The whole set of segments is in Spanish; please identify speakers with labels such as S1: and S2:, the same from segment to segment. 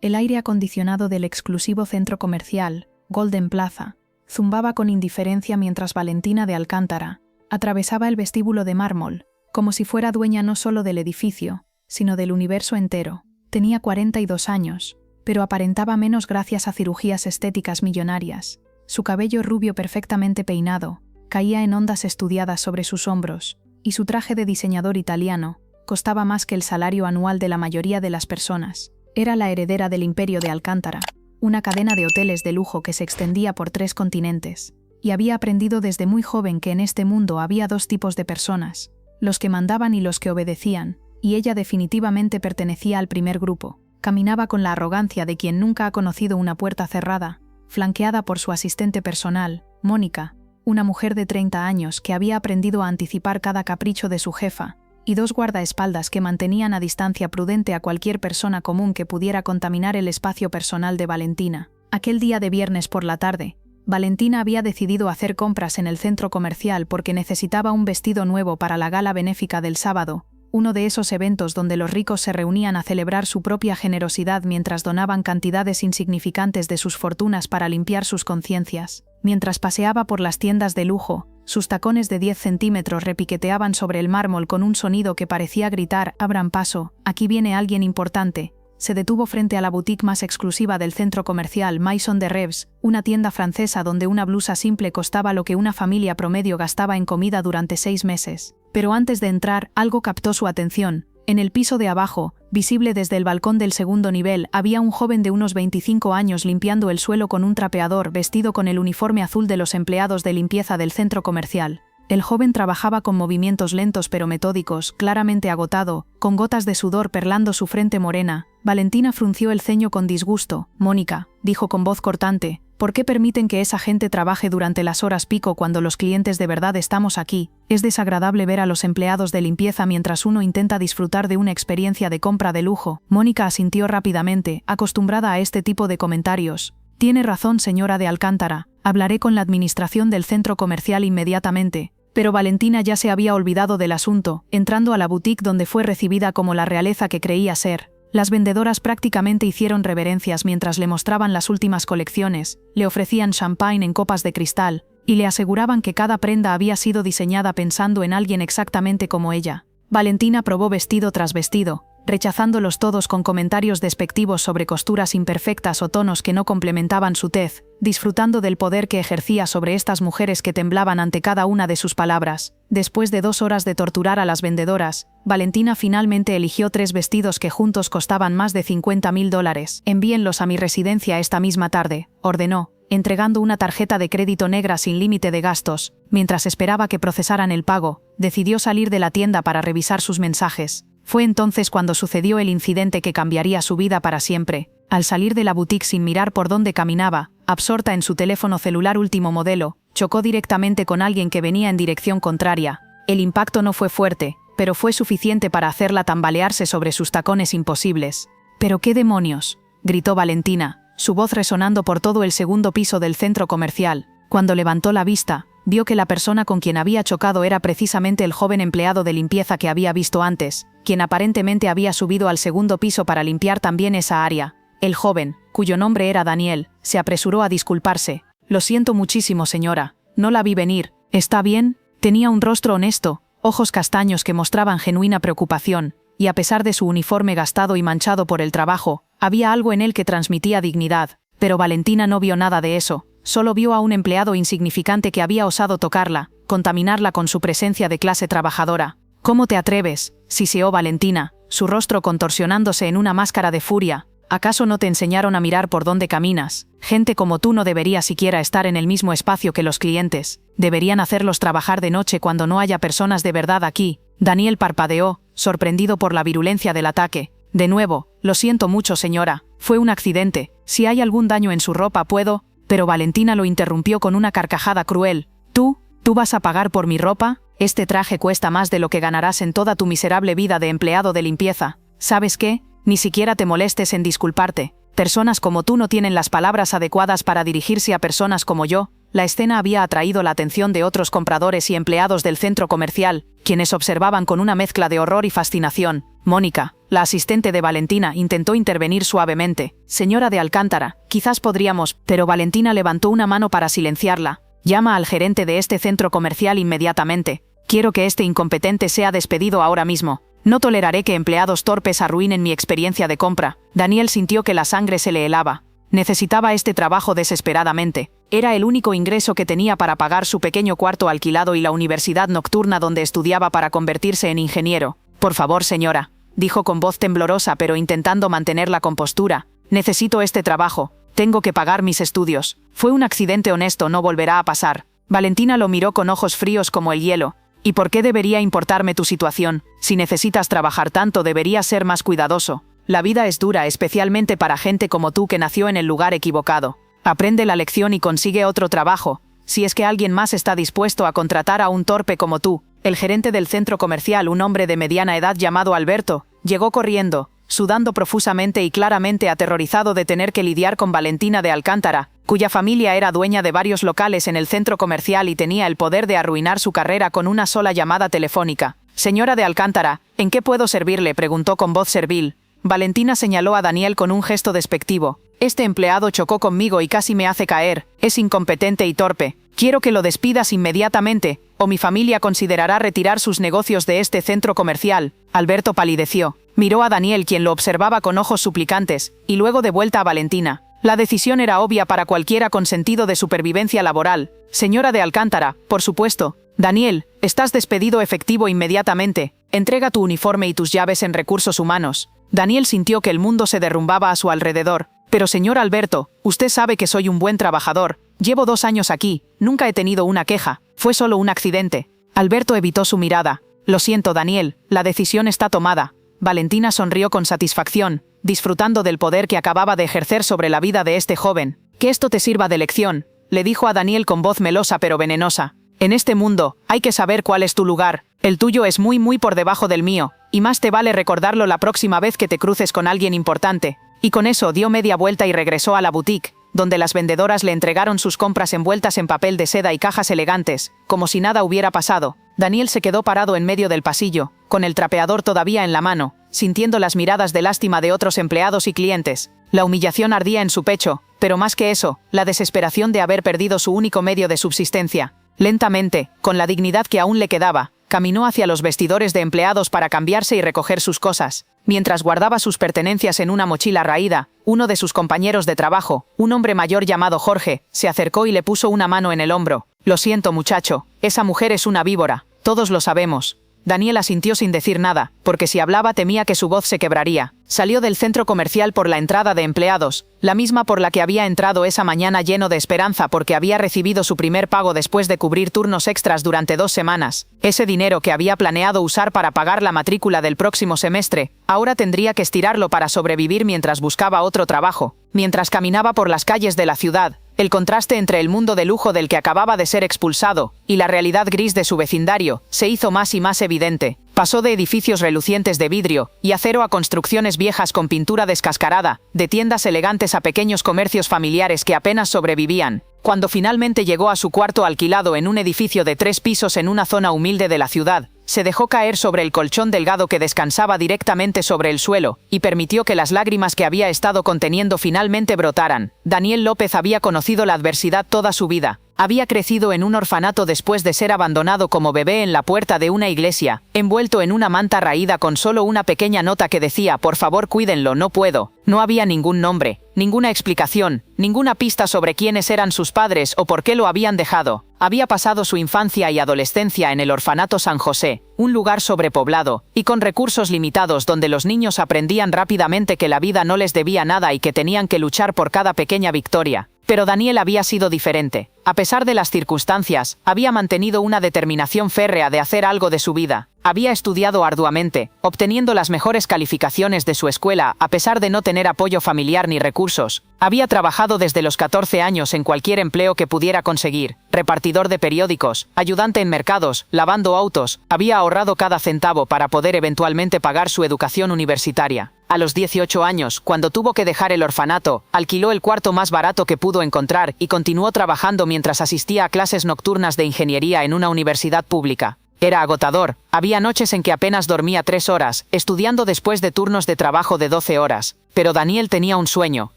S1: El aire acondicionado del exclusivo centro comercial, Golden Plaza, zumbaba con indiferencia mientras Valentina de Alcántara atravesaba el vestíbulo de mármol, como si fuera dueña no solo del edificio, sino del universo entero. Tenía 42 años, pero aparentaba menos gracias a cirugías estéticas millonarias. Su cabello rubio perfectamente peinado caía en ondas estudiadas sobre sus hombros, y su traje de diseñador italiano costaba más que el salario anual de la mayoría de las personas. Era la heredera del Imperio de Alcántara, una cadena de hoteles de lujo que se extendía por 3 continentes, y había aprendido desde muy joven que en este mundo había 2 tipos de personas, los que mandaban y los que obedecían, y ella definitivamente pertenecía al primer grupo. Caminaba con la arrogancia de quien nunca ha conocido una puerta cerrada, flanqueada por su asistente personal, Mónica, una mujer de 30 años que había aprendido a anticipar cada capricho de su jefa, y 2 guardaespaldas que mantenían a distancia prudente a cualquier persona común que pudiera contaminar el espacio personal de Valentina. Aquel día de viernes por la tarde, Valentina había decidido hacer compras en el centro comercial porque necesitaba un vestido nuevo para la gala benéfica del sábado, uno de esos eventos donde los ricos se reunían a celebrar su propia generosidad mientras donaban cantidades insignificantes de sus fortunas para limpiar sus conciencias. Mientras paseaba por las tiendas de lujo, sus tacones de 10 centímetros repiqueteaban sobre el mármol con un sonido que parecía gritar: «Abran paso, aquí viene alguien importante». Se detuvo frente a la boutique más exclusiva del centro comercial, Maison de Rêves, una tienda francesa donde una blusa simple costaba lo que una familia promedio gastaba en comida durante 6 meses. Pero antes de entrar, algo captó su atención. En el piso de abajo, visible desde el balcón del segundo nivel, había un joven de unos 25 años limpiando el suelo con un trapeador, vestido con el uniforme azul de los empleados de limpieza del centro comercial. El joven trabajaba con movimientos lentos pero metódicos, claramente agotado, con gotas de sudor perlando su frente morena. Valentina frunció el ceño con disgusto. «Mónica», dijo con voz cortante, «¿por qué permiten que esa gente trabaje durante las horas pico cuando los clientes de verdad estamos aquí? Es desagradable ver a los empleados de limpieza mientras uno intenta disfrutar de una experiencia de compra de lujo». Mónica asintió rápidamente, acostumbrada a este tipo de comentarios. «Tiene razón, señora de Alcántara. Hablaré con la administración del centro comercial inmediatamente». Pero Valentina ya se había olvidado del asunto, entrando a la boutique donde fue recibida como la realeza que creía ser. Las vendedoras prácticamente hicieron reverencias mientras le mostraban las últimas colecciones, le ofrecían champagne en copas de cristal, y le aseguraban que cada prenda había sido diseñada pensando en alguien exactamente como ella. Valentina probó vestido tras vestido, rechazándolos todos con comentarios despectivos sobre costuras imperfectas o tonos que no complementaban su tez, disfrutando del poder que ejercía sobre estas mujeres que temblaban ante cada una de sus palabras. Después de 2 horas de torturar a las vendedoras, Valentina finalmente eligió 3 vestidos que juntos costaban más de $50.000. «Envíenlos a mi residencia esta misma tarde», ordenó, entregando una tarjeta de crédito negra sin límite de gastos. Mientras esperaba que procesaran el pago, decidió salir de la tienda para revisar sus mensajes. Fue entonces cuando sucedió el incidente que cambiaría su vida para siempre. Al salir de la boutique sin mirar por dónde caminaba, absorta en su teléfono celular último modelo, chocó directamente con alguien que venía en dirección contraria. El impacto no fue fuerte, pero fue suficiente para hacerla tambalearse sobre sus tacones imposibles. «¿Pero qué demonios?», gritó Valentina, su voz resonando por todo el segundo piso del centro comercial. Cuando levantó la vista, vio que la persona con quien había chocado era precisamente el joven empleado de limpieza que había visto antes, quien aparentemente había subido al segundo piso para limpiar también esa área. El joven, cuyo nombre era Daniel, se apresuró a disculparse. «Lo siento muchísimo, señora. No la vi venir. ¿Está bien?». Tenía un rostro honesto, ojos castaños que mostraban genuina preocupación, y a pesar de su uniforme gastado y manchado por el trabajo, había algo en él que transmitía dignidad. Pero Valentina no vio nada de eso. Solo vio a un empleado insignificante que había osado tocarla, contaminarla con su presencia de clase trabajadora. «¿Cómo te atreves?», siseó Valentina, su rostro contorsionándose en una máscara de furia. «¿Acaso no te enseñaron a mirar por dónde caminas? Gente como tú no debería siquiera estar en el mismo espacio que los clientes. Deberían hacerlos trabajar de noche cuando no haya personas de verdad aquí». Daniel parpadeó, sorprendido por la virulencia del ataque. «De nuevo, lo siento mucho, señora. Fue un accidente. Si hay algún daño en su ropa puedo…». Pero Valentina lo interrumpió con una carcajada cruel. ¿Tú vas a pagar por mi ropa? Este traje cuesta más de lo que ganarás en toda tu miserable vida de empleado de limpieza. ¿Sabes qué? Ni siquiera te molestes en disculparte. Personas como tú no tienen las palabras adecuadas para dirigirse a personas como yo. La escena había atraído la atención de otros compradores y empleados del centro comercial, quienes observaban con una mezcla de horror y fascinación. «Mónica», La asistente de Valentina intentó intervenir suavemente. Señora de Alcántara, quizás podríamos, pero Valentina levantó una mano para silenciarla. Llama al gerente de este centro comercial inmediatamente. Quiero que este incompetente sea despedido ahora mismo. No toleraré que empleados torpes arruinen mi experiencia de compra. Daniel sintió que la sangre se le helaba. Necesitaba este trabajo desesperadamente. Era el único ingreso que tenía para pagar su pequeño cuarto alquilado y la universidad nocturna donde estudiaba para convertirse en ingeniero. Por favor, señora, dijo con voz temblorosa pero intentando mantener la compostura. Necesito este trabajo. Tengo que pagar mis estudios. Fue un accidente honesto, no volverá a pasar. Valentina lo miró con ojos fríos como el hielo. ¿Y por qué debería importarme tu situación? Si necesitas trabajar tanto, deberías ser más cuidadoso. La vida es dura, especialmente para gente como tú que nació en el lugar equivocado. Aprende la lección y consigue otro trabajo, si es que alguien más está dispuesto a contratar a un torpe como tú. El gerente del centro comercial, un hombre de mediana edad llamado Alberto, llegó corriendo, sudando profusamente y claramente aterrorizado de tener que lidiar con Valentina de Alcántara, cuya familia era dueña de varios locales en el centro comercial y tenía el poder de arruinar su carrera con una sola llamada telefónica. Señora de Alcántara, ¿en qué puedo servirle?, preguntó con voz servil. Valentina señaló a Daniel con un gesto despectivo. Este empleado chocó conmigo y casi me hace caer. Es incompetente y torpe. Quiero que lo despidas inmediatamente, o mi familia considerará retirar sus negocios de este centro comercial. Alberto palideció. Miró a Daniel, quien lo observaba con ojos suplicantes, y luego de vuelta a Valentina. La decisión era obvia para cualquiera con sentido de supervivencia laboral. Señora de Alcántara, por supuesto. Daniel, estás despedido efectivo inmediatamente. Entrega tu uniforme y tus llaves en recursos humanos. Daniel sintió que el mundo se derrumbaba a su alrededor. Pero señor Alberto, usted sabe que soy un buen trabajador. Llevo 2 años aquí, nunca he tenido una queja. Fue solo un accidente. Alberto evitó su mirada. Lo siento, Daniel, la decisión está tomada. Valentina sonrió con satisfacción, disfrutando del poder que acababa de ejercer sobre la vida de este joven. Que esto te sirva de lección, le dijo a Daniel con voz melosa pero venenosa. En este mundo, hay que saber cuál es tu lugar. El tuyo es muy por debajo del mío, y más te vale recordarlo la próxima vez que te cruces con alguien importante. Y con eso dio media vuelta y regresó a la boutique, donde las vendedoras le entregaron sus compras envueltas en papel de seda y cajas elegantes, como si nada hubiera pasado. Daniel se quedó parado en medio del pasillo, con el trapeador todavía en la mano, sintiendo las miradas de lástima de otros empleados y clientes. La humillación ardía en su pecho, pero más que eso, la desesperación de haber perdido su único medio de subsistencia. Lentamente, con la dignidad que aún le quedaba, caminó hacia los vestidores de empleados para cambiarse y recoger sus cosas. Mientras guardaba sus pertenencias en una mochila raída, uno de sus compañeros de trabajo, un hombre mayor llamado Jorge, se acercó y le puso una mano en el hombro. Lo siento, muchacho, esa mujer es una víbora, todos lo sabemos. Daniel asintió sin decir nada, porque si hablaba temía que su voz se quebraría. Salió del centro comercial por la entrada de empleados, la misma por la que había entrado esa mañana lleno de esperanza porque había recibido su primer pago después de cubrir turnos extras durante 2 semanas. Ese dinero que había planeado usar para pagar la matrícula del próximo semestre, ahora tendría que estirarlo para sobrevivir mientras buscaba otro trabajo. Mientras caminaba por las calles de la ciudad, el contraste entre el mundo de lujo del que acababa de ser expulsado y la realidad gris de su vecindario se hizo más y más evidente. Pasó de edificios relucientes de vidrio y acero a construcciones viejas con pintura descascarada, de tiendas elegantes a pequeños comercios familiares que apenas sobrevivían. Cuando finalmente llegó a su cuarto alquilado en un edificio de 3 pisos en una zona humilde de la ciudad, se dejó caer sobre el colchón delgado que descansaba directamente sobre el suelo, y permitió que las lágrimas que había estado conteniendo finalmente brotaran. Daniel López había conocido la adversidad toda su vida. Había crecido en un orfanato después de ser abandonado como bebé en la puerta de una iglesia, envuelto en una manta raída con solo una pequeña nota que decía: por favor cuídenlo, no puedo. No había ningún nombre, ninguna explicación, ninguna pista sobre quiénes eran sus padres o por qué lo habían dejado. Había pasado su infancia y adolescencia en el orfanato San José, un lugar sobrepoblado y con recursos limitados donde los niños aprendían rápidamente que la vida no les debía nada y que tenían que luchar por cada pequeña victoria. Pero Daniel había sido diferente. A pesar de las circunstancias, había mantenido una determinación férrea de hacer algo de su vida. Había estudiado arduamente, obteniendo las mejores calificaciones de su escuela a pesar de no tener apoyo familiar ni recursos. Había trabajado desde los 14 años en cualquier empleo que pudiera conseguir: repartidor de periódicos, ayudante en mercados, lavando autos. Había ahorrado cada centavo para poder eventualmente pagar su educación universitaria. A los 18 años, cuando tuvo que dejar el orfanato, alquiló el cuarto más barato que pudo encontrar y continuó trabajando mientras asistía a clases nocturnas de ingeniería en una universidad pública.
S2: Era agotador. Había noches en que apenas dormía 3 horas, estudiando después de turnos de trabajo de 12 horas. Pero Daniel tenía un sueño.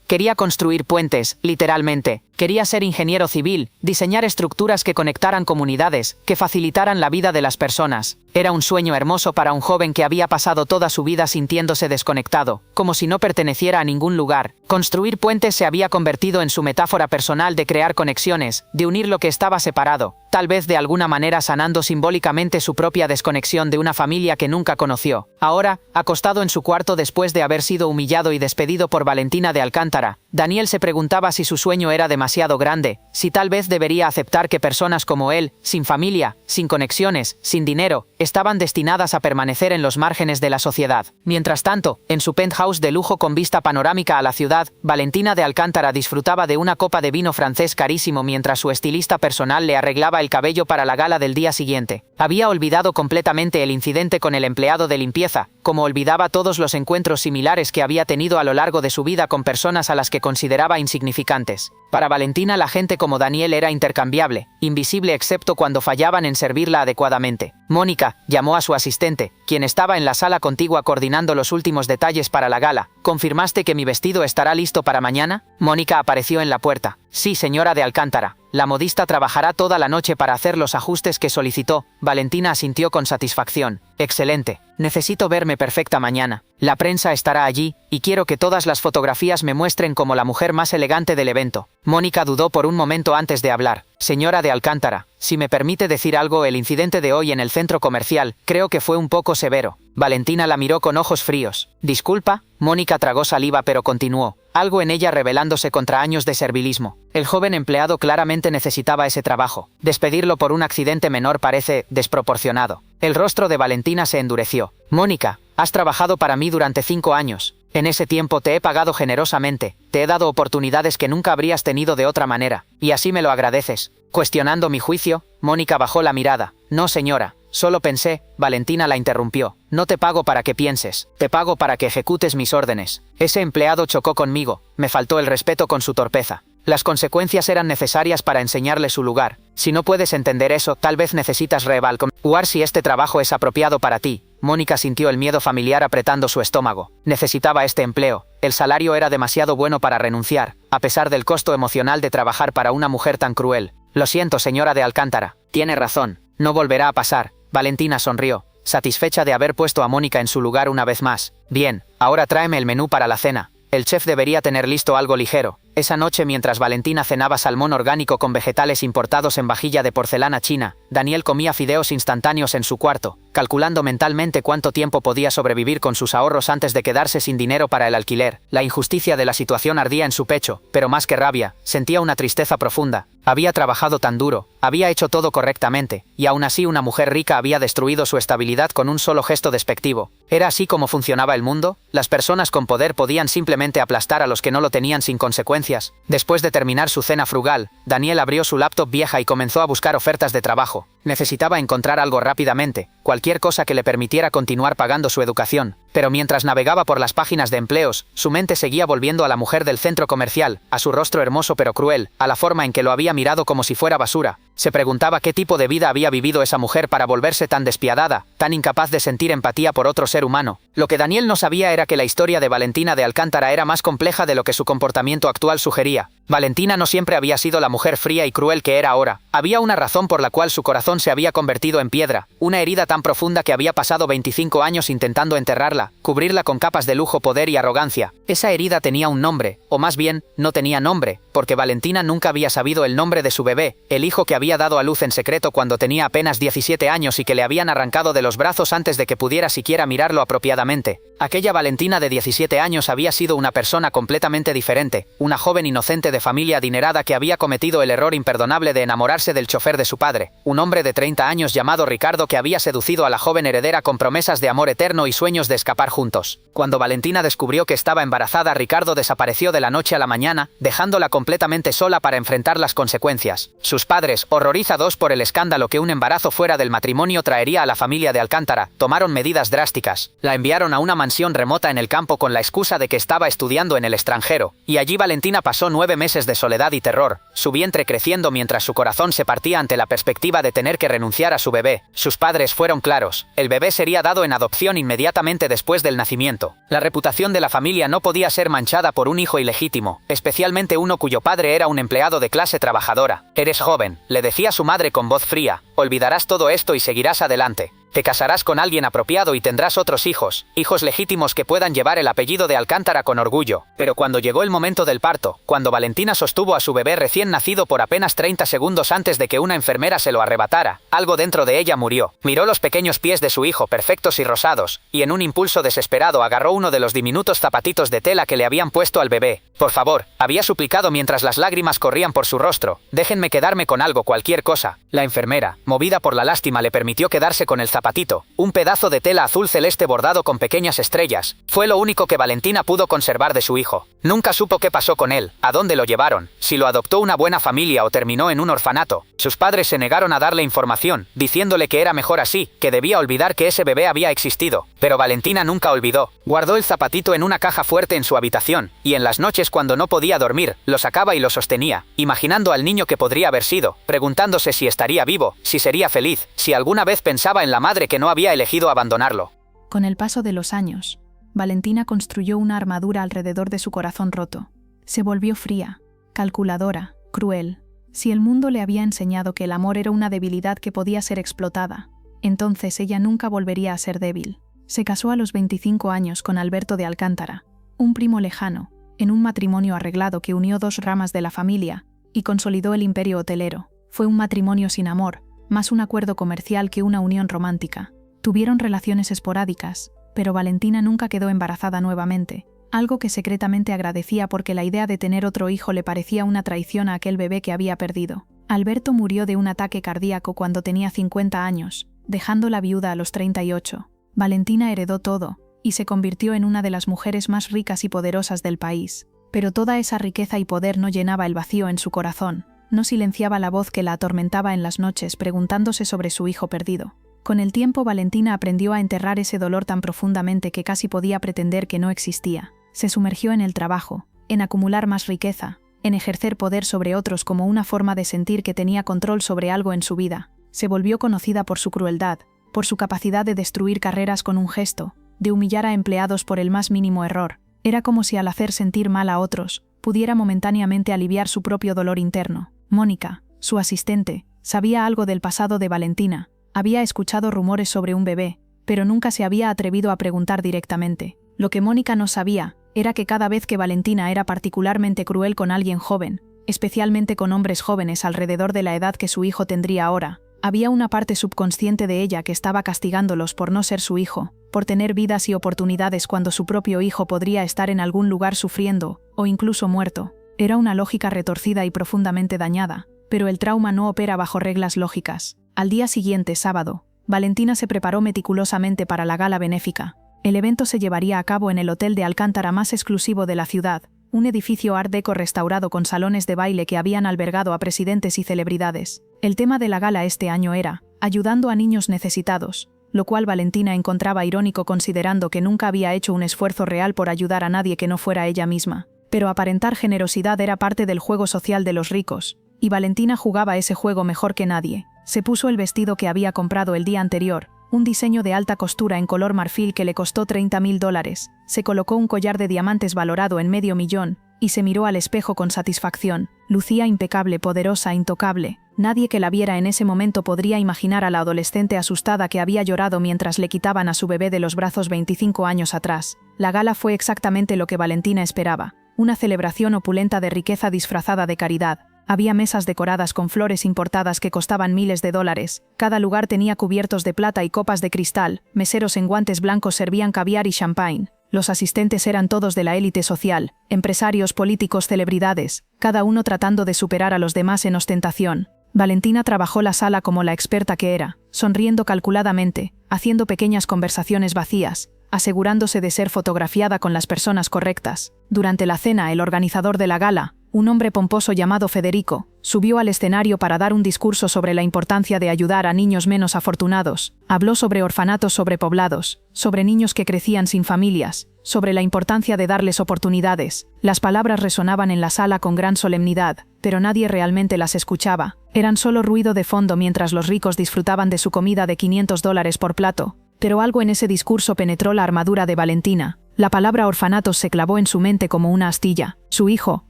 S2: Quería construir puentes, literalmente. Quería ser ingeniero civil, diseñar estructuras que conectaran comunidades, que facilitaran la vida de las personas. Era un sueño hermoso para un joven que había pasado toda su vida sintiéndose desconectado, como si no perteneciera a ningún lugar. Construir puentes se había convertido en su metáfora personal de crear conexiones, de unir lo que estaba separado, tal vez de alguna manera sanando simbólicamente su propia desconexión de una familia que nunca conoció. Ahora, acostado en su cuarto después de haber sido humillado y despedido por Valentina de Alcántara, Daniel se preguntaba si su sueño era demasiado grande, si tal vez debería aceptar que personas como él, sin familia, sin conexiones, sin dinero, estaban destinadas a permanecer en los márgenes de la sociedad. Mientras tanto, en su penthouse de lujo con vista panorámica a la ciudad, Valentina de Alcántara disfrutaba de una copa de vino francés carísimo mientras su estilista personal le arreglaba el cabello para la gala del día siguiente. Había olvidado completamente el incidente con el empleado de limpieza, como olvidaba todos los encuentros similares que había tenido a lo largo de su vida con personas a las que consideraba insignificantes. Para Valentina la gente como Daniel era intercambiable, invisible excepto cuando fallaban en servirla adecuadamente. Mónica llamó a su asistente, quien estaba en la sala contigua coordinando los últimos detalles para la gala. ¿Confirmaste que mi vestido estará listo para mañana? Mónica apareció en la puerta. Sí, señora de Alcántara. La modista trabajará toda la noche para hacer los ajustes que solicitó. Valentina asintió con satisfacción. Excelente. Necesito verme perfecta mañana. La prensa estará allí, y quiero que todas las fotografías me muestren como la mujer más elegante del evento. Mónica dudó por un momento antes de hablar. Señora de Alcántara, si me permite decir algo, el incidente de hoy en el centro comercial, creo que fue un poco severo. Valentina la miró con ojos fríos. ¿Disculpa? Mónica tragó saliva pero continuó, algo en ella rebelándose contra años de servilismo. El joven empleado claramente necesitaba ese trabajo. Despedirlo por un accidente menor parece desproporcionado. El rostro de Valentina se endureció. Mónica, has trabajado para mí durante 5 años. En ese tiempo te he pagado generosamente, te he dado oportunidades que nunca habrías tenido de otra manera, y así me lo agradeces. Cuestionando mi juicio, Mónica bajó la mirada. No, señora. Solo pensé, Valentina la interrumpió. No te pago para que pienses, te pago para que ejecutes mis órdenes. Ese empleado chocó conmigo, me faltó el respeto con su torpeza. Las consecuencias eran necesarias para enseñarle su lugar. Si no puedes entender eso, tal vez necesitas reevaluar si este trabajo es apropiado para ti. Mónica sintió el miedo familiar apretando su estómago. Necesitaba este empleo. El salario era demasiado bueno para renunciar, a pesar del costo emocional de trabajar para una mujer tan cruel. Lo siento, señora de Alcántara. Tiene razón. No volverá a pasar. Valentina sonrió, satisfecha de haber puesto a Mónica en su lugar una vez más. Bien, ahora tráeme el menú para la cena. El chef debería tener listo algo ligero. Esa noche, mientras Valentina cenaba salmón orgánico con vegetales importados en vajilla de porcelana china, Daniel comía fideos instantáneos en su cuarto, calculando mentalmente cuánto tiempo podía sobrevivir con sus ahorros antes de quedarse sin dinero para el alquiler. La injusticia de la situación ardía en su pecho, pero más que rabia, sentía una tristeza profunda. Había trabajado tan duro, había hecho todo correctamente, y aún así una mujer rica había destruido su estabilidad con un solo gesto despectivo. ¿Era así como funcionaba el mundo? Las personas con poder podían simplemente aplastar a los que no lo tenían sin consecuencias. Después de terminar su cena frugal, Daniel abrió su laptop vieja y comenzó a buscar ofertas de trabajo. Necesitaba encontrar algo rápidamente, cualquier cosa que le permitiera continuar pagando su educación. Pero mientras navegaba por las páginas de empleos, su mente seguía volviendo a la mujer del centro comercial, a su rostro hermoso pero cruel, a la forma en que lo había mirado como si fuera basura. Se preguntaba qué tipo de vida había vivido esa mujer para volverse tan despiadada, tan incapaz de sentir empatía por otro ser humano. Lo que Daniel no sabía era que la historia de Valentina de Alcántara era más compleja de lo que su comportamiento actual sugería. Valentina no siempre había sido la mujer fría y cruel que era ahora. Había una razón por la cual su corazón se había convertido en piedra, una herida tan profunda que había pasado 25 años intentando enterrarla, cubrirla con capas de lujo, poder y arrogancia. Esa herida tenía un nombre, o más bien, no tenía nombre, porque Valentina nunca había sabido el nombre de su bebé, el hijo que había dado a luz en secreto cuando tenía apenas 17 años y que le habían arrancado de los brazos antes de que pudiera siquiera mirarlo apropiadamente. Aquella Valentina de 17 años había sido una persona completamente diferente, una joven inocente de familia adinerada que había cometido el error imperdonable de enamorarse del chofer de su padre, un hombre de 30 años llamado Ricardo que había seducido a la joven heredera con promesas de amor eterno y sueños de escapar juntos. Cuando Valentina descubrió que estaba embarazada, Ricardo desapareció de la noche a la mañana, dejándola completamente sola para enfrentar las consecuencias. Sus padres, horrorizados por el escándalo que un embarazo fuera del matrimonio traería a la familia de Alcántara, tomaron medidas drásticas. La enviaron a una mansión remota en el campo con la excusa de que estaba estudiando en el extranjero, y allí Valentina pasó 9 meses meses de soledad y terror, su vientre creciendo mientras su corazón se partía ante la perspectiva de tener que renunciar a su bebé. Sus padres fueron claros: el bebé sería dado en adopción inmediatamente después del nacimiento. La reputación de la familia no podía ser manchada por un hijo ilegítimo, especialmente uno cuyo padre era un empleado de clase trabajadora. «Eres joven», le decía su madre con voz fría, «olvidarás todo esto y seguirás adelante. Te casarás con alguien apropiado y tendrás otros hijos, hijos legítimos que puedan llevar el apellido de Alcántara con orgullo». Pero cuando llegó el momento del parto, cuando Valentina sostuvo a su bebé recién nacido por apenas 30 segundos antes de que una enfermera se lo arrebatara, algo dentro de ella murió. Miró los pequeños pies de su hijo perfectos y rosados, y en un impulso desesperado agarró uno de los diminutos zapatitos de tela que le habían puesto al bebé. «Por favor», había suplicado mientras las lágrimas corrían por su rostro, «déjenme quedarme con algo, cualquier cosa». La enfermera, movida por la lástima, le permitió quedarse con el zapatito, un pedazo de tela azul celeste bordado con pequeñas estrellas. Fue lo único que Valentina pudo conservar de su hijo. Nunca supo qué pasó con él, a dónde lo llevaron, si lo adoptó una buena familia o terminó en un orfanato. Sus padres se negaron a darle información, diciéndole que era mejor así, que debía olvidar que ese bebé había existido. Pero Valentina nunca olvidó. Guardó el zapatito en una caja fuerte en su habitación, y en las noches cuando no podía dormir, lo sacaba y lo sostenía, imaginando al niño que podría haber sido, preguntándose si estaría vivo, si sería feliz, si alguna vez pensaba en la madre que no había elegido abandonarlo.
S1: Con el paso de los años, Valentina construyó una armadura alrededor de su corazón roto. Se volvió fría, calculadora, cruel. Si el mundo le había enseñado que el amor era una debilidad que podía ser explotada, entonces ella nunca volvería a ser débil. Se casó a los 25 años con Alberto de Alcántara, un primo lejano, en un matrimonio arreglado que unió dos ramas de la familia y consolidó el imperio hotelero. Fue un matrimonio sin amor, más un acuerdo comercial que una unión romántica. Tuvieron relaciones esporádicas, pero Valentina nunca quedó embarazada nuevamente, algo que secretamente agradecía porque la idea de tener otro hijo le parecía una traición a aquel bebé que había perdido. Alberto murió de un ataque cardíaco cuando tenía 50 años, dejándola viuda a los 38. Valentina heredó todo, y se convirtió en una de las mujeres más ricas y poderosas del país. Pero toda esa riqueza y poder no llenaba el vacío en su corazón, no silenciaba la voz que la atormentaba en las noches preguntándose sobre su hijo perdido. Con el tiempo Valentina aprendió a enterrar ese dolor tan profundamente que casi podía pretender que no existía. Se sumergió en el trabajo, en acumular más riqueza, en ejercer poder sobre otros como una forma de sentir que tenía control sobre algo en su vida. Se volvió conocida por su crueldad, por su capacidad de destruir carreras con un gesto, de humillar a empleados por el más mínimo error. Era como si al hacer sentir mal a otros, pudiera momentáneamente aliviar su propio dolor interno. Mónica, su asistente, sabía algo del pasado de Valentina. Había escuchado rumores sobre un bebé, pero nunca se había atrevido a preguntar directamente. Lo que Mónica no sabía era que cada vez que Valentina era particularmente cruel con alguien joven, especialmente con hombres jóvenes alrededor de la edad que su hijo tendría ahora, había una parte subconsciente de ella que estaba castigándolos por no ser su hijo, por tener vidas y oportunidades cuando su propio hijo podría estar en algún lugar sufriendo, o incluso muerto. Era una lógica retorcida y profundamente dañada, pero el trauma no opera bajo reglas lógicas. Al día siguiente, sábado, Valentina se preparó meticulosamente para la gala benéfica. El evento se llevaría a cabo en el hotel de Alcántara más exclusivo de la ciudad, un edificio art deco restaurado con salones de baile que habían albergado a presidentes y celebridades. El tema de la gala este año era «Ayudando a niños necesitados», lo cual Valentina encontraba irónico considerando que nunca había hecho un esfuerzo real por ayudar a nadie que no fuera ella misma. Pero aparentar generosidad era parte del juego social de los ricos, y Valentina jugaba ese juego mejor que nadie. Se puso el vestido que había comprado el día anterior, un diseño de alta costura en color marfil que le costó $30.000, se colocó un collar de diamantes valorado en $500,000, y se miró al espejo con satisfacción. Lucía impecable, poderosa, intocable. Nadie que la viera en ese momento podría imaginar a la adolescente asustada que había llorado mientras le quitaban a su bebé de los brazos 25 años atrás. La gala fue exactamente lo que Valentina esperaba, una celebración opulenta de riqueza disfrazada de caridad. Había mesas decoradas con flores importadas que costaban miles de dólares. Cada lugar tenía cubiertos de plata y copas de cristal. Meseros en guantes blancos servían caviar y champagne. Los asistentes eran todos de la élite social, empresarios, políticos, celebridades, cada uno tratando de superar a los demás en ostentación. Valentina trabajó la sala como la experta que era, sonriendo calculadamente, haciendo pequeñas conversaciones vacías, asegurándose de ser fotografiada con las personas correctas. Durante la cena, el organizador de la gala, un hombre pomposo llamado Federico, subió al escenario para dar un discurso sobre la importancia de ayudar a niños menos afortunados. Habló sobre orfanatos sobrepoblados, sobre niños que crecían sin familias, sobre la importancia de darles oportunidades. Las palabras resonaban en la sala con gran solemnidad, pero nadie realmente las escuchaba. Eran solo ruido de fondo mientras los ricos disfrutaban de su comida de $500 por plato. Pero algo en ese discurso penetró la armadura de Valentina. La palabra orfanatos se clavó en su mente como una astilla. Su hijo,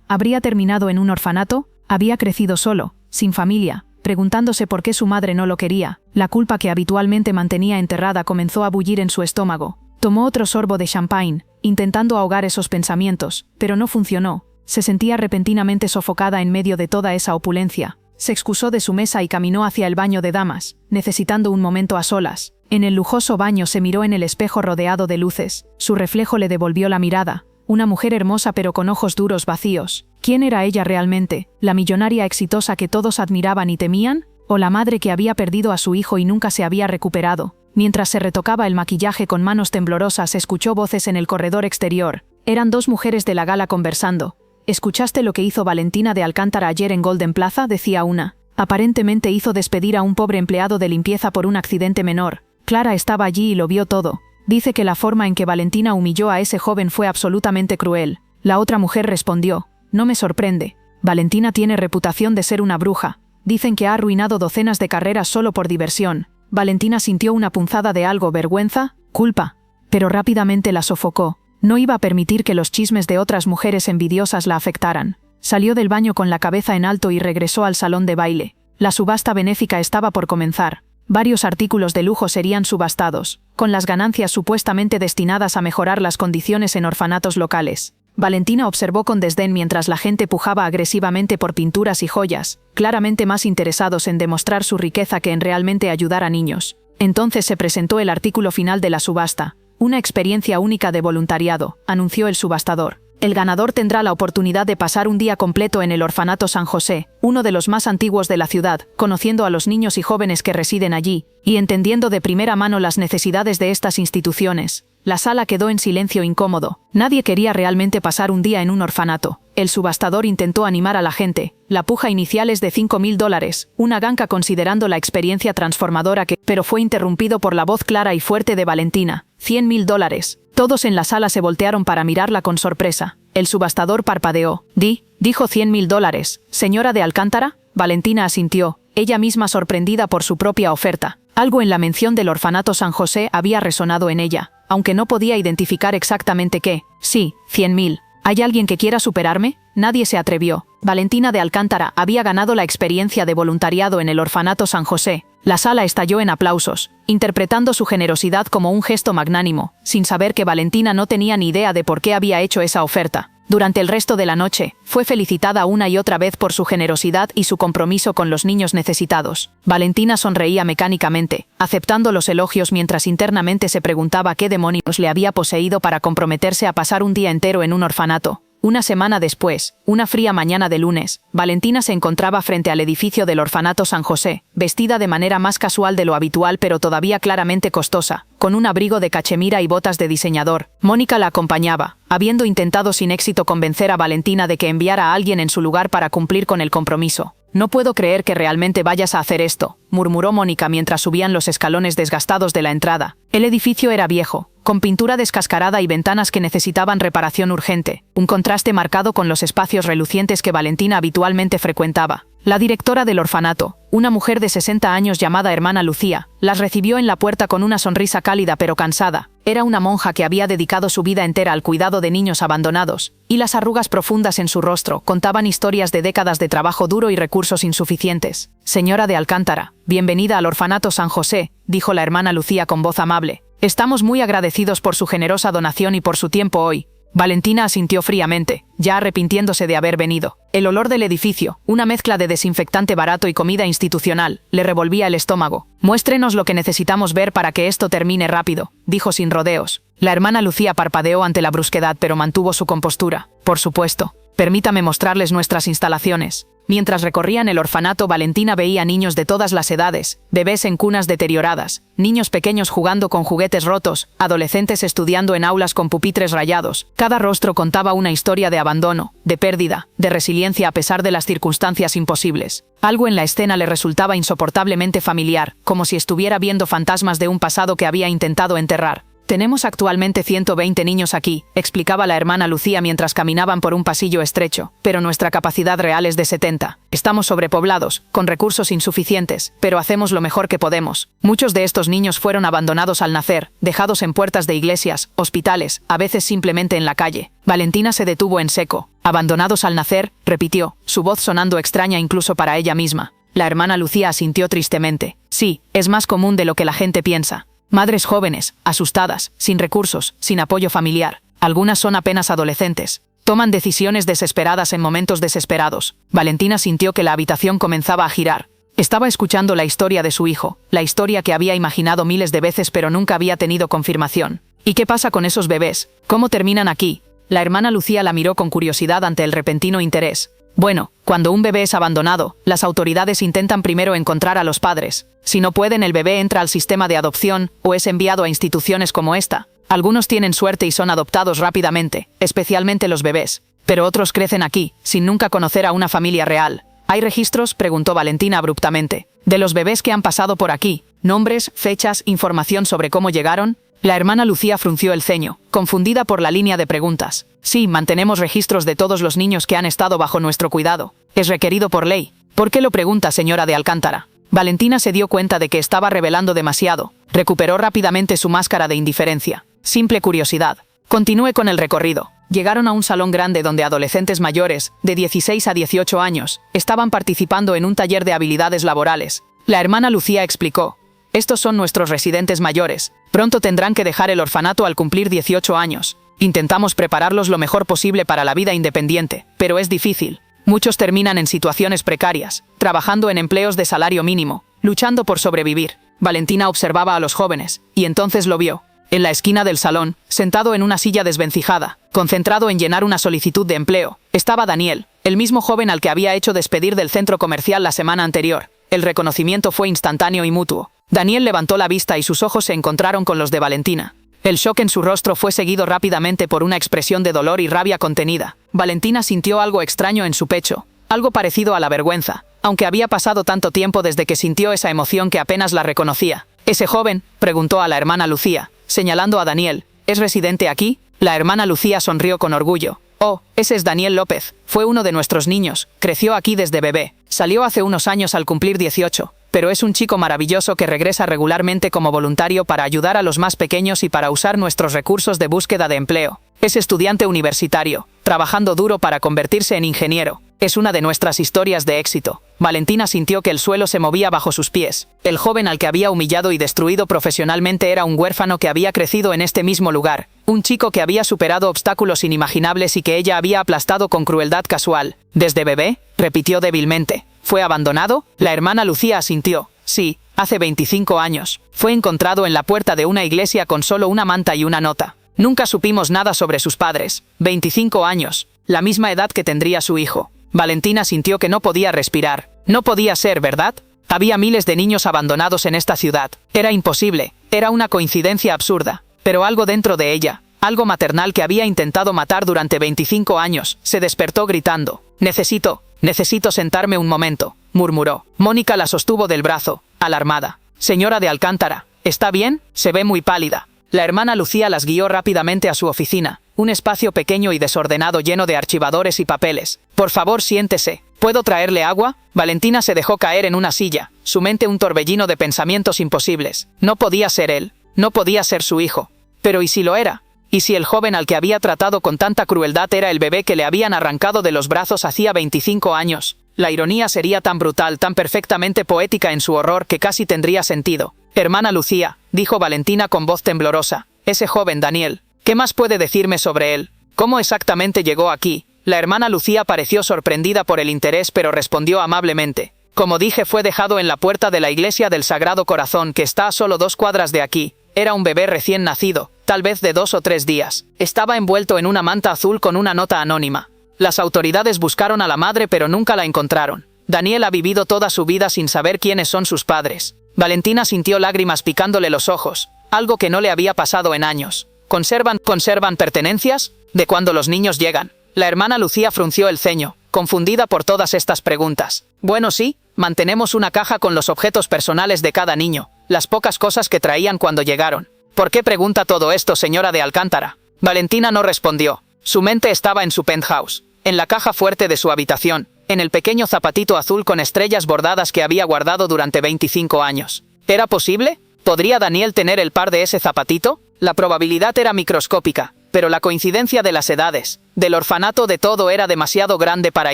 S1: ¿habría terminado en un orfanato? Había crecido solo, sin familia, preguntándose por qué su madre no lo quería. La culpa que habitualmente mantenía enterrada comenzó a bullir en su estómago. Tomó otro sorbo de champagne, intentando ahogar esos pensamientos, pero no funcionó. Se sentía repentinamente sofocada en medio de toda esa opulencia. Se excusó de su mesa y caminó hacia el baño de damas, necesitando un momento a solas. En el lujoso baño se miró en el espejo rodeado de luces. Su reflejo le devolvió la mirada. Una mujer hermosa pero con ojos duros vacíos. ¿Quién era ella realmente? ¿La millonaria exitosa que todos admiraban y temían? ¿O la madre que había perdido a su hijo y nunca se había recuperado? Mientras se retocaba el maquillaje con manos temblorosas, escuchó voces en el corredor exterior. Eran dos mujeres de la gala conversando. ¿Escuchaste lo que hizo Valentina de Alcántara ayer en Golden Plaza?, decía una. Aparentemente hizo despedir a un pobre empleado de limpieza por un accidente menor. Clara estaba allí y lo vio todo. Dice que la forma en que Valentina humilló a ese joven fue absolutamente cruel. La otra mujer respondió: no me sorprende. Valentina tiene reputación de ser una bruja. Dicen que ha arruinado docenas de carreras solo por diversión. Valentina sintió una punzada de algo, vergüenza, culpa, pero rápidamente la sofocó. No iba a permitir que los chismes de otras mujeres envidiosas la afectaran. Salió del baño con la cabeza en alto y regresó al salón de baile. La subasta benéfica estaba por comenzar. Varios artículos de lujo serían subastados, con las ganancias supuestamente destinadas a mejorar las condiciones en orfanatos locales. Valentina observó con desdén mientras la gente pujaba agresivamente por pinturas y joyas, claramente más interesados en demostrar su riqueza que en realmente ayudar a niños. Entonces se presentó el artículo final de la subasta. Una experiencia única de voluntariado, anunció el subastador. El ganador tendrá la oportunidad de pasar un día completo en el Orfanato San José, uno de los más antiguos de la ciudad, conociendo a los niños y jóvenes que residen allí, y entendiendo de primera mano las necesidades de estas instituciones. La sala quedó en silencio incómodo. Nadie quería realmente pasar un día en un orfanato. El subastador intentó animar a la gente. La puja inicial es de $5.000, una ganga considerando la experiencia transformadora pero fue interrumpido por la voz clara y fuerte de Valentina. $100.000. Todos en la sala se voltearon para mirarla con sorpresa. El subastador parpadeó. Dijo $100.000. ¿Señora de Alcántara? Valentina asintió, ella misma sorprendida por su propia oferta. Algo en la mención del Orfanato San José había resonado en ella, aunque no podía identificar exactamente qué. Sí, 100.000. ¿Hay alguien que quiera superarme? Nadie se atrevió. Valentina de Alcántara había ganado la experiencia de voluntariado en el Orfanato San José. La sala estalló en aplausos, interpretando su generosidad como un gesto magnánimo, sin saber que Valentina no tenía ni idea de por qué había hecho esa oferta. Durante el resto de la noche, fue felicitada una y otra vez por su generosidad y su compromiso con los niños necesitados. Valentina sonreía mecánicamente, aceptando los elogios mientras internamente se preguntaba qué demonios le había poseído para comprometerse a pasar un día entero en un orfanato. Una semana después, una fría mañana de lunes, Valentina se encontraba frente al edificio del Orfanato San José, vestida de manera más casual de lo habitual pero todavía claramente costosa, con un abrigo de cachemira y botas de diseñador. Mónica la acompañaba, habiendo intentado sin éxito convencer a Valentina de que enviara a alguien en su lugar para cumplir con el compromiso. No puedo creer que realmente vayas a hacer esto, murmuró Mónica mientras subían los escalones desgastados de la entrada. El edificio era viejo, con pintura descascarada y ventanas que necesitaban reparación urgente, un contraste marcado con los espacios relucientes que Valentina habitualmente frecuentaba. La directora del orfanato, una mujer de 60 años llamada Hermana Lucía, las recibió en la puerta con una sonrisa cálida pero cansada. Era una monja que había dedicado su vida entera al cuidado de niños abandonados, y las arrugas profundas en su rostro contaban historias de décadas de trabajo duro y recursos insuficientes. Señora de Alcántara, bienvenida al Orfanato San José, dijo la Hermana Lucía con voz amable. Estamos muy agradecidos por su generosa donación y por su tiempo hoy. Valentina asintió fríamente, ya arrepintiéndose de haber venido. El olor del edificio, una mezcla de desinfectante barato y comida institucional, le revolvía el estómago. Muéstrenos lo que necesitamos ver para que esto termine rápido, dijo sin rodeos. La Hermana Lucía parpadeó ante la brusquedad pero mantuvo su compostura. Por supuesto. Permítame mostrarles nuestras instalaciones. Mientras recorrían el orfanato, Valentina veía niños de todas las edades, bebés en cunas deterioradas, niños pequeños jugando con juguetes rotos, adolescentes estudiando en aulas con pupitres rayados. Cada rostro contaba una historia de abandono, de pérdida, de resiliencia a pesar de las circunstancias imposibles. Algo en la escena le resultaba insoportablemente familiar, como si estuviera viendo fantasmas de un pasado que había intentado enterrar.
S2: Tenemos actualmente 120 niños aquí, explicaba la hermana Lucía mientras caminaban por un pasillo estrecho, pero nuestra capacidad real es de 70. Estamos sobrepoblados, con recursos insuficientes, pero hacemos lo mejor que podemos. Muchos de estos niños fueron abandonados al nacer, dejados en puertas de iglesias, hospitales, a veces simplemente en la calle. Valentina se detuvo en seco. Abandonados al nacer, repitió, su voz sonando extraña incluso para ella misma. La hermana Lucía asintió tristemente. Sí, es más común de lo que la gente piensa. Madres jóvenes, asustadas, sin recursos, sin apoyo familiar. Algunas son apenas adolescentes. Toman decisiones desesperadas en momentos desesperados. Valentina sintió que la habitación comenzaba a girar. Estaba escuchando la historia de su hijo, la historia que había imaginado miles de veces pero nunca había tenido confirmación. ¿Y qué pasa con esos bebés? ¿Cómo terminan aquí? La hermana Lucía la miró con curiosidad ante el repentino interés. Bueno, cuando un bebé es abandonado, las autoridades intentan primero encontrar a los padres. Si no pueden, el bebé entra al sistema de adopción o es enviado a instituciones como esta. Algunos tienen suerte y son adoptados rápidamente, especialmente los bebés. Pero otros crecen aquí, sin nunca conocer a una familia real. ¿Hay registros?, preguntó Valentina abruptamente. ¿De los bebés que han pasado por aquí? ¿Nombres, fechas, información sobre cómo llegaron? La hermana Lucía frunció el ceño, confundida por la línea de preguntas. Sí, mantenemos registros de todos los niños que han estado bajo nuestro cuidado. Es requerido por ley. ¿Por qué lo pregunta, señora de Alcántara? Valentina se dio cuenta de que estaba revelando demasiado. Recuperó rápidamente su máscara de indiferencia. Simple curiosidad. Continúe con el recorrido. Llegaron a un salón grande donde adolescentes mayores, de 16 a 18 años, estaban participando en un taller de habilidades laborales. La hermana Lucía explicó. Estos son nuestros residentes mayores. Pronto tendrán que dejar el orfanato al cumplir 18 años. Intentamos prepararlos lo mejor posible para la vida independiente, pero es difícil. Muchos terminan en situaciones precarias, trabajando en empleos de salario mínimo, luchando por sobrevivir. Valentina observaba a los jóvenes, y entonces lo vio. En la esquina del salón, sentado en una silla desvencijada, concentrado en llenar una solicitud de empleo, estaba Daniel, el mismo joven al que había hecho despedir del centro comercial la semana anterior. El reconocimiento fue instantáneo y mutuo. Daniel levantó la vista y sus ojos se encontraron con los de Valentina. El shock en su rostro fue seguido rápidamente por una expresión de dolor y rabia contenida. Valentina sintió algo extraño en su pecho, algo parecido a la vergüenza, aunque había pasado tanto tiempo desde que sintió esa emoción que apenas la reconocía. ¿Ese joven?, preguntó a la hermana Lucía, señalando a Daniel. ¿Es residente aquí? La hermana Lucía sonrió con orgullo. Oh, ese es Daniel López. Fue uno de nuestros niños. Creció aquí desde bebé. Salió hace unos años al cumplir 18. Pero es un chico maravilloso que regresa regularmente como voluntario para ayudar a los más pequeños y para usar nuestros recursos de búsqueda de empleo. Es estudiante universitario, trabajando duro para convertirse en ingeniero. Es una de nuestras historias de éxito. Valentina sintió que el suelo se movía bajo sus pies. El joven al que había humillado y destruido profesionalmente era un huérfano que había crecido en este mismo lugar. Un chico que había superado obstáculos inimaginables y que ella había aplastado con crueldad casual. ¿Desde bebé?, repitió débilmente. ¿Fue abandonado? La hermana Lucía asintió. Sí, hace 25 años. Fue encontrado en la puerta de una iglesia con solo una manta y una nota. Nunca supimos nada sobre sus padres. 25 años. La misma edad que tendría su hijo. Valentina sintió que no podía respirar. No podía ser, ¿verdad? Había miles de niños abandonados en esta ciudad. Era imposible. Era una coincidencia absurda. Pero algo dentro de ella, algo maternal que había intentado matar durante 25 años, se despertó gritando. Necesito sentarme un momento, murmuró. Mónica la sostuvo del brazo, alarmada. Señora de Alcántara, ¿está bien? Se ve muy pálida. La hermana Lucía las guió rápidamente a su oficina, un espacio pequeño y desordenado lleno de archivadores y papeles. Por favor, siéntese. ¿Puedo traerle agua? Valentina se dejó caer en una silla, su mente un torbellino de pensamientos imposibles. No podía ser él, no podía ser su hijo. Pero ¿y si lo era? ¿Y si el joven al que había tratado con tanta crueldad era el bebé que le habían arrancado de los brazos hacía 25 años? La ironía sería tan brutal, tan perfectamente poética en su horror que casi tendría sentido. Hermana Lucía, dijo Valentina con voz temblorosa. Ese joven Daniel, ¿qué más puede decirme sobre él? ¿Cómo exactamente llegó aquí? La hermana Lucía pareció sorprendida por el interés pero respondió amablemente. Como dije, fue dejado en la puerta de la iglesia del Sagrado Corazón que está a solo 2 cuadras de aquí. Era un bebé recién nacido, tal vez de 2 o 3 días. Estaba envuelto en una manta azul con una nota anónima. Las autoridades buscaron a la madre pero nunca la encontraron. Daniel ha vivido toda su vida sin saber quiénes son sus padres. Valentina sintió lágrimas picándole los ojos, algo que no le había pasado en años. ¿Conservan pertenencias? ¿De cuándo los niños llegan? La hermana Lucía frunció el ceño, confundida por todas estas preguntas. Bueno, sí, mantenemos una caja con los objetos personales de cada niño, las pocas cosas que traían cuando llegaron. ¿Por qué pregunta todo esto, señora de Alcántara? Valentina no respondió. Su mente estaba en su penthouse, en la caja fuerte de su habitación, en el pequeño zapatito azul con estrellas bordadas que había guardado durante 25 años. ¿Era posible? ¿Podría Daniel tener el par de ese zapatito? La probabilidad era microscópica, pero la coincidencia de las edades, del orfanato, de todo era demasiado grande para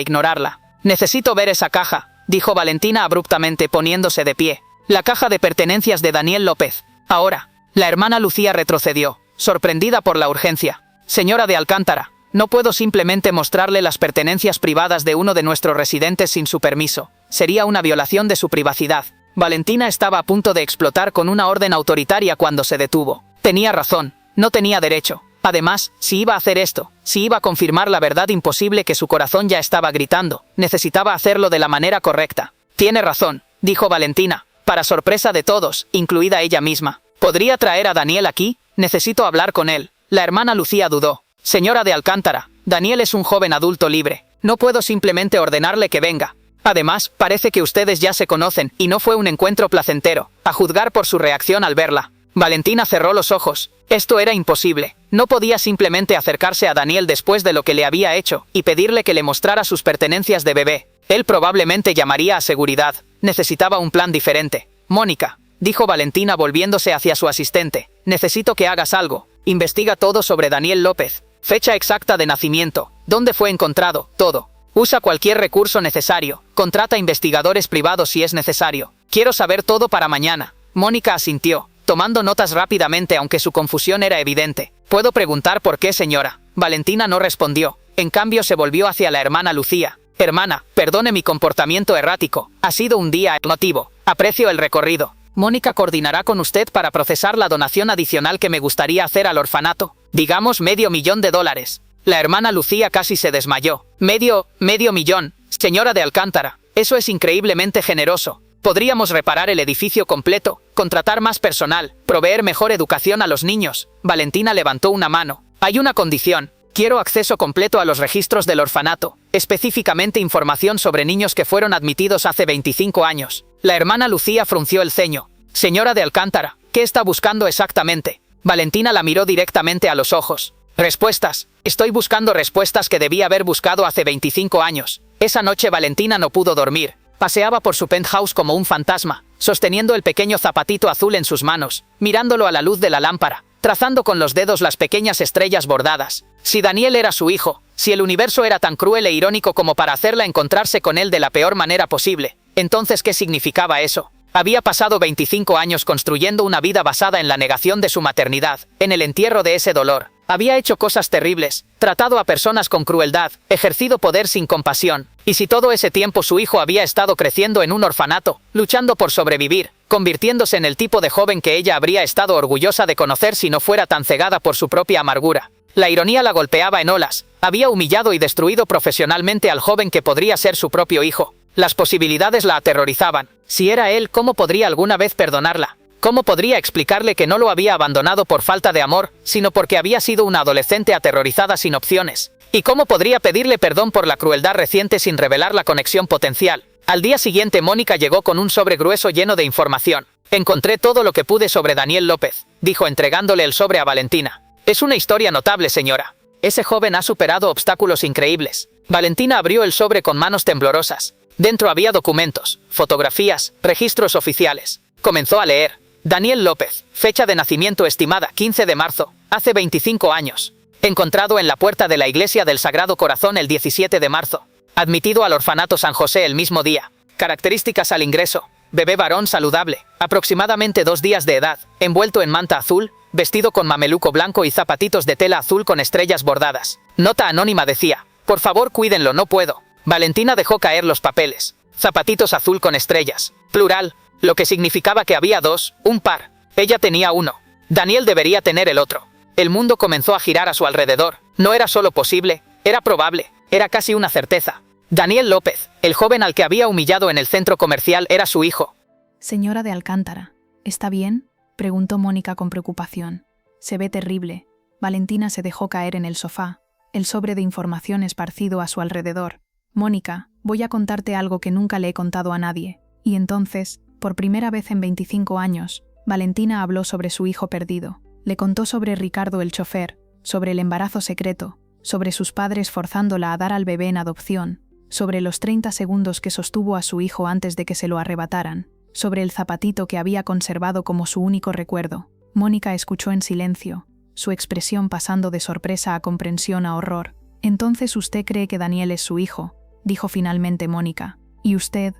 S2: ignorarla. Necesito ver esa caja, dijo Valentina abruptamente, poniéndose de pie. La caja de pertenencias de Daniel López. Ahora. La hermana Lucía retrocedió, sorprendida por la urgencia. Señora de Alcántara, no puedo simplemente mostrarle las pertenencias privadas de uno de nuestros residentes sin su permiso. Sería una violación de su privacidad. Valentina estaba a punto de explotar con una orden autoritaria cuando se detuvo. Tenía razón, no tenía derecho. Además, si iba a hacer esto, si iba a confirmar la verdad imposible que su corazón ya estaba gritando, necesitaba hacerlo de la manera correcta. Tiene razón, dijo Valentina, para sorpresa de todos, incluida ella misma. ¿Podría traer a Daniel aquí? Necesito hablar con él. La hermana Lucía dudó. Señora de Alcántara, Daniel es un joven adulto libre. No puedo simplemente ordenarle que venga. Además, parece que ustedes ya se conocen y no fue un encuentro placentero, a juzgar por su reacción al verla. Valentina cerró los ojos. Esto era imposible. No podía simplemente acercarse a Daniel después de lo que le había hecho y pedirle que le mostrara sus pertenencias de bebé. Él probablemente llamaría a seguridad. Necesitaba un plan diferente. Mónica, dijo Valentina volviéndose hacia su asistente, necesito que hagas algo. Investiga todo sobre Daniel López. Fecha exacta de nacimiento, dónde fue encontrado, todo. Usa cualquier recurso necesario. Contrata investigadores privados si es necesario. Quiero saber todo para mañana. Mónica asintió, tomando notas rápidamente aunque su confusión era evidente. ¿Puedo preguntar por qué, señora? Valentina no respondió. En cambio se volvió hacia la hermana Lucía. Hermana, perdone mi comportamiento errático. Ha sido un día emotivo. Aprecio el recorrido. Mónica coordinará con usted para procesar la donación adicional que me gustaría hacer al orfanato. Digamos $500,000. La hermana Lucía casi se desmayó. ¿Medio millón? Señora de Alcántara, eso es increíblemente generoso. Podríamos reparar el edificio completo, contratar más personal, proveer mejor educación a los niños. Valentina levantó una mano. Hay una condición. Quiero acceso completo a los registros del orfanato, específicamente información sobre niños que fueron admitidos hace 25 años. La hermana Lucía frunció el ceño. Señora de Alcántara, ¿qué está buscando exactamente? Valentina la miró directamente a los ojos. Respuestas. Estoy buscando respuestas que debí haber buscado hace 25 años. Esa noche Valentina no pudo dormir. Paseaba por su penthouse como un fantasma, sosteniendo el pequeño zapatito azul en sus manos, mirándolo a la luz de la lámpara, trazando con los dedos las pequeñas estrellas bordadas. Si Daniel era su hijo, si el universo era tan cruel e irónico como para hacerla encontrarse con él de la peor manera posible, entonces ¿qué significaba eso? Había pasado 25 años construyendo una vida basada en la negación de su maternidad, en el entierro de ese dolor. Había hecho cosas terribles, tratado a personas con crueldad, ejercido poder sin compasión. Y si todo ese tiempo su hijo había estado creciendo en un orfanato, luchando por sobrevivir, convirtiéndose en el tipo de joven que ella habría estado orgullosa de conocer si no fuera tan cegada por su propia amargura. La ironía la golpeaba en olas. Había humillado y destruido profesionalmente al joven que podría ser su propio hijo. Las posibilidades la aterrorizaban. Si era él, ¿cómo podría alguna vez perdonarla? ¿Cómo podría explicarle que no lo había abandonado por falta de amor, sino porque había sido una adolescente aterrorizada sin opciones? ¿Y cómo podría pedirle perdón por la crueldad reciente sin revelar la conexión potencial? Al día siguiente Mónica llegó con un sobre grueso lleno de información. Encontré todo lo que pude sobre Daniel López, dijo entregándole el sobre a Valentina. Es una historia notable, señora. Ese joven ha superado obstáculos increíbles. Valentina abrió el sobre con manos temblorosas. Dentro había documentos, fotografías, registros oficiales. Comenzó a leer. Daniel López, fecha de nacimiento estimada 15 de marzo, hace 25 años. Encontrado en la puerta de la iglesia del Sagrado Corazón el 17 de marzo. Admitido al orfanato San José el mismo día. Características al ingreso. Bebé varón saludable, aproximadamente 2 días de edad, envuelto en manta azul, vestido con mameluco blanco y zapatitos de tela azul con estrellas bordadas. Nota anónima decía, por favor cuídenlo, no puedo. Valentina dejó caer los papeles. Zapatitos azul con estrellas. Plural, lo que significaba que había 2, un par. Ella tenía 1. Daniel debería tener el otro. El mundo comenzó a girar a su alrededor. No era solo posible, era probable, era casi una certeza. Daniel López, el joven al que había humillado en el centro comercial, era su hijo.
S1: Señora de Alcántara, ¿está bien?, preguntó Mónica con preocupación. Se ve terrible. Valentina se dejó caer en el sofá, el sobre de información esparcido a su alrededor. Mónica, voy a contarte algo que nunca le he contado a nadie. Y entonces, por primera vez en 25 años, Valentina habló sobre su hijo perdido. Le contó sobre Ricardo el chofer, sobre el embarazo secreto, sobre sus padres forzándola a dar al bebé en adopción, sobre los 30 segundos que sostuvo a su hijo antes de que se lo arrebataran, sobre el zapatito que había conservado como su único recuerdo. Mónica escuchó en silencio, su expresión pasando de sorpresa a comprensión a horror. «Entonces usted cree que Daniel es su hijo», dijo finalmente Mónica. «Y usted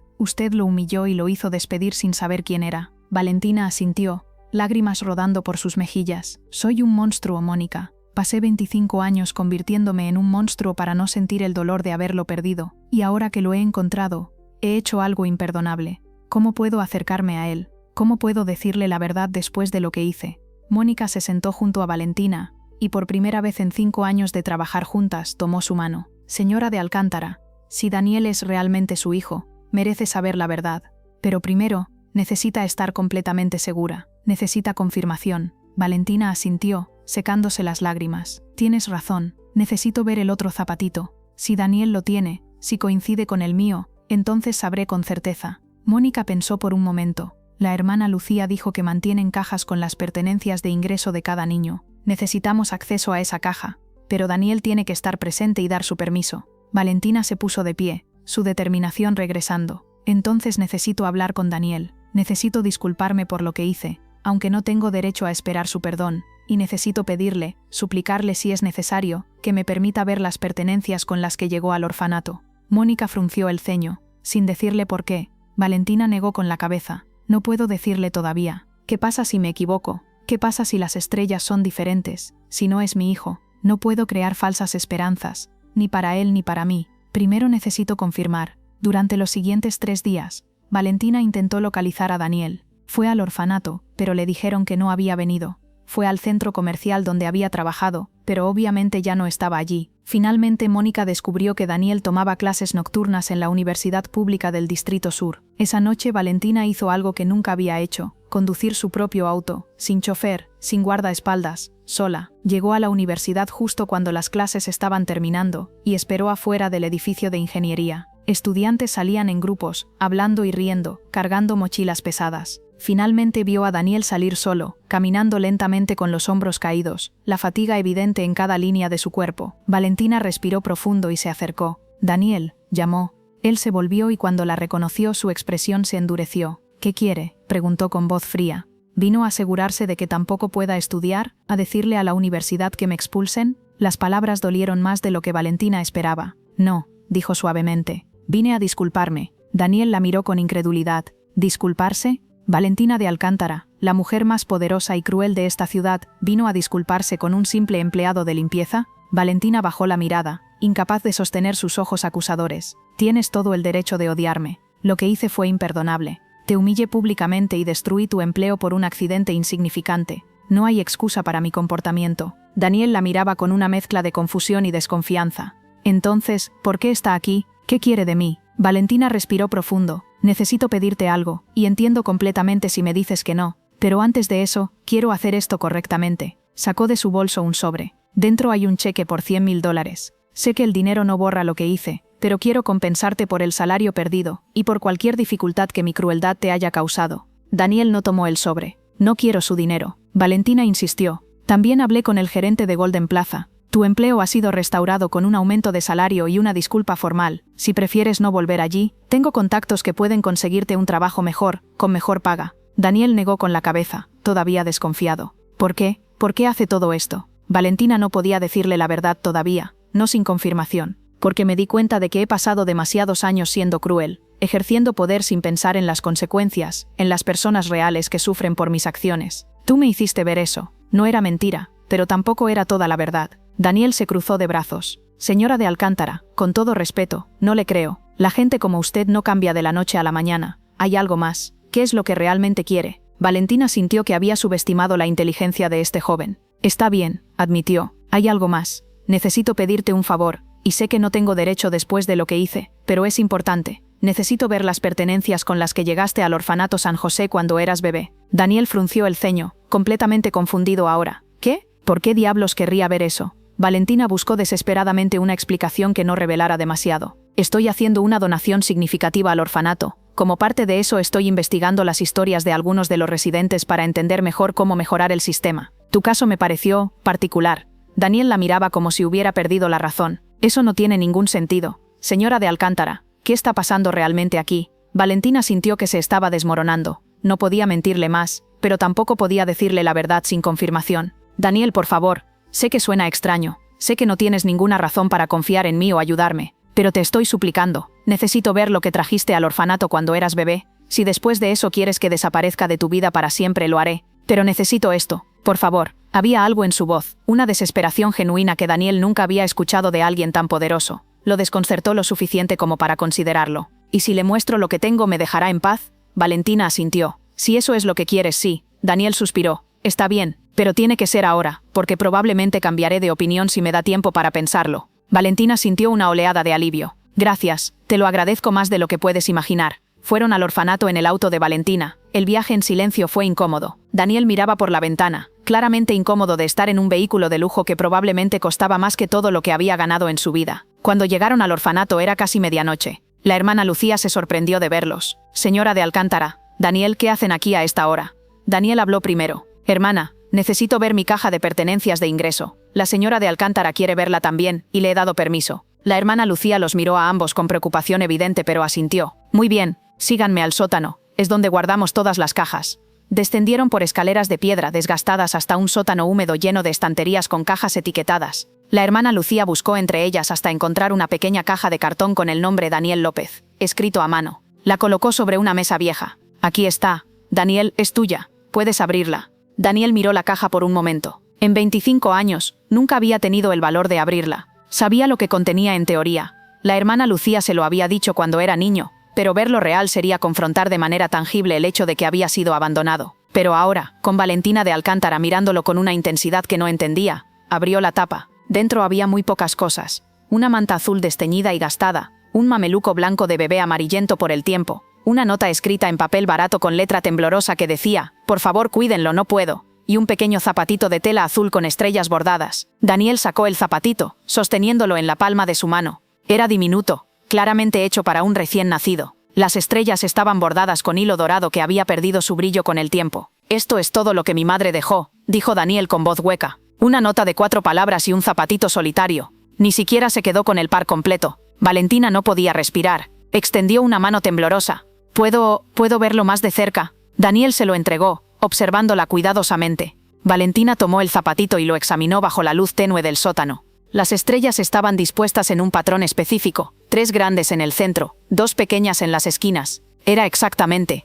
S1: lo humilló y lo hizo despedir sin saber quién era». Valentina asintió, lágrimas rodando por sus mejillas. «Soy un monstruo, Mónica. Pasé 25 años convirtiéndome en un monstruo para no sentir el dolor de haberlo perdido, y ahora que lo he encontrado, he hecho algo imperdonable. ¿Cómo puedo acercarme a él? ¿Cómo puedo decirle la verdad después de lo que hice?» Mónica se sentó junto a Valentina, y por primera vez en 5 años de trabajar juntas, tomó su mano. «Señora de Alcántara, si Daniel es realmente su hijo, merece saber la verdad. Pero primero, necesita estar completamente segura. Necesita confirmación». Valentina asintió, secándose las lágrimas. «Tienes razón, necesito ver el otro zapatito. Si Daniel lo tiene, si coincide con el mío, entonces sabré con certeza». Mónica pensó por un momento. La hermana Lucía dijo que mantienen cajas con las pertenencias de ingreso de cada niño. «Necesitamos acceso a esa caja, pero Daniel tiene que estar presente y dar su permiso». Valentina se puso de pie, su determinación regresando. «Entonces necesito hablar con Daniel. Necesito disculparme por lo que hice, aunque no tengo derecho a esperar su perdón, y necesito pedirle, suplicarle si es necesario, que me permita ver las pertenencias con las que llegó al orfanato». Mónica frunció el ceño, sin decirle por qué. Valentina negó con la cabeza. «No puedo decirle todavía. ¿Qué pasa si me equivoco? ¿Qué pasa si las estrellas son diferentes? Si no es mi hijo, no puedo crear falsas esperanzas, ni para él ni para mí. Primero necesito confirmar». Durante los siguientes 3 días, Valentina intentó localizar a Daniel. Fue al orfanato, pero le dijeron que no había venido. Fue al centro comercial donde había trabajado, pero obviamente ya no estaba allí. Finalmente Mónica descubrió que Daniel tomaba clases nocturnas en la Universidad Pública del Distrito Sur. Esa noche Valentina hizo algo que nunca había hecho: conducir su propio auto, sin chofer, sin guardaespaldas, sola. Llegó a la universidad justo cuando las clases estaban terminando, y esperó afuera del edificio de ingeniería. Estudiantes salían en grupos, hablando y riendo, cargando mochilas pesadas. Finalmente vio a Daniel salir solo, caminando lentamente con los hombros caídos, la fatiga evidente en cada línea de su cuerpo. Valentina respiró profundo y se acercó. «Daniel», llamó. Él se volvió y cuando la reconoció su expresión se endureció. «¿Qué quiere?», preguntó con voz fría. «¿Vino a asegurarse de que tampoco pueda estudiar? ¿A decirle a la universidad que me expulsen?». Las palabras dolieron más de lo que Valentina esperaba. «No», dijo suavemente. «Vine a disculparme». Daniel la miró con incredulidad. «¿Disculparse?». Valentina de Alcántara, la mujer más poderosa y cruel de esta ciudad, ¿vino a disculparse con un simple empleado de limpieza? Valentina bajó la mirada, incapaz de sostener sus ojos acusadores. «Tienes todo el derecho de odiarme. Lo que hice fue imperdonable. Te humillé públicamente y destruí tu empleo por un accidente insignificante. No hay excusa para mi comportamiento». Daniel la miraba con una mezcla de confusión y desconfianza. «Entonces, ¿por qué está aquí? ¿Qué quiere de mí?». Valentina respiró profundo. «Necesito pedirte algo, y entiendo completamente si me dices que no, pero antes de eso, quiero hacer esto correctamente». Sacó de su bolso un sobre. «Dentro hay un cheque por $100.000. Sé que el dinero no borra lo que hice, pero quiero compensarte por el salario perdido, y por cualquier dificultad que mi crueldad te haya causado». Daniel no tomó el sobre. «No quiero su dinero». Valentina insistió. «También hablé con el gerente de Golden Plaza. Tu empleo ha sido restaurado con un aumento de salario y una disculpa formal. Si prefieres no volver allí, tengo contactos que pueden conseguirte un trabajo mejor, con mejor paga». Daniel negó con la cabeza, todavía desconfiado. «¿Por qué? ¿Por qué hace todo esto?». Valentina no podía decirle la verdad todavía, no sin confirmación. «Porque me di cuenta de que he pasado demasiados años siendo cruel, ejerciendo poder sin pensar en las consecuencias, en las personas reales que sufren por mis acciones. Tú me hiciste ver eso. No era mentira, pero tampoco era toda la verdad». Daniel se cruzó de brazos. «Señora de Alcántara, con todo respeto, no le creo. La gente como usted no cambia de la noche a la mañana. Hay algo más. ¿Qué es lo que realmente quiere?». Valentina sintió que había subestimado la inteligencia de este joven. «Está bien», admitió. «Hay algo más. Necesito pedirte un favor, y sé que no tengo derecho después de lo que hice, pero es importante. Necesito ver las pertenencias con las que llegaste al orfanato San José cuando eras bebé». Daniel frunció el ceño, completamente confundido ahora. «¿Qué? ¿Por qué diablos querría ver eso?». Valentina buscó desesperadamente una explicación que no revelara demasiado. «Estoy haciendo una donación significativa al orfanato. Como parte de eso estoy investigando las historias de algunos de los residentes para entender mejor cómo mejorar el sistema». Tu caso me pareció particular. Daniel la miraba como si hubiera perdido la razón. Eso no tiene ningún sentido. Señora de Alcántara, ¿qué está pasando realmente aquí? Valentina sintió que se estaba desmoronando. No podía mentirle más, pero tampoco podía decirle la verdad sin confirmación. Daniel, por favor, sé que suena extraño, sé que no tienes ninguna razón para confiar en mí o ayudarme, pero te estoy suplicando, necesito ver lo que trajiste al orfanato cuando eras bebé. Si después de eso quieres que desaparezca de tu vida para siempre, lo haré, pero necesito esto, por favor. Había algo en su voz, una desesperación genuina que Daniel nunca había escuchado de alguien tan poderoso. Lo desconcertó lo suficiente como para considerarlo. ¿Y si le muestro lo que tengo, me dejará en paz? Valentina asintió. Si eso es lo que quieres, sí. Daniel suspiró. Está bien, pero tiene que ser ahora, porque probablemente cambiaré de opinión si me da tiempo para pensarlo. Valentina sintió una oleada de alivio. Gracias, te lo agradezco más de lo que puedes imaginar. Fueron al orfanato en el auto de Valentina. El viaje en silencio fue incómodo. Daniel miraba por la ventana, claramente incómodo de estar en un vehículo de lujo que probablemente costaba más que todo lo que había ganado en su vida. Cuando llegaron al orfanato era casi medianoche. La hermana Lucía se sorprendió de verlos. Señora de Alcántara, Daniel, ¿qué hacen aquí a esta hora? Daniel habló primero. Hermana, necesito ver mi caja de pertenencias de ingreso. La señora de Alcántara quiere verla también, y le he dado permiso. La hermana Lucía los miró a ambos con preocupación evidente, pero asintió. Muy bien, síganme al sótano, es donde guardamos todas las cajas. Descendieron por escaleras de piedra desgastadas hasta un sótano húmedo lleno de estanterías con cajas etiquetadas. La hermana Lucía buscó entre ellas hasta encontrar una pequeña caja de cartón con el nombre Daniel López, escrito a mano. La colocó sobre una mesa vieja. Aquí está. Daniel, es tuya. Puedes abrirla. Daniel miró la caja por un momento. En 25 años, nunca había tenido el valor de abrirla. Sabía lo que contenía en teoría. La hermana Lucía se lo había dicho cuando era niño, pero verlo real sería confrontar de manera tangible el hecho de que había sido abandonado. Pero ahora, con Valentina de Alcántara mirándolo con una intensidad que no entendía, abrió la tapa. Dentro había muy pocas cosas. Una manta azul desteñida y gastada, un mameluco blanco de bebé amarillento por el tiempo, una nota escrita en papel barato con letra temblorosa que decía, por favor cuídenlo, no puedo, y un pequeño zapatito de tela azul con estrellas bordadas. Daniel sacó el zapatito, sosteniéndolo en la palma de su mano. Era diminuto, claramente hecho para un recién nacido. Las estrellas estaban bordadas con hilo dorado que había perdido su brillo con el tiempo. Esto es todo lo que mi madre dejó, dijo Daniel con voz hueca. Una nota de 4 palabras y un zapatito solitario. Ni siquiera se quedó con el par completo. Valentina no podía respirar. Extendió una mano temblorosa. ¿Puedo verlo más de cerca? Daniel se lo entregó, observándola cuidadosamente. Valentina tomó el zapatito y lo examinó bajo la luz tenue del sótano. Las estrellas estaban dispuestas en un patrón específico, 3 grandes en el centro, 2 pequeñas en las esquinas. Era exactamente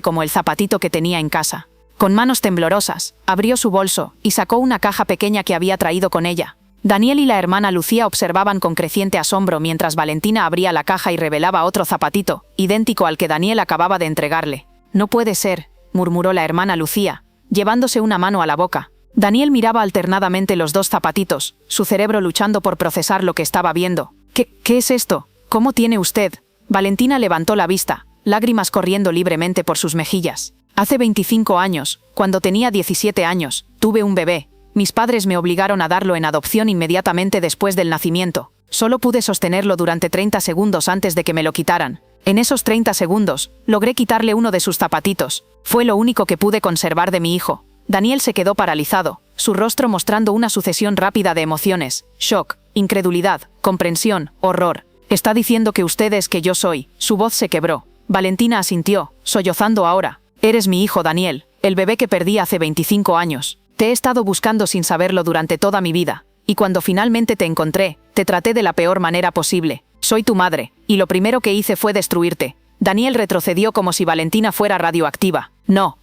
S1: como el zapatito que tenía en casa. Con manos temblorosas, abrió su bolso y sacó una caja pequeña que había traído con ella. Daniel y la hermana Lucía observaban con creciente asombro mientras Valentina abría la caja y revelaba otro zapatito, idéntico al que Daniel acababa de entregarle. No puede ser, murmuró la hermana Lucía, llevándose una mano a la boca. Daniel miraba alternadamente los 2 zapatitos, su cerebro luchando por procesar lo que estaba viendo. ¿Qué es esto? ¿Cómo tiene usted? Valentina levantó la vista, lágrimas corriendo libremente por sus mejillas. Hace 25 años, cuando tenía 17 años, tuve un bebé. Mis padres me obligaron a darlo en adopción inmediatamente después del nacimiento. Solo pude sostenerlo durante 30 segundos antes de que me lo quitaran. En esos 30 segundos, logré quitarle uno de sus zapatitos. Fue lo único que pude conservar de mi hijo. Daniel se quedó paralizado, su rostro mostrando una sucesión rápida de emociones: shock, incredulidad, comprensión, horror. «Está diciendo que usted es que yo soy». Su voz se quebró. Valentina asintió, sollozando ahora. «Eres mi hijo, Daniel, el bebé que perdí hace 25 años. Te he estado buscando sin saberlo durante toda mi vida, y cuando finalmente te encontré, te traté de la peor manera posible. Soy tu madre, y lo primero que hice fue destruirte». Daniel retrocedió como si Valentina fuera radioactiva. «No,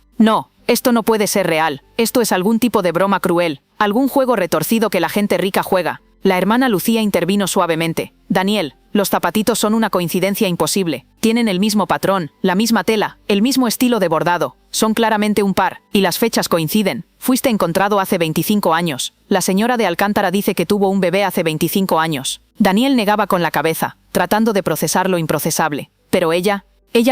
S1: esto no puede ser real. Esto es algún tipo de broma cruel, algún juego retorcido que la gente rica juega». La hermana Lucía intervino suavemente. «Daniel, los zapatitos son una coincidencia imposible. Tienen el mismo patrón, la misma tela, el mismo estilo de bordado. Son claramente un par, y las fechas coinciden. Fuiste encontrado hace 25 años. La señora de Alcántara dice que tuvo un bebé hace 25 años». Daniel negaba con la cabeza, tratando de procesar lo improcesable. «Pero ella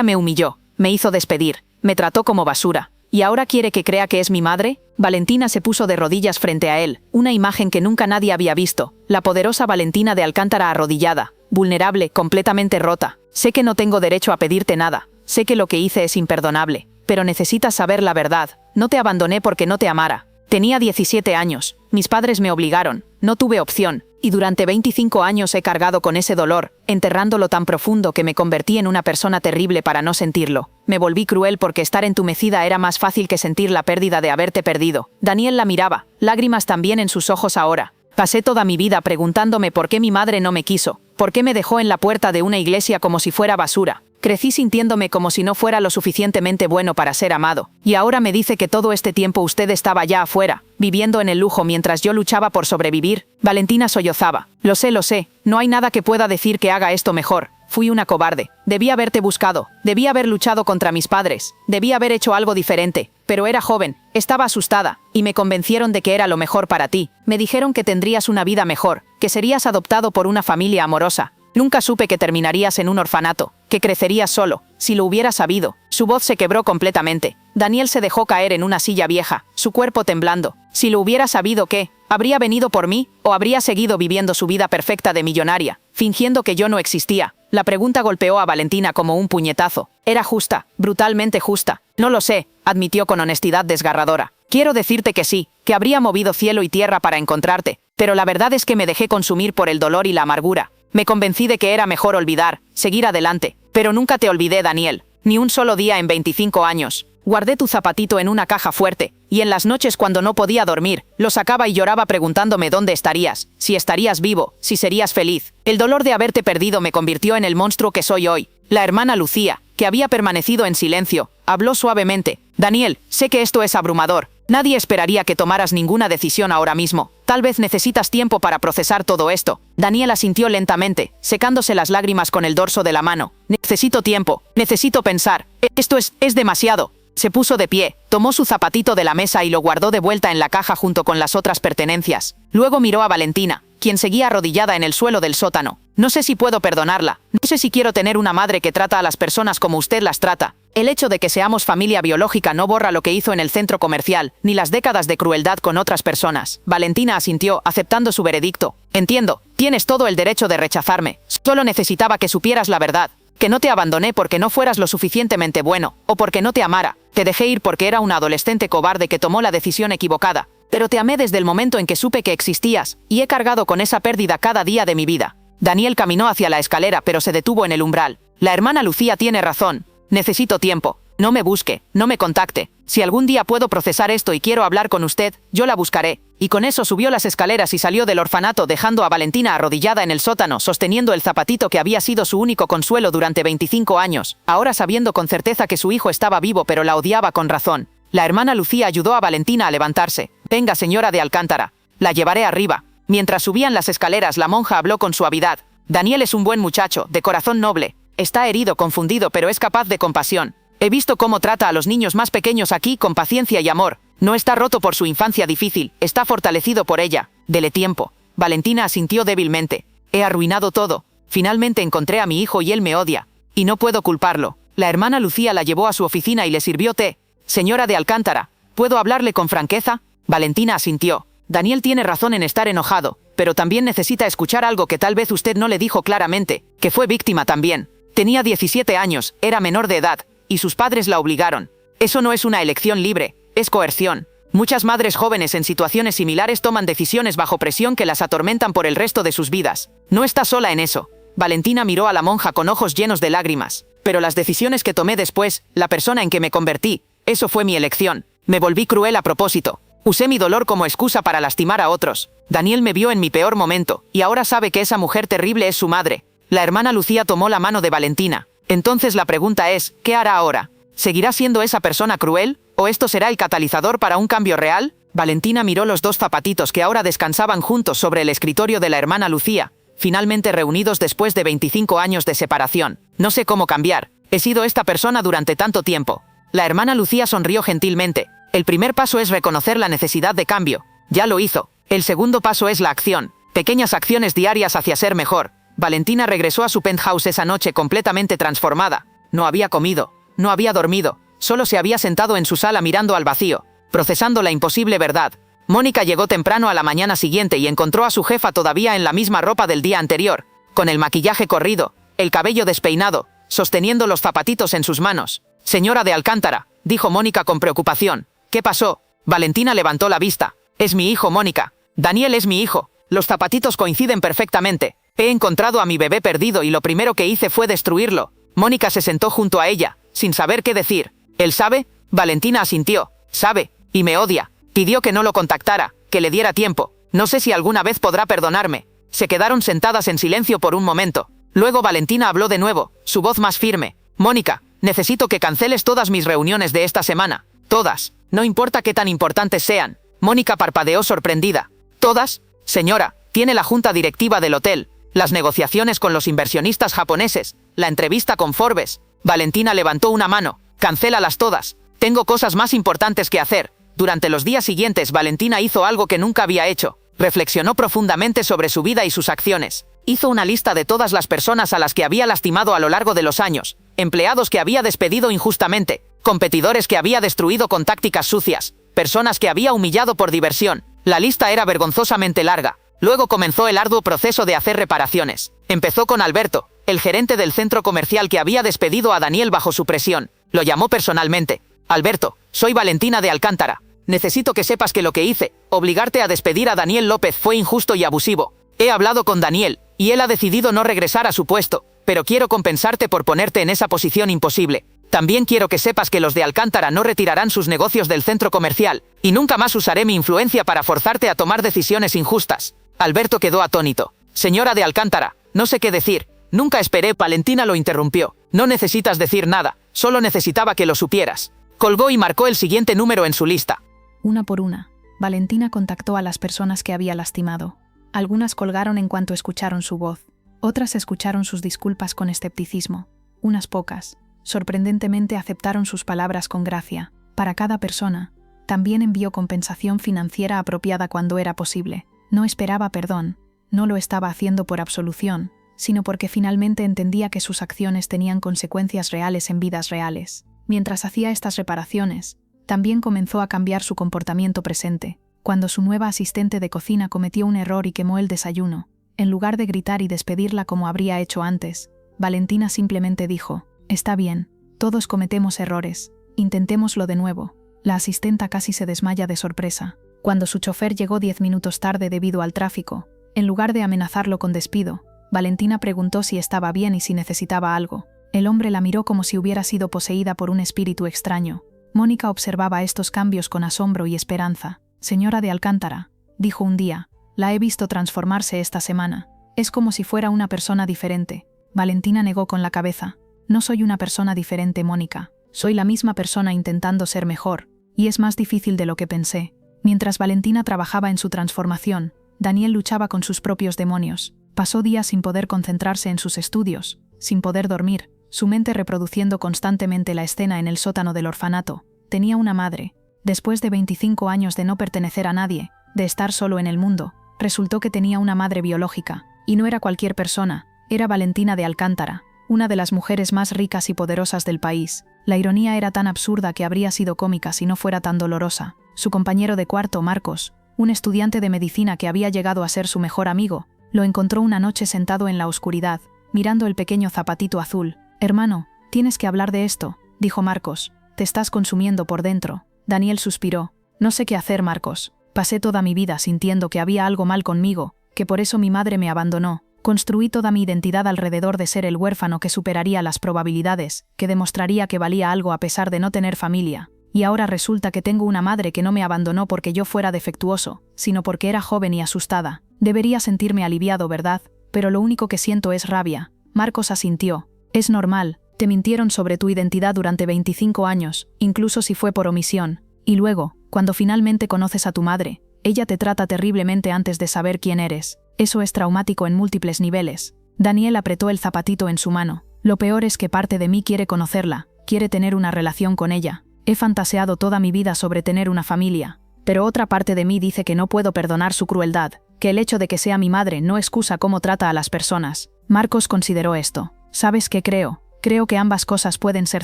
S1: me humilló, me hizo despedir, me trató como basura. ¿Y ahora quiere que crea que es mi madre?». Valentina se puso de rodillas frente a él, una imagen que nunca nadie había visto. La poderosa Valentina de Alcántara arrodillada, vulnerable, completamente rota. «Sé que no tengo derecho a pedirte nada. Sé que lo que hice es imperdonable. Pero necesitas saber la verdad. No te abandoné porque no te amara. Tenía 17 años. Mis padres me obligaron. No tuve opción. Y durante 25 años he cargado con ese dolor, enterrándolo tan profundo que me convertí en una persona terrible para no sentirlo. Me volví cruel porque estar entumecida era más fácil que sentir la pérdida de haberte perdido. Daniel la miraba, lágrimas también en sus ojos ahora. Pasé toda mi vida preguntándome por qué mi madre no me quiso, por qué me dejó en la puerta de una iglesia como si fuera basura. Crecí sintiéndome como si no fuera lo suficientemente bueno para ser amado. Y ahora me dice que todo este tiempo usted estaba ya afuera, viviendo en el lujo mientras yo luchaba por sobrevivir. Valentina sollozaba. Lo sé. No hay nada que pueda decir que haga esto mejor. Fui una cobarde. Debí haberte buscado. Debí haber luchado contra mis padres. Debí haber hecho algo diferente. Pero era joven. Estaba asustada. Y me convencieron de que era lo mejor para ti. Me dijeron que tendrías una vida mejor. Que serías adoptado por una familia amorosa. Nunca supe que terminarías en un orfanato, que crecerías solo. Si lo hubiera sabido. Su voz se quebró completamente. Daniel se dejó caer en una silla vieja, su cuerpo temblando. Si lo hubiera sabido, ¿qué? ¿Habría venido por mí? ¿O habría seguido viviendo su vida perfecta de millonaria, fingiendo que yo no existía? La pregunta golpeó a Valentina como un puñetazo. Era justa, brutalmente justa. No lo sé, admitió con honestidad desgarradora. Quiero decirte que sí, que habría movido cielo y tierra para encontrarte, pero la verdad es que me dejé consumir por el dolor y la amargura. Me convencí de que era mejor olvidar, seguir adelante. Pero nunca te olvidé, Daniel. Ni un solo día en 25 años. Guardé tu zapatito en una caja fuerte, y en las noches cuando no podía dormir, lo sacaba y lloraba preguntándome dónde estarías, si estarías vivo, si serías feliz. El dolor de haberte perdido me convirtió en el monstruo que soy hoy. La hermana Lucía, que había permanecido en silencio, habló suavemente. Daniel, sé que esto es abrumador. Nadie esperaría que tomaras ninguna decisión ahora mismo. Tal vez necesitas tiempo para procesar todo esto. Daniel asintió lentamente, secándose las lágrimas con el dorso de la mano. Necesito tiempo. Necesito pensar. Esto es demasiado. Se puso de pie, tomó su zapatito de la mesa y lo guardó de vuelta en la caja junto con las otras pertenencias. Luego miró a Valentina, quien seguía arrodillada en el suelo del sótano. No sé si puedo perdonarla. No sé si quiero tener una madre que trata a las personas como usted las trata. El hecho de que seamos familia biológica no borra lo que hizo en el centro comercial, ni las décadas de crueldad con otras personas. Valentina asintió, aceptando su veredicto. Entiendo, tienes todo el derecho de rechazarme. Solo necesitaba que supieras la verdad. Que no te abandoné porque no fueras lo suficientemente bueno, o porque no te amara. Te dejé ir porque era una adolescente cobarde que tomó la decisión equivocada. Pero te amé desde el momento en que supe que existías, y he cargado con esa pérdida cada día de mi vida. Daniel caminó hacia la escalera pero se detuvo en el umbral. La hermana Lucía tiene razón. Necesito tiempo. No me busque, no me contacte. Si algún día puedo procesar esto y quiero hablar con usted, yo la buscaré. Y con eso subió las escaleras y salió del orfanato dejando a Valentina arrodillada en el sótano sosteniendo el zapatito que había sido su único consuelo durante 25 años, ahora sabiendo con certeza que su hijo estaba vivo pero la odiaba con razón. La hermana Lucía ayudó a Valentina a levantarse. Venga, señora de Alcántara. La llevaré arriba. Mientras subían las escaleras la monja habló con suavidad. Daniel es un buen muchacho, de corazón noble. Está herido, confundido, pero es capaz de compasión. He visto cómo trata a los niños más pequeños aquí con paciencia y amor. No está roto por su infancia difícil, está fortalecido por ella. Dele tiempo. Valentina asintió débilmente. He arruinado todo. Finalmente encontré a mi hijo y él me odia. Y no puedo culparlo. La hermana Lucía la llevó a su oficina y le sirvió té. Señora de Alcántara, ¿puedo hablarle con franqueza? Valentina asintió. Daniel tiene razón en estar enojado, pero también necesita escuchar algo que tal vez usted no le dijo claramente, que fue víctima también. Tenía 17 años, era menor de edad, y sus padres la obligaron. Eso no es una elección libre, es coerción. Muchas madres jóvenes en situaciones similares toman decisiones bajo presión que las atormentan por el resto de sus vidas. No está sola en eso. Valentina miró a la monja con ojos llenos de lágrimas. Pero las decisiones que tomé después, la persona en que me convertí, eso fue mi elección. Me volví cruel a propósito. Usé mi dolor como excusa para lastimar a otros. Daniel me vio en mi peor momento, y ahora sabe que esa mujer terrible es su madre. La hermana Lucía tomó la mano de Valentina. Entonces la pregunta es, ¿qué hará ahora? ¿Seguirá siendo esa persona cruel? ¿O esto será el catalizador para un cambio real? Valentina miró los dos zapatitos que ahora descansaban juntos sobre el escritorio de la hermana Lucía, finalmente reunidos después de 25 años de separación. No sé cómo cambiar. He sido esta persona durante tanto tiempo. La hermana Lucía sonrió gentilmente. El primer paso es reconocer la necesidad de cambio. Ya lo hizo. El segundo paso es la acción. Pequeñas acciones diarias hacia ser mejor. Valentina regresó a su penthouse esa noche completamente transformada. No había comido, no había dormido, solo se había sentado en su sala mirando al vacío, procesando la imposible verdad. Mónica llegó temprano a la mañana siguiente y encontró a su jefa todavía en la misma ropa del día anterior, con el maquillaje corrido, el cabello despeinado, sosteniendo los zapatitos en sus manos. Señora de Alcántara, dijo Mónica con preocupación. ¿Qué pasó?
S2: Valentina levantó la vista. Es mi hijo, Mónica. Daniel es mi hijo. Los zapatitos coinciden perfectamente. He encontrado a mi bebé perdido y lo primero que hice fue destruirlo. Mónica se sentó junto a ella, sin saber qué decir. ¿Él sabe? Valentina asintió. Sabe, y me odia. Pidió que no lo contactara, que le diera tiempo. No sé si alguna vez podrá perdonarme. Se quedaron sentadas en silencio por un momento. Luego Valentina habló de nuevo, su voz más firme. Mónica, necesito que canceles todas mis reuniones de esta semana. Todas. No importa qué tan importantes sean. Mónica parpadeó sorprendida. ¿Todas? Señora, tiene la junta directiva del hotel, las negociaciones con los inversionistas japoneses, la entrevista con Forbes. Valentina levantó una mano. Cancélalas todas. Tengo cosas más importantes que hacer. Durante los días siguientes, Valentina hizo algo que nunca había hecho. Reflexionó profundamente sobre su vida y sus acciones. Hizo una lista de todas las personas a las que había lastimado a lo largo de los años, empleados que había despedido injustamente, competidores que había destruido con tácticas sucias, personas que había humillado por diversión. La lista era vergonzosamente larga. Luego comenzó el arduo proceso de hacer reparaciones. Empezó con Alberto, el gerente del centro comercial que había despedido a Daniel bajo su presión. Lo llamó personalmente. Alberto, soy Valentina de Alcántara. Necesito que sepas que lo que hice, obligarte a despedir a Daniel López, fue injusto y abusivo. He hablado con Daniel, y él ha decidido no regresar a su puesto, pero quiero compensarte por ponerte en esa posición imposible. También quiero que sepas que los de Alcántara no retirarán sus negocios del centro comercial, y nunca más usaré mi influencia para forzarte a tomar decisiones injustas. Alberto quedó atónito. Señora de Alcántara, no sé qué decir. Nunca esperé. Valentina lo interrumpió. No necesitas decir nada, solo necesitaba que lo supieras. Colgó y marcó el siguiente número en su lista.
S1: Una por una, Valentina contactó a las personas que había lastimado. Algunas colgaron en cuanto escucharon su voz. Otras escucharon sus disculpas con escepticismo. Unas pocas, sorprendentemente, aceptaron sus palabras con gracia. Para cada persona, también envió compensación financiera apropiada cuando era posible. No esperaba perdón, no lo estaba haciendo por absolución, sino porque finalmente entendía que sus acciones tenían consecuencias reales en vidas reales. Mientras hacía estas reparaciones, también comenzó a cambiar su comportamiento presente. Cuando su nueva asistente de cocina cometió un error y quemó el desayuno, en lugar de gritar y despedirla como habría hecho antes, Valentina simplemente dijo: «Está bien, todos cometemos errores, intentémoslo de nuevo». La asistenta casi se desmaya de sorpresa. Cuando su chofer llegó 10 minutos tarde debido al tráfico, en lugar de amenazarlo con despido, Valentina preguntó si estaba bien y si necesitaba algo. El hombre la miró como si hubiera sido poseída por un espíritu extraño. Mónica observaba estos cambios con asombro y esperanza. «Señora de Alcántara», dijo un día, «la he visto transformarse esta semana. Es como si fuera una persona diferente». Valentina negó con la cabeza. «No soy una persona diferente, Mónica. Soy la misma persona intentando ser mejor, y es más difícil de lo que pensé». Mientras Valentina trabajaba en su transformación, Daniel luchaba con sus propios demonios. Pasó días sin poder concentrarse en sus estudios, sin poder dormir, su mente reproduciendo constantemente la escena en el sótano del orfanato. Tenía una madre. Después de 25 años de no pertenecer a nadie, de estar solo en el mundo, resultó que tenía una madre biológica, y no era cualquier persona, era Valentina de Alcántara, una de las mujeres más ricas y poderosas del país. La ironía era tan absurda que habría sido cómica si no fuera tan dolorosa. Su compañero de cuarto, Marcos, un estudiante de medicina que había llegado a ser su mejor amigo, lo encontró una noche sentado en la oscuridad, mirando el pequeño zapatito azul. «Hermano, tienes que hablar de esto», dijo Marcos. «Te estás consumiendo por dentro». Daniel suspiró. «No sé qué hacer, Marcos. Pasé toda mi vida sintiendo que había algo mal conmigo, que por eso mi madre me abandonó. Construí toda mi identidad alrededor de ser el huérfano que superaría las probabilidades, que demostraría que valía algo a pesar de no tener familia. Y ahora resulta que tengo una madre que no me abandonó porque yo fuera defectuoso, sino porque era joven y asustada. Debería sentirme aliviado, ¿verdad? Pero lo único que siento es rabia». Marcos asintió. «Es normal. Te mintieron sobre tu identidad durante 25 años, incluso si fue por omisión. Y luego, cuando finalmente conoces a tu madre, ella te trata terriblemente antes de saber quién eres. Eso es traumático en múltiples niveles». Daniel apretó el zapatito en su mano. «Lo peor es que parte de mí quiere conocerla, quiere tener una relación con ella. He fantaseado toda mi vida sobre tener una familia. Pero otra parte de mí dice que no puedo perdonar su crueldad, que el hecho de que sea mi madre no excusa cómo trata a las personas». Marcos consideró esto. «¿Sabes qué creo? Creo que ambas cosas pueden ser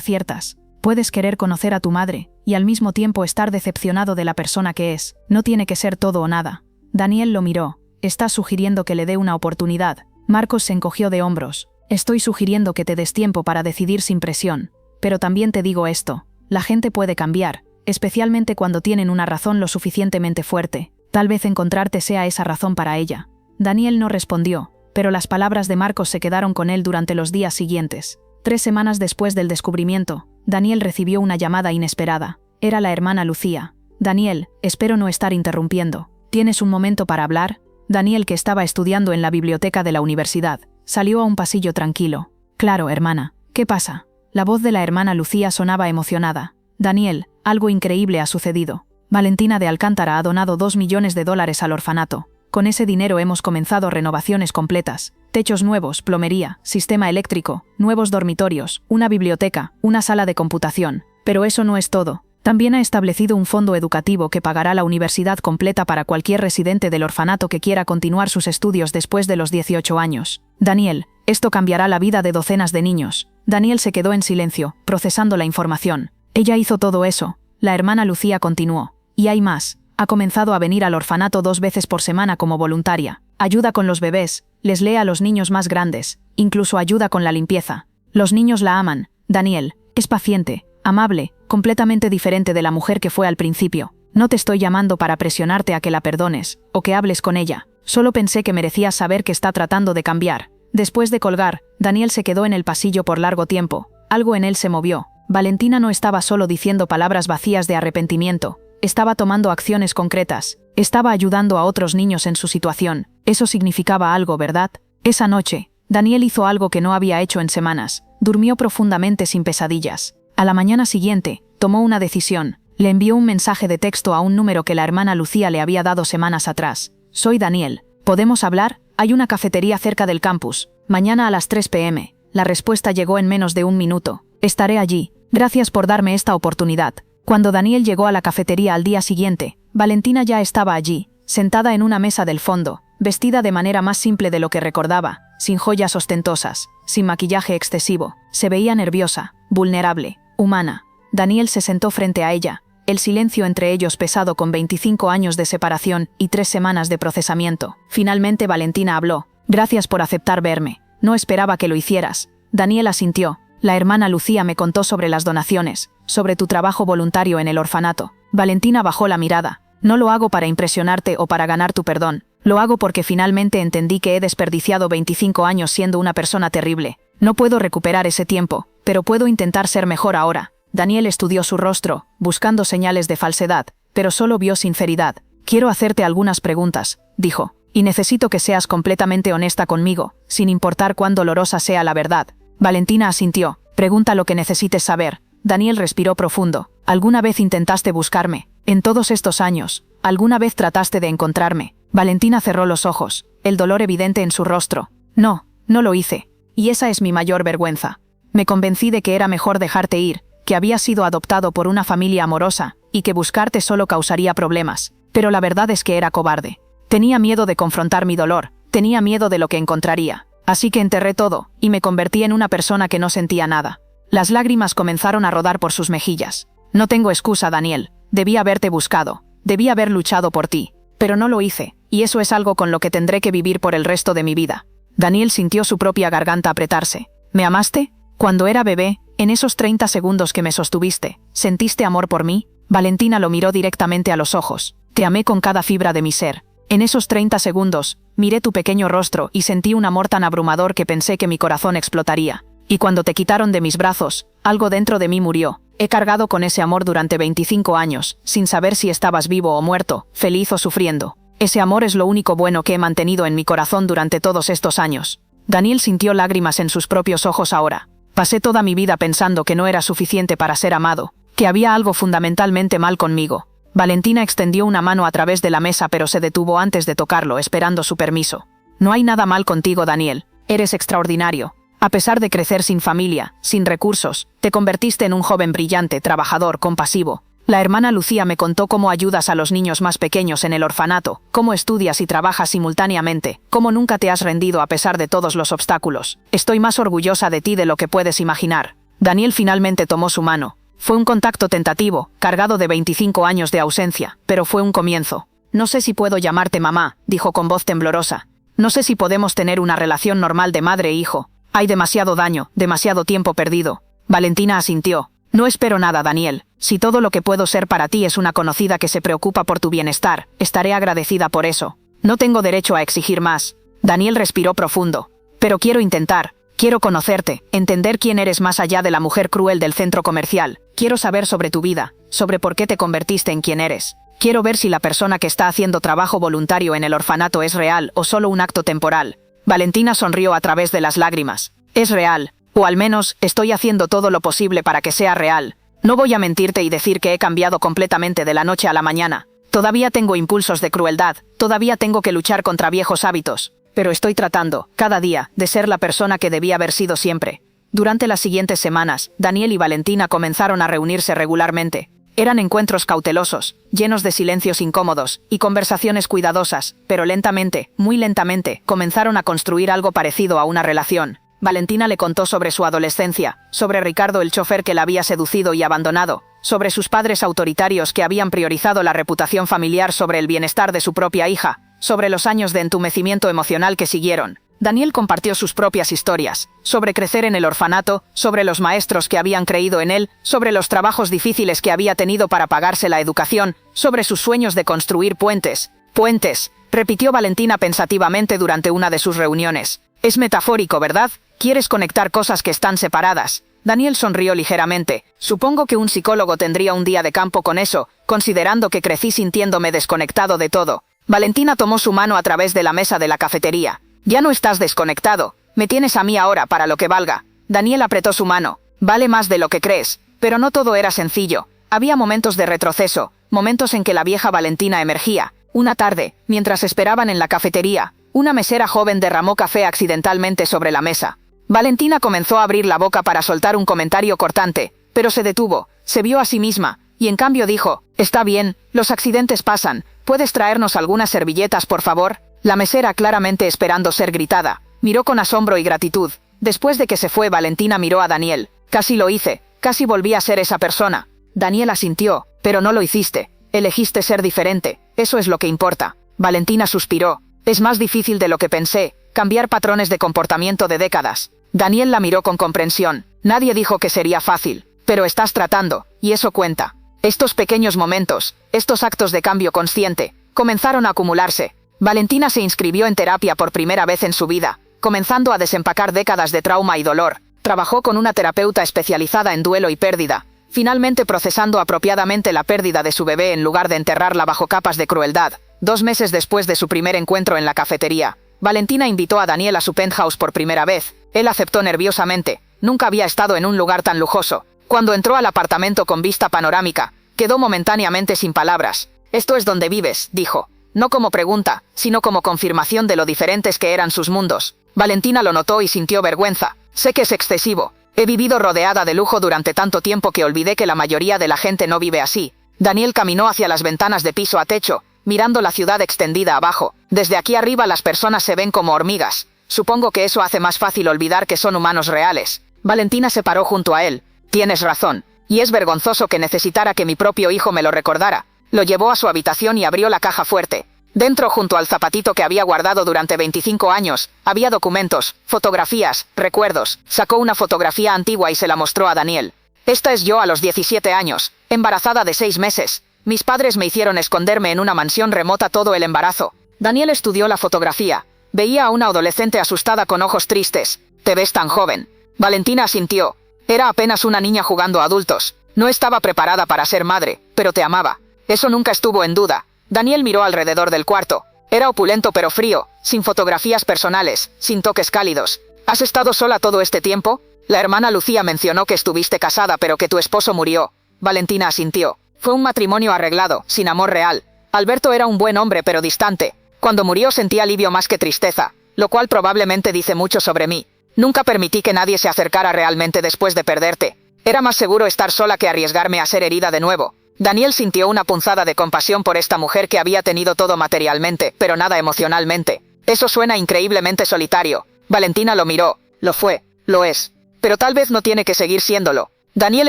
S1: ciertas. Puedes querer conocer a tu madre, y al mismo tiempo estar decepcionado de la persona que es. No tiene que ser todo o nada». Daniel lo miró. «¿Estás sugiriendo que le dé una oportunidad?» Marcos se encogió de hombros. «Estoy sugiriendo que te des tiempo para decidir sin presión. Pero también te digo esto. La gente puede cambiar. especialmente cuando tienen una razón lo suficientemente fuerte. Tal vez encontrarte sea esa razón para ella. Daniel no respondió, pero las palabras de Marcos se quedaron con él durante los días siguientes. 3 semanas después del descubrimiento, Daniel recibió una llamada inesperada. Era la hermana Lucía. «Daniel, espero no estar interrumpiendo. ¿Tienes un momento para hablar?» Daniel, que estaba estudiando en la biblioteca de la universidad, salió a un pasillo tranquilo. «Claro, hermana. ¿Qué pasa?» La voz de la hermana Lucía sonaba emocionada. «Daniel, algo increíble ha sucedido. Valentina de Alcántara ha donado $2 millones al orfanato. Con ese dinero hemos comenzado renovaciones completas. Techos nuevos, plomería, sistema eléctrico, nuevos dormitorios, una biblioteca, una sala de computación. Pero eso no es todo. También ha establecido un fondo educativo que pagará la universidad completa para cualquier residente del orfanato que quiera continuar sus estudios después de los 18 años. Daniel, esto cambiará la vida de docenas de niños». Daniel se quedó en silencio, procesando la información. «Ella hizo todo eso». La hermana Lucía continuó. «Y hay más. Ha comenzado a venir al orfanato 2 veces por semana como voluntaria. Ayuda con los bebés, les lee a los niños más grandes, incluso ayuda con la limpieza. Los niños la aman. Daniel, es paciente, amable, completamente diferente de la mujer que fue al principio. No te estoy llamando para presionarte a que la perdones, o que hables con ella. Solo pensé que merecías saber que está tratando de cambiar». Después de colgar, Daniel se quedó en el pasillo por largo tiempo. Algo en él se movió. Valentina no estaba solo diciendo palabras vacías de arrepentimiento. Estaba tomando acciones concretas. Estaba ayudando a otros niños en su situación. Eso significaba algo, ¿verdad? Esa noche, Daniel hizo algo que no había hecho en semanas. Durmió profundamente sin pesadillas. A la mañana siguiente, tomó una decisión. Le envió un mensaje de texto a un número que la hermana Lucía le había dado semanas atrás. «Soy Daniel. ¿Podemos hablar? Hay una cafetería cerca del campus. Mañana a las 3 p.m. La respuesta llegó en menos de 1 minuto. «Estaré allí. Gracias por darme esta oportunidad». Cuando Daniel llegó a la cafetería al día siguiente, Valentina ya estaba allí, sentada en una mesa del fondo, vestida de manera más simple de lo que recordaba, sin joyas ostentosas, sin maquillaje excesivo. Se veía nerviosa, vulnerable, humana. Daniel se sentó frente a ella, el silencio entre ellos pesado con 25 años de separación y 3 semanas de procesamiento. Finalmente Valentina habló. «Gracias por aceptar verme. No esperaba que lo hicieras». Daniel asintió. «La hermana Lucía me contó sobre las donaciones, sobre tu trabajo voluntario en el orfanato». Valentina bajó la mirada. «No lo hago para impresionarte o para ganar tu perdón. Lo hago porque finalmente entendí que he desperdiciado 25 años siendo una persona terrible. No puedo recuperar ese tiempo, pero puedo intentar ser mejor ahora». Daniel estudió su rostro, buscando señales de falsedad, pero solo vio sinceridad. «Quiero hacerte algunas preguntas», dijo, «y necesito que seas completamente honesta conmigo, sin importar cuán dolorosa sea la verdad». Valentina asintió. «Pregunta lo que necesites saber». Daniel respiró profundo. «¿Alguna vez intentaste buscarme? En todos estos años, ¿alguna vez trataste de encontrarme?» Valentina cerró los ojos, el dolor evidente en su rostro. «No, no lo hice. Y esa es mi mayor vergüenza. Me convencí de que era mejor dejarte ir, que habías sido adoptado por una familia amorosa, y que buscarte solo causaría problemas. Pero la verdad es que era cobarde. Tenía miedo de confrontar mi dolor, tenía miedo de lo que encontraría. Así que enterré todo, y me convertí en una persona que no sentía nada». Las lágrimas comenzaron a rodar por sus mejillas. «No tengo excusa, Daniel. Debí haberte buscado. Debí haber luchado por ti. Pero no lo hice, y eso es algo con lo que tendré que vivir por el resto de mi vida». Daniel sintió su propia garganta apretarse. «¿Me amaste? Cuando era bebé, en esos 30 segundos que me sostuviste, ¿sentiste amor por mí?» Valentina lo miró directamente a los ojos. «Te amé con cada fibra de mi ser. En esos 30 segundos, miré tu pequeño rostro y sentí un amor tan abrumador que pensé que mi corazón explotaría. Y cuando te quitaron de mis brazos, algo dentro de mí murió. He cargado con ese amor durante 25 años, sin saber si estabas vivo o muerto, feliz o sufriendo. Ese amor es lo único bueno que he mantenido en mi corazón durante todos estos años». Daniel sintió lágrimas en sus propios ojos ahora. «Pasé toda mi vida pensando que no era suficiente para ser amado, que había algo fundamentalmente mal conmigo». Valentina extendió una mano a través de la mesa pero se detuvo antes de tocarlo, esperando su permiso. «No hay nada mal contigo, Daniel. Eres extraordinario. A pesar de crecer sin familia, sin recursos, te convertiste en un joven brillante, trabajador, compasivo. La hermana Lucía me contó cómo ayudas a los niños más pequeños en el orfanato, cómo estudias y trabajas simultáneamente, cómo nunca te has rendido a pesar de todos los obstáculos. Estoy más orgullosa de ti de lo que puedes imaginar». Daniel finalmente tomó su mano. Fue un contacto tentativo, cargado de 25 años de ausencia, pero fue un comienzo. «No sé si puedo llamarte mamá», dijo con voz temblorosa. «No sé si podemos tener una relación normal de madre e hijo. Hay demasiado daño, demasiado tiempo perdido». Valentina asintió.
S2: No espero nada, Daniel. Si todo lo que puedo ser para ti es una conocida que se preocupa por tu bienestar, estaré agradecida por eso. No tengo derecho a exigir más. Daniel respiró profundo. Pero quiero intentar. Quiero conocerte, entender quién eres más allá de la mujer cruel del centro comercial. Quiero saber sobre tu vida, sobre por qué te convertiste en quien eres. Quiero ver si la persona que está haciendo trabajo voluntario en el orfanato es real o solo un acto temporal. Valentina sonrió a través de las lágrimas. Es real, o al menos estoy haciendo todo lo posible para que sea real. No voy a mentirte y decir que he cambiado completamente de la noche a la mañana. Todavía tengo impulsos de crueldad, todavía tengo que luchar contra viejos hábitos. Pero estoy tratando, cada día, de ser la persona que debía haber sido siempre. Durante las siguientes semanas, Daniel y Valentina comenzaron a reunirse regularmente. Eran encuentros cautelosos, llenos de silencios incómodos y conversaciones cuidadosas, pero lentamente, muy lentamente, comenzaron a construir algo parecido a una relación. Valentina le contó sobre su adolescencia, sobre Ricardo el chofer que la había seducido y abandonado, sobre sus padres autoritarios que habían priorizado la reputación familiar sobre el bienestar de su propia hija, sobre los años de entumecimiento emocional que siguieron. Daniel compartió sus propias historias, sobre crecer en el orfanato, sobre los maestros que habían creído en él, sobre los trabajos difíciles que había tenido para pagarse la educación, sobre sus sueños de construir puentes. Puentes, repitió Valentina pensativamente durante una de sus reuniones. Es metafórico, ¿verdad? ¿Quieres conectar cosas que están separadas? Daniel sonrió ligeramente. Supongo que un psicólogo tendría un día de campo con eso, considerando que crecí sintiéndome desconectado de todo. Valentina tomó su mano a través de la mesa de la cafetería. Ya no estás desconectado. Me tienes a mí ahora para lo que valga. Daniel apretó su mano. Vale más de lo que crees. Pero no todo era sencillo. Había momentos de retroceso, momentos en que la vieja Valentina emergía. Una tarde, mientras esperaban en la cafetería, una mesera joven derramó café accidentalmente sobre la mesa. Valentina comenzó a abrir la boca para soltar un comentario cortante, pero se detuvo, se vio a sí misma, y en cambio dijo, «Está bien, los accidentes pasan, ¿puedes traernos algunas servilletas, por favor?» La mesera, claramente esperando ser gritada, miró con asombro y gratitud. Después de que se fue, Valentina miró a Daniel. «Casi lo hice, casi volví a ser esa persona». Daniel asintió, «Pero no lo hiciste. Elegiste ser diferente, eso es lo que importa». Valentina suspiró. «Es más difícil de lo que pensé, cambiar patrones de comportamiento de décadas». Daniel la miró con comprensión. «Nadie dijo que sería fácil, pero estás tratando, y eso cuenta». Estos pequeños momentos, estos actos de cambio consciente, comenzaron a acumularse. Valentina se inscribió en terapia por primera vez en su vida, comenzando a desempacar décadas de trauma y dolor. Trabajó con una terapeuta especializada en duelo y pérdida, finalmente procesando apropiadamente la pérdida de su bebé en lugar de enterrarla bajo capas de crueldad. 2 meses después de su primer encuentro en la cafetería, Valentina invitó a Daniel a su penthouse por primera vez. Él aceptó nerviosamente. Nunca había estado en un lugar tan lujoso. Cuando entró al apartamento con vista panorámica, quedó momentáneamente sin palabras. «Esto es donde vives», dijo. No como pregunta, sino como confirmación de lo diferentes que eran sus mundos. Valentina lo notó y sintió vergüenza. «Sé que es excesivo. He vivido rodeada de lujo durante tanto tiempo que olvidé que la mayoría de la gente no vive así». Daniel caminó hacia las ventanas de piso a techo, mirando la ciudad extendida abajo. «Desde aquí arriba las personas se ven como hormigas. Supongo que eso hace más fácil olvidar que son humanos reales». Valentina se paró junto a él. «Tienes razón. Y es vergonzoso que necesitara que mi propio hijo me lo recordara». Lo llevó a su habitación y abrió la caja fuerte. Dentro, junto al zapatito que había guardado durante 25 años, había documentos, fotografías, recuerdos. Sacó una fotografía antigua y se la mostró a Daniel. «Esta es yo a los 17 años, embarazada de 6 meses. Mis padres me hicieron esconderme en una mansión remota todo el embarazo». Daniel estudió la fotografía. Veía a una adolescente asustada con ojos tristes. «Te ves tan joven». Valentina asintió. Era apenas una niña jugando a adultos. No estaba preparada para ser madre, pero te amaba. Eso nunca estuvo en duda. Daniel miró alrededor del cuarto. Era opulento pero frío, sin fotografías personales, sin toques cálidos. ¿Has estado sola todo este tiempo? La hermana Lucía mencionó que estuviste casada pero que tu esposo murió. Valentina asintió. Fue un matrimonio arreglado, sin amor real. Alberto era un buen hombre pero distante. Cuando murió sentí alivio más que tristeza, lo cual probablemente dice mucho sobre mí. Nunca permití que nadie se acercara realmente después de perderte. Era más seguro estar sola que arriesgarme a ser herida de nuevo. Daniel sintió una punzada de compasión por esta mujer que había tenido todo materialmente, pero nada emocionalmente. Eso suena increíblemente solitario. Valentina lo miró. Lo fue. Lo es. Pero tal vez no tiene que seguir siéndolo. Daniel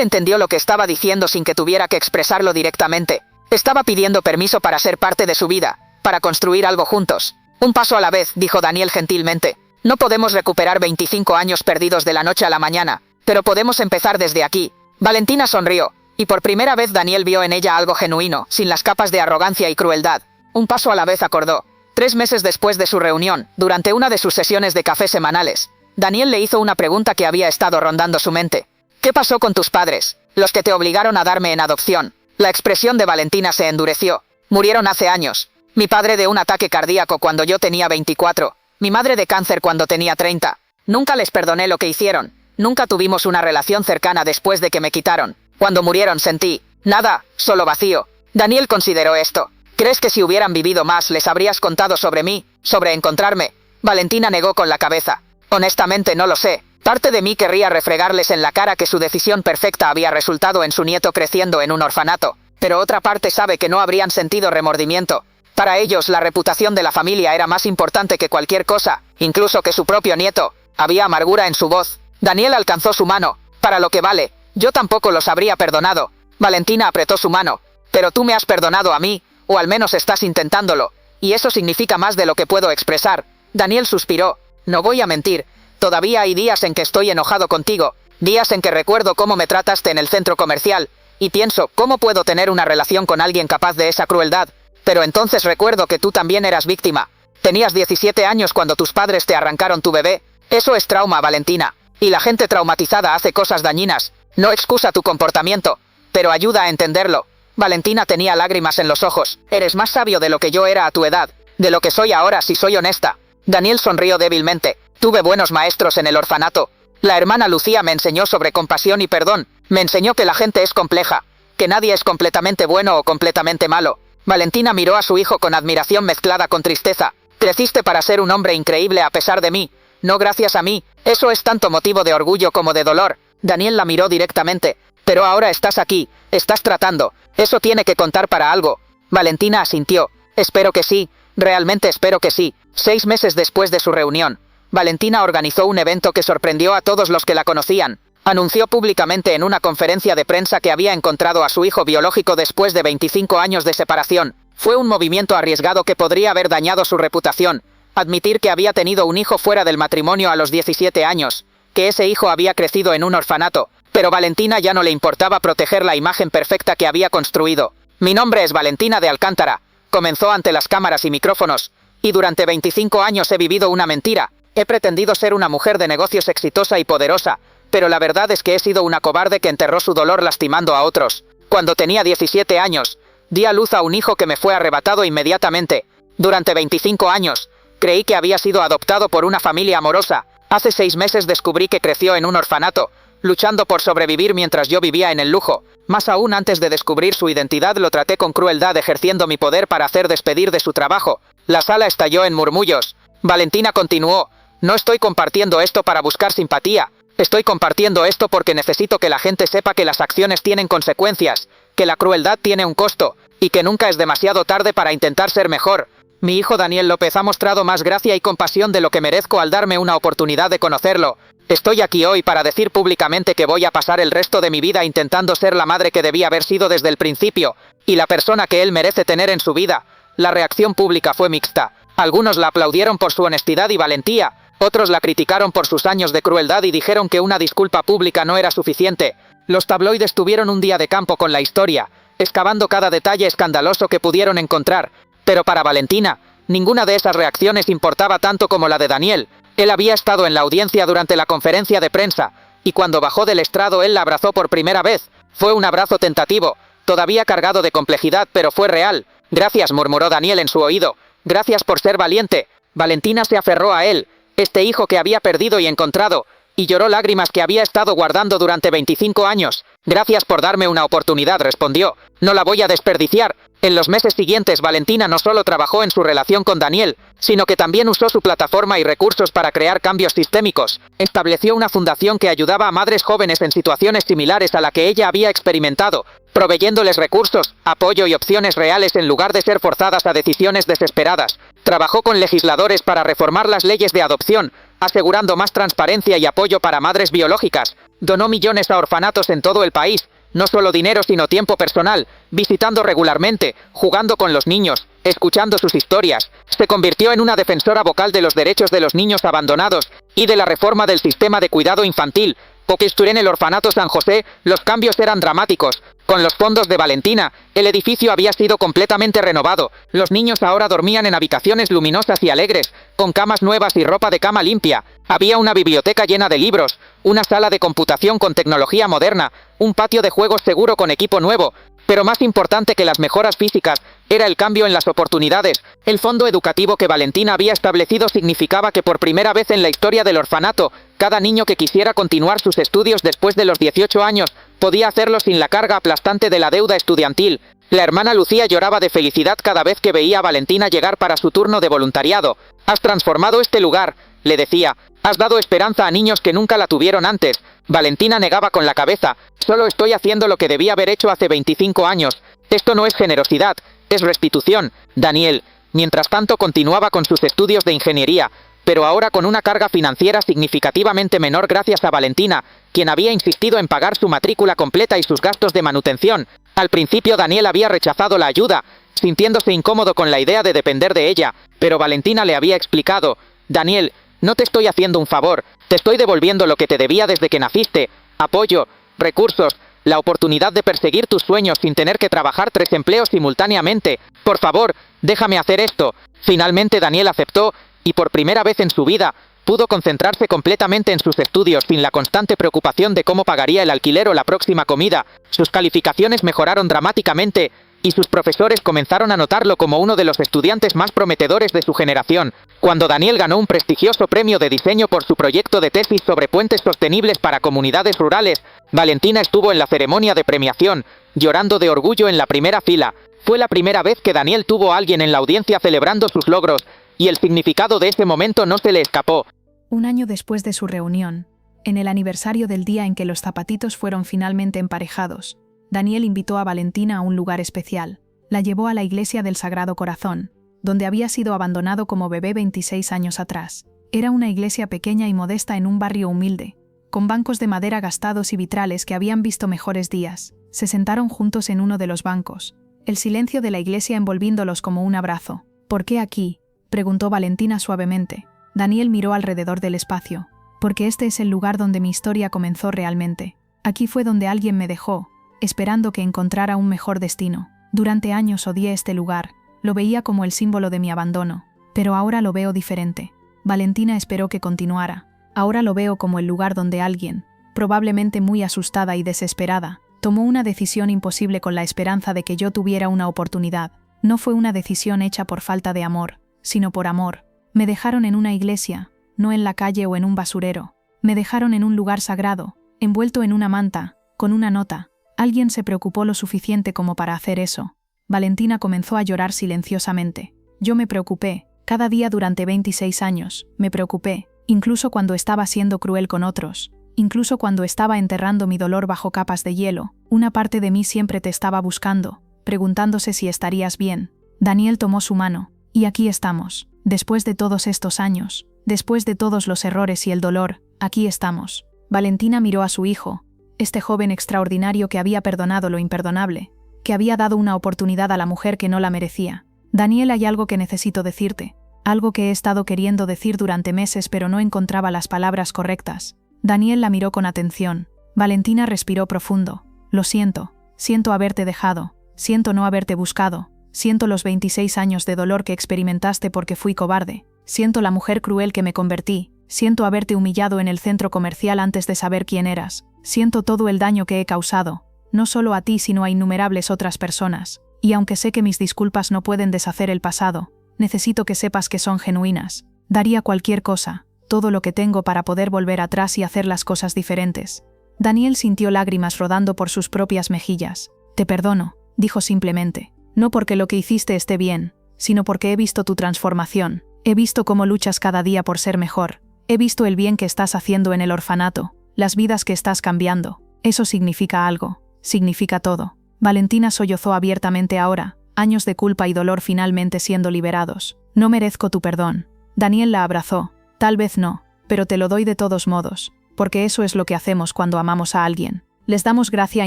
S2: entendió lo que estaba diciendo sin que tuviera que expresarlo directamente. Estaba pidiendo permiso para ser parte de su vida, para construir algo juntos. Un paso a la vez, dijo Daniel gentilmente. No podemos recuperar 25 años perdidos de la noche a la mañana, pero podemos empezar desde aquí. Valentina sonrió, y por primera vez Daniel vio en ella algo genuino, sin las capas de arrogancia y crueldad. Un paso a la vez, acordó. 3 meses después de su reunión, durante una de sus sesiones de café semanales, Daniel le hizo una pregunta que había estado rondando su mente. ¿Qué pasó con tus padres, los que te obligaron a darme en adopción? La expresión de Valentina se endureció. Murieron hace años. Mi padre de un ataque cardíaco cuando yo tenía 24. Mi madre de cáncer cuando tenía 30. Nunca les perdoné lo que hicieron. Nunca tuvimos una relación cercana después de que me quitaron. Cuando murieron sentí nada, solo vacío. Daniel consideró esto. ¿Crees que si hubieran vivido más les habrías contado sobre mí, sobre encontrarme? Valentina negó con la cabeza. Honestamente no lo sé. Parte de mí querría refregarles en la cara que su decisión perfecta había resultado en su nieto creciendo en un orfanato. Pero otra parte sabe que no habrían sentido remordimiento. Para ellos la reputación de la familia era más importante que cualquier cosa, incluso que su propio nieto. Había amargura en su voz. Daniel alcanzó su mano. Para lo que vale, yo tampoco los habría perdonado. Valentina apretó su mano. Pero tú me has perdonado a mí, o al menos estás intentándolo. Y eso significa más de lo que puedo expresar. Daniel suspiró. No voy a mentir. Todavía hay días en que estoy enojado contigo. Días en que recuerdo cómo me trataste en el centro comercial. Y pienso, ¿cómo puedo tener una relación con alguien capaz de esa crueldad? Pero entonces recuerdo que tú también eras víctima. Tenías 17 años cuando tus padres te arrancaron tu bebé. Eso es trauma, Valentina. Y la gente traumatizada hace cosas dañinas. No excusa tu comportamiento, pero ayuda a entenderlo. Valentina tenía lágrimas en los ojos. Eres más sabio de lo que yo era a tu edad. De lo que soy ahora, si soy honesta. Daniel sonrió débilmente. Tuve buenos maestros en el orfanato. La hermana Lucía me enseñó sobre compasión y perdón. Me enseñó que la gente es compleja. Que nadie es completamente bueno o completamente malo. Valentina miró a su hijo con admiración mezclada con tristeza. Creciste para ser un hombre increíble a pesar de mí. No gracias a mí. Eso es tanto motivo de orgullo como de dolor. Daniel la miró directamente. Pero ahora estás aquí. Estás tratando. Eso tiene que contar para algo. Valentina asintió. Espero que sí. Realmente espero que sí. 6 meses después de su reunión, Valentina organizó un evento que sorprendió a todos los que la conocían. Anunció públicamente en una conferencia de prensa que había encontrado a su hijo biológico después de 25 años de separación. Fue un movimiento arriesgado que podría haber dañado su reputación. Admitir que había tenido un hijo fuera del matrimonio a los 17 años. Que ese hijo había crecido en un orfanato. Pero Valentina ya no le importaba proteger la imagen perfecta que había construido. Mi nombre es Valentina de Alcántara. Comenzó ante las cámaras y micrófonos. Y durante 25 años he vivido una mentira. He pretendido ser una mujer de negocios exitosa y poderosa, pero la verdad es que he sido una cobarde que enterró su dolor lastimando a otros. Cuando tenía 17 años, di a luz a un hijo que me fue arrebatado inmediatamente. Durante 25 años, creí que había sido adoptado por una familia amorosa. Hace 6 meses descubrí que creció en un orfanato, luchando por sobrevivir mientras yo vivía en el lujo. Más aún, antes de descubrir su identidad, lo traté con crueldad, ejerciendo mi poder para hacer despedir de su trabajo. La sala estalló en murmullos. Valentina continuó. No estoy compartiendo esto para buscar simpatía. Estoy compartiendo esto porque necesito que la gente sepa que las acciones tienen consecuencias, que la crueldad tiene un costo, y que nunca es demasiado tarde para intentar ser mejor. Mi hijo Daniel López ha mostrado más gracia y compasión de lo que merezco al darme una oportunidad de conocerlo. Estoy aquí hoy para decir públicamente que voy a pasar el resto de mi vida intentando ser la madre que debía haber sido desde el principio, y la persona que él merece tener en su vida. La reacción pública fue mixta. Algunos la aplaudieron por su honestidad y valentía. Otros la criticaron por sus años de crueldad y dijeron que una disculpa pública no era suficiente. Los tabloides tuvieron un día de campo con la historia, excavando cada detalle escandaloso que pudieron encontrar. Pero para Valentina, ninguna de esas reacciones importaba tanto como la de Daniel. Él había estado en la audiencia durante la conferencia de prensa, y cuando bajó del estrado él la abrazó por primera vez. Fue un abrazo tentativo, todavía cargado de complejidad, pero fue real. Gracias, murmuró Daniel en su oído. Gracias por ser valiente. Valentina se aferró a él, este hijo que había perdido y encontrado, y lloró lágrimas que había estado guardando durante 25 años. Gracias por darme una oportunidad, respondió. No la voy a desperdiciar. En los meses siguientes, Valentina no solo trabajó en su relación con Daniel, sino que también usó su plataforma y recursos para crear cambios sistémicos. Estableció una fundación que ayudaba a madres jóvenes en situaciones similares a la que ella había experimentado, proveyéndoles recursos, apoyo y opciones reales en lugar de ser forzadas a decisiones desesperadas. Trabajó con legisladores para reformar las leyes de adopción, asegurando más transparencia y apoyo para madres biológicas. Donó millones a orfanatos en todo el país, no solo dinero sino tiempo personal, visitando regularmente, jugando con los niños, escuchando sus historias. Se convirtió en una defensora vocal de los derechos de los niños abandonados y de la reforma del sistema de cuidado infantil, Porque estuve en el orfanato San José, los cambios eran dramáticos. Con los fondos de Valentina, el edificio había sido completamente renovado. Los niños ahora dormían en habitaciones luminosas y alegres, con camas nuevas y ropa de cama limpia. Había una biblioteca llena de libros, una sala de computación con tecnología moderna, un patio de juegos seguro con equipo nuevo. Pero más importante que las mejoras físicas, era el cambio en las oportunidades. El fondo educativo que Valentina había establecido significaba que por primera vez en la historia del orfanato, cada niño que quisiera continuar sus estudios después de los 18 años, podía hacerlo sin la carga aplastante de la deuda estudiantil. La hermana Lucía lloraba de felicidad cada vez que veía a Valentina llegar para su turno de voluntariado. «Has transformado este lugar», le decía. «Has dado esperanza a niños que nunca la tuvieron antes». Valentina negaba con la cabeza. «Solo estoy haciendo lo que debía haber hecho hace 25 años. Esto no es generosidad, es restitución». Daniel, mientras tanto, continuaba con sus estudios de ingeniería, pero ahora con una carga financiera significativamente menor gracias a Valentina, quien había insistido en pagar su matrícula completa y sus gastos de manutención. Al principio Daniel había rechazado la ayuda, sintiéndose incómodo con la idea de depender de ella, pero Valentina le había explicado: «Daniel, no te estoy haciendo un favor, te estoy devolviendo lo que te debía desde que naciste: apoyo, recursos, la oportunidad de perseguir tus sueños sin tener que trabajar 3 empleos simultáneamente. Por favor, déjame hacer esto». Finalmente Daniel aceptó, y por primera vez en su vida, pudo concentrarse completamente en sus estudios sin la constante preocupación de cómo pagaría el alquiler o la próxima comida. Sus calificaciones mejoraron dramáticamente, y sus profesores comenzaron a notarlo como uno de los estudiantes más prometedores de su generación. Cuando Daniel ganó un prestigioso premio de diseño por su proyecto de tesis sobre puentes sostenibles para comunidades rurales, Valentina estuvo en la ceremonia de premiación, llorando de orgullo en la primera fila. Fue la primera vez que Daniel tuvo a alguien en la audiencia celebrando sus logros, y el significado de ese momento no se le escapó.
S1: Un año después de su reunión, en el aniversario del día en que los zapatitos fueron finalmente emparejados, Daniel invitó a Valentina a un lugar especial. La llevó a la iglesia del Sagrado Corazón, donde había sido abandonado como bebé 26 años atrás. Era una iglesia pequeña y modesta en un barrio humilde, con bancos de madera gastados y vitrales que habían visto mejores días. Se sentaron juntos en uno de los bancos, el silencio de la iglesia envolviéndolos como un abrazo. «¿Por qué aquí?», preguntó Valentina suavemente. Daniel miró alrededor del espacio. «Porque este es el lugar donde mi historia comenzó realmente. Aquí fue donde alguien me dejó, esperando que encontrara un mejor destino. Durante años odié este lugar, lo veía como el símbolo de mi abandono, pero ahora lo veo diferente». Valentina esperó que continuara. «Ahora lo veo como el lugar donde alguien, probablemente muy asustada y desesperada, tomó una decisión imposible con la esperanza de que yo tuviera una oportunidad. No fue una decisión hecha por falta de amor, sino por amor. Me dejaron en una iglesia, no en la calle o en un basurero. Me dejaron en un lugar sagrado, envuelto en una manta, con una nota. Alguien se preocupó lo suficiente como para hacer eso». Valentina comenzó a llorar silenciosamente. «Yo me preocupé, cada día durante 26 años, me preocupé, incluso cuando estaba siendo cruel con otros, incluso cuando estaba enterrando mi dolor bajo capas de hielo. Una parte de mí siempre te estaba buscando, preguntándose si estarías bien». Daniel tomó su mano. «Y aquí estamos. Después de todos estos años, después de todos los errores y el dolor, aquí estamos». Valentina miró a su hijo, este joven extraordinario que había perdonado lo imperdonable, que había dado una oportunidad a la mujer que no la merecía. «Daniel, hay algo que necesito decirte, algo que he estado queriendo decir durante meses pero no encontraba las palabras correctas». Daniel la miró con atención. Valentina respiró profundo. «Lo siento, siento haberte dejado, siento no haberte buscado, siento los 26 años de dolor que experimentaste porque fui cobarde, siento la mujer cruel que me convertí, siento haberte humillado en el centro comercial antes de saber quién eras, siento todo el daño que he causado, no solo a ti sino a innumerables otras personas, y aunque sé que mis disculpas no pueden deshacer el pasado, necesito que sepas que son genuinas. Daría cualquier cosa, todo lo que tengo para poder volver atrás y hacer las cosas diferentes». Daniel sintió lágrimas rodando por sus propias mejillas. «Te perdono», dijo simplemente. «No porque lo que hiciste esté bien, sino porque he visto tu transformación, he visto cómo luchas cada día por ser mejor, he visto el bien que estás haciendo en el orfanato, las vidas que estás cambiando. Eso significa algo, significa todo». Valentina sollozó abiertamente ahora, años de culpa y dolor finalmente siendo liberados. «No merezco tu perdón». Daniel la abrazó. «Tal vez no, pero te lo doy de todos modos, porque eso es lo que hacemos cuando amamos a alguien. Les damos gracia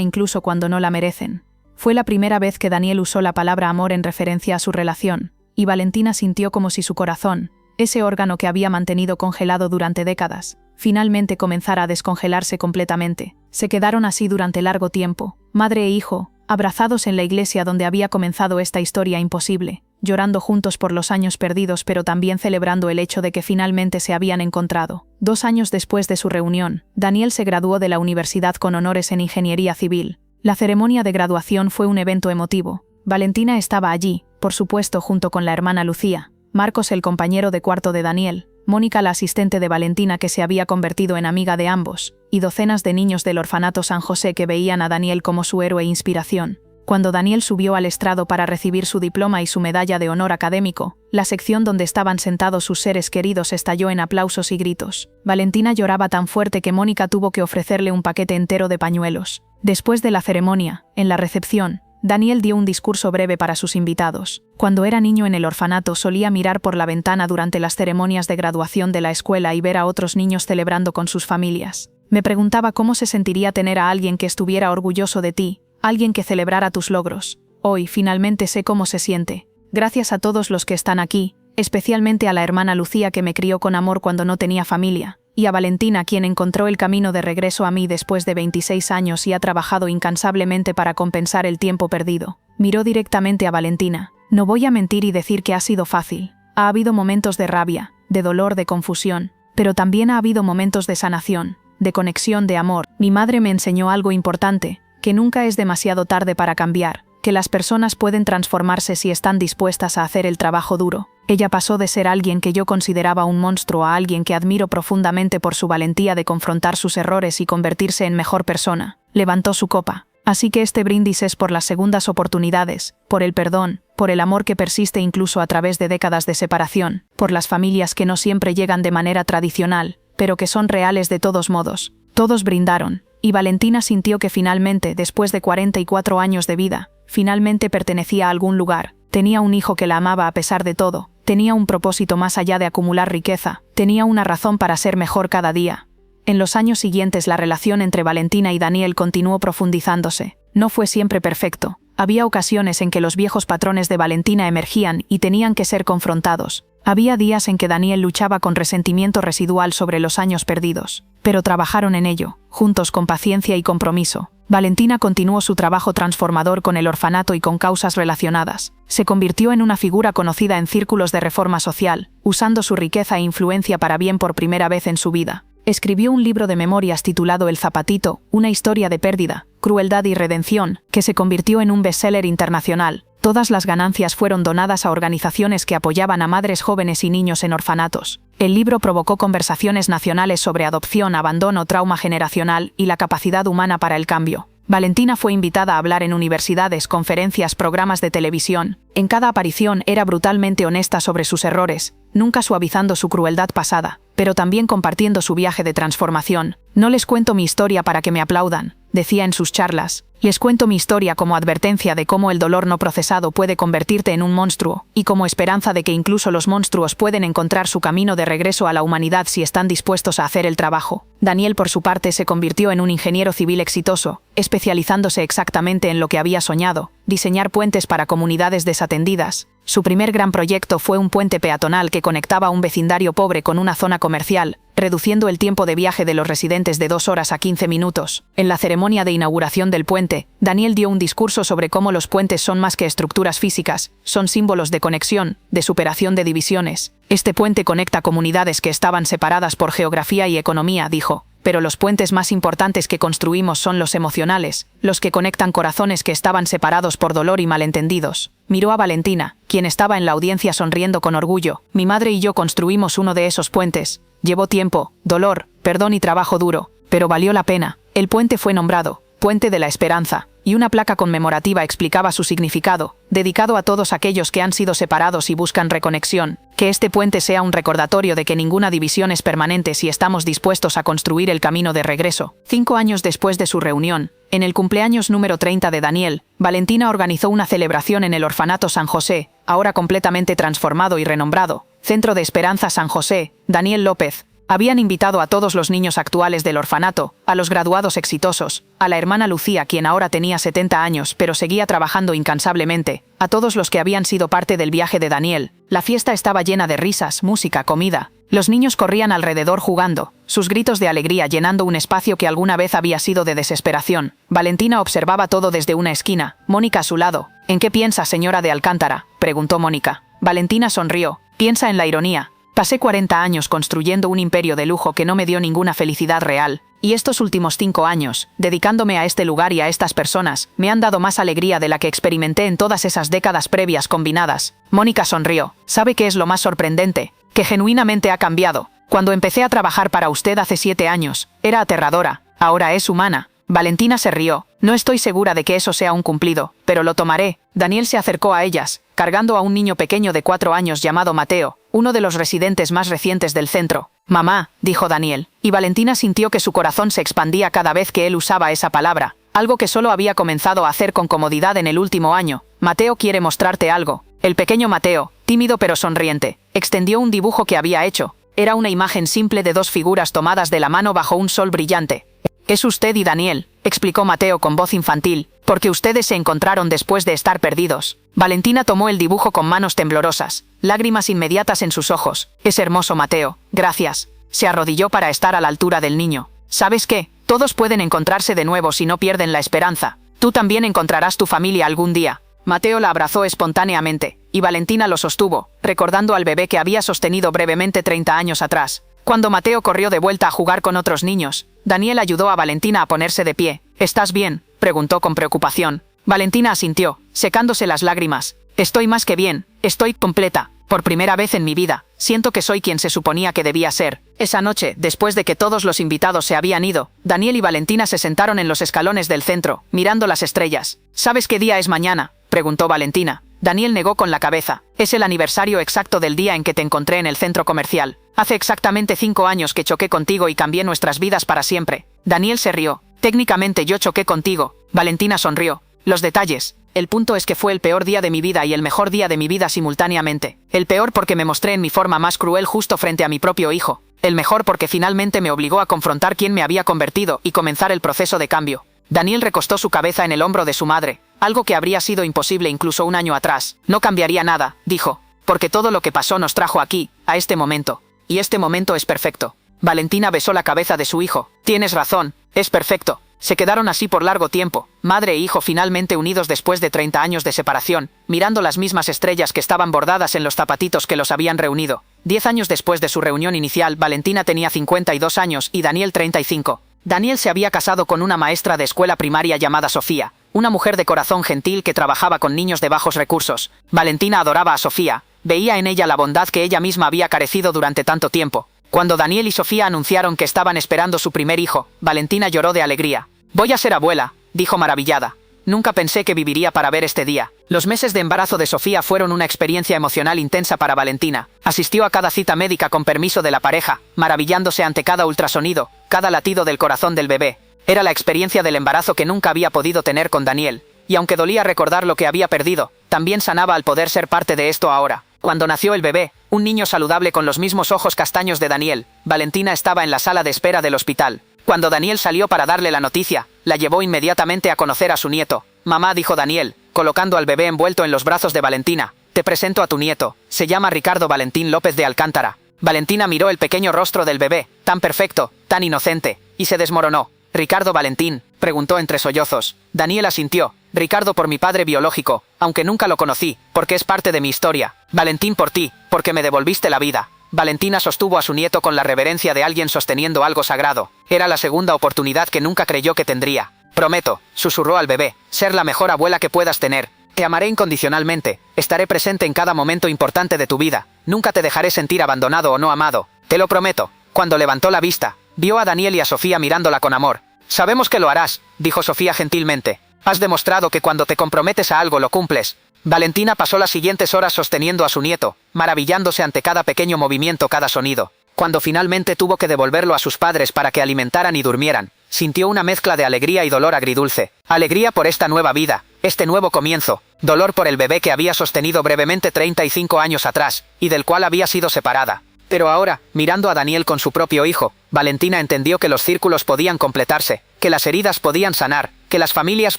S1: incluso cuando no la merecen». Fue la primera vez que Daniel usó la palabra amor en referencia a su relación, y Valentina sintió como si su corazón, ese órgano que había mantenido congelado durante décadas, finalmente comenzara a descongelarse completamente. Se quedaron así durante largo tiempo, madre e hijo, abrazados en la iglesia donde había comenzado esta historia imposible, llorando juntos por los años perdidos pero también celebrando el hecho de que finalmente se habían encontrado. 2 años después de su reunión, Daniel se graduó de la universidad con honores en ingeniería civil. La ceremonia de graduación fue un evento emotivo. Valentina estaba allí, por supuesto junto con la hermana Lucía, Marcos el compañero de cuarto de Daniel, Mónica la asistente de Valentina que se había convertido en amiga de ambos, y docenas de niños del orfanato San José que veían a Daniel como su héroe e inspiración. Cuando Daniel subió al estrado para recibir su diploma y su medalla de honor académico, la sección donde estaban sentados sus seres queridos estalló en aplausos y gritos. Valentina lloraba tan fuerte que Mónica tuvo que ofrecerle un paquete entero de pañuelos. Después de la ceremonia, en la recepción, Daniel dio un discurso breve para sus invitados. Cuando era niño en el orfanato solía mirar por la ventana durante las ceremonias de graduación de la escuela y ver a otros niños celebrando con sus familias. Me preguntaba cómo se sentiría tener a alguien que estuviera orgulloso de ti, alguien que celebrara tus logros. Hoy, finalmente sé cómo se siente. Gracias a todos los que están aquí, especialmente a la hermana Lucía que me crió con amor cuando no tenía familia, y a Valentina quien encontró el camino de regreso a mí después de 26 años y ha trabajado incansablemente para compensar el tiempo perdido. Miró directamente a Valentina. No voy a mentir y decir que ha sido fácil. Ha habido momentos de rabia, de dolor, de confusión, pero también ha habido momentos de sanación, de conexión, de amor. Mi madre me enseñó algo importante, que nunca es demasiado tarde para cambiar, que las personas pueden transformarse si están dispuestas a hacer el trabajo duro. Ella pasó de ser alguien que yo consideraba un monstruo a alguien que admiro profundamente por su valentía de confrontar sus errores y convertirse en mejor persona. Levantó su copa. Así que este brindis es por las segundas oportunidades, por el perdón, por el amor que persiste incluso a través de décadas de separación, por las familias que no siempre llegan de manera tradicional, pero que son reales de todos modos. Todos brindaron, y Valentina sintió que finalmente, después de 44 años de vida, finalmente pertenecía a algún lugar. Tenía un hijo que la amaba a pesar de todo, tenía un propósito más allá de acumular riqueza, tenía una razón para ser mejor cada día. En los años siguientes la relación entre Valentina y Daniel continuó profundizándose. No fue siempre perfecto. Había ocasiones en que los viejos patrones de Valentina emergían y tenían que ser confrontados. Había días en que Daniel luchaba con resentimiento residual sobre los años perdidos. Pero trabajaron en ello, juntos con paciencia y compromiso. Valentina continuó su trabajo transformador con el orfanato y con causas relacionadas. Se convirtió en una figura conocida en círculos de reforma social, usando su riqueza e influencia para bien por primera vez en su vida. Escribió un libro de memorias titulado El Zapatito, una historia de pérdida, crueldad y redención, que se convirtió en un bestseller internacional. Todas las ganancias fueron donadas a organizaciones que apoyaban a madres jóvenes y niños en orfanatos. El libro provocó conversaciones nacionales sobre adopción, abandono, trauma generacional y la capacidad humana para el cambio. Valentina fue invitada a hablar en universidades, conferencias, programas de televisión. En cada aparición era brutalmente honesta sobre sus errores, nunca suavizando su crueldad pasada, pero también compartiendo su viaje de transformación. No les cuento mi historia para que me aplaudan, decía en sus charlas. Les cuento mi historia como advertencia de cómo el dolor no procesado puede convertirte en un monstruo, y como esperanza de que incluso los monstruos pueden encontrar su camino de regreso a la humanidad si están dispuestos a hacer el trabajo. Daniel, por su parte, se convirtió en un ingeniero civil exitoso, especializándose exactamente en lo que había soñado: diseñar puentes para comunidades desatendidas. Su primer gran proyecto fue un puente peatonal que conectaba un vecindario pobre con una zona comercial, reduciendo el tiempo de viaje de los residentes de 2 horas a 15 minutos. En la ceremonia de inauguración del puente, Daniel dio un discurso sobre cómo los puentes son más que estructuras físicas, son símbolos de conexión, de superación de divisiones. Este puente conecta comunidades que estaban separadas por geografía y economía, dijo. Pero los puentes más importantes que construimos son los emocionales, los que conectan corazones que estaban separados por dolor y malentendidos. Miró a Valentina, quien estaba en la audiencia sonriendo con orgullo. Mi madre y yo construimos uno de esos puentes. Llevó tiempo, dolor, perdón y trabajo duro, pero valió la pena. El puente fue nombrado Puente de la Esperanza, y una placa conmemorativa explicaba su significado, dedicado a todos aquellos que han sido separados y buscan reconexión. Que este puente sea un recordatorio de que ninguna división es permanente si estamos dispuestos a construir el camino de regreso. 5 años después de su reunión, en el cumpleaños número 30 de Daniel, Valentina organizó una celebración en el orfanato San José, ahora completamente transformado y renombrado Centro de Esperanza San José. Daniel López. Habían invitado a todos los niños actuales del orfanato, a los graduados exitosos, a la hermana Lucía, quien ahora tenía 70 años pero seguía trabajando incansablemente, a todos los que habían sido parte del viaje de Daniel.
S2: La fiesta estaba llena de risas, música, comida. Los niños corrían alrededor jugando, sus gritos de alegría llenando un espacio que alguna vez había sido de desesperación. Valentina observaba todo desde una esquina, Mónica a su lado. ¿En qué piensa, señora de Alcántara?, preguntó Mónica. Valentina sonrió. Piensa en la ironía. Pasé 40 años construyendo un imperio de lujo que no me dio ninguna felicidad real. Y estos últimos 5 años, dedicándome a este lugar y a estas personas, me han dado más alegría de la que experimenté en todas esas décadas previas combinadas. Mónica sonrió. ¿Sabe qué es lo más sorprendente? Que genuinamente ha cambiado. Cuando empecé a trabajar para usted hace 7 años, era aterradora. Ahora es humana. Valentina se rió. No estoy segura de que eso sea un cumplido, pero lo tomaré. Daniel se acercó a ellas, cargando a un niño pequeño de 4 años llamado Mateo, uno de los residentes más recientes del centro. «Mamá», dijo Daniel, y Valentina sintió que su corazón se expandía cada vez que él usaba esa palabra, algo que solo había comenzado a hacer con comodidad en el último año. «Mateo quiere mostrarte algo». El pequeño Mateo, tímido pero sonriente, extendió un dibujo que había hecho. Era una imagen simple de 2 figuras tomadas de la mano bajo un sol brillante. «Es usted y Daniel», explicó Mateo con voz infantil, «porque ustedes se encontraron después de estar perdidos». Valentina tomó el dibujo con manos temblorosas, lágrimas inmediatas en sus ojos. «Es hermoso, Mateo, gracias». Se arrodilló para estar a la altura del niño. «¿Sabes qué? Todos pueden encontrarse de nuevo si no pierden la esperanza. Tú también encontrarás tu familia algún día». Mateo la abrazó espontáneamente, y Valentina lo sostuvo, recordando al bebé que había sostenido brevemente 30 años atrás. Cuando Mateo corrió de vuelta a jugar con otros niños, Daniel ayudó a Valentina a ponerse de pie. «¿Estás bien?», preguntó con preocupación. Valentina asintió, secándose las lágrimas. «Estoy más que bien, estoy completa. Por primera vez en mi vida, siento que soy quien se suponía que debía ser». Esa noche, después de que todos los invitados se habían ido, Daniel y Valentina se sentaron en los escalones del centro, mirando las estrellas. «¿Sabes qué día es mañana?», preguntó Valentina. Daniel negó con la cabeza. «Es el aniversario exacto del día en que te encontré en el centro comercial. Hace exactamente 5 años que choqué contigo y cambié nuestras vidas para siempre». Daniel se rió. «Técnicamente yo choqué contigo». Valentina sonrió. «Los detalles. El punto es que fue el peor día de mi vida y el mejor día de mi vida simultáneamente. El peor porque me mostré en mi forma más cruel justo frente a mi propio hijo. El mejor porque finalmente me obligó a confrontar quién me había convertido y comenzar el proceso de cambio». Daniel recostó su cabeza en el hombro de su madre, algo que habría sido imposible incluso un año atrás. «No cambiaría nada», dijo, «porque todo lo que pasó nos trajo aquí, a este momento. Y este momento es perfecto». Valentina besó la cabeza de su hijo. «Tienes razón, es perfecto». Se quedaron así por largo tiempo, madre e hijo finalmente unidos después de 30 años de separación, mirando las mismas estrellas que estaban bordadas en los zapatitos que los habían reunido. 10 años después de su reunión inicial, Valentina tenía 52 años y Daniel 35. Daniel se había casado con una maestra de escuela primaria llamada Sofía, una mujer de corazón gentil que trabajaba con niños de bajos recursos. Valentina adoraba a Sofía, veía en ella la bondad que ella misma había carecido durante tanto tiempo. Cuando Daniel y Sofía anunciaron que estaban esperando su primer hijo, Valentina lloró de alegría. «Voy a ser abuela», dijo maravillada. «Nunca pensé que viviría para ver este día». Los meses de embarazo de Sofía fueron una experiencia emocional intensa para Valentina. Asistió a cada cita médica con permiso de la pareja, maravillándose ante cada ultrasonido, cada latido del corazón del bebé. Era la experiencia del embarazo que nunca había podido tener con Daniel, y aunque dolía recordar lo que había perdido, también sanaba al poder ser parte de esto ahora. Cuando nació el bebé, un niño saludable con los mismos ojos castaños de Daniel, Valentina estaba en la sala de espera del hospital. Cuando Daniel salió para darle la noticia, la llevó inmediatamente a conocer a su nieto. «Mamá», dijo Daniel, colocando al bebé envuelto en los brazos de Valentina, «te presento a tu nieto. Se llama Ricardo Valentín López de Alcántara». Valentina miró el pequeño rostro del bebé, tan perfecto, tan inocente, y se desmoronó. «¿Ricardo Valentín?», preguntó entre sollozos. Daniel asintió. «Ricardo por mi padre biológico, aunque nunca lo conocí, porque es parte de mi historia. Valentín por ti, porque me devolviste la vida». Valentina sostuvo a su nieto con la reverencia de alguien sosteniendo algo sagrado. Era la segunda oportunidad que nunca creyó que tendría. «Prometo», susurró al bebé, «ser la mejor abuela que puedas tener. Te amaré incondicionalmente, estaré presente en cada momento importante de tu vida. Nunca te dejaré sentir abandonado o no amado. Te lo prometo». Cuando levantó la vista, vio a Daniel y a Sofía mirándola con amor. «Sabemos que lo harás», dijo Sofía gentilmente. «Has demostrado que cuando te comprometes a algo lo cumples». Valentina pasó las siguientes horas sosteniendo a su nieto, maravillándose ante cada pequeño movimiento, cada sonido. Cuando finalmente tuvo que devolverlo a sus padres para que alimentaran y durmieran, sintió una mezcla de alegría y dolor agridulce. Alegría por esta nueva vida, este nuevo comienzo. Dolor por el bebé que había sostenido brevemente 35 años atrás, y del cual había sido separada. Pero ahora, mirando a Daniel con su propio hijo, Valentina entendió que los círculos podían completarse, que las heridas podían sanar, que las familias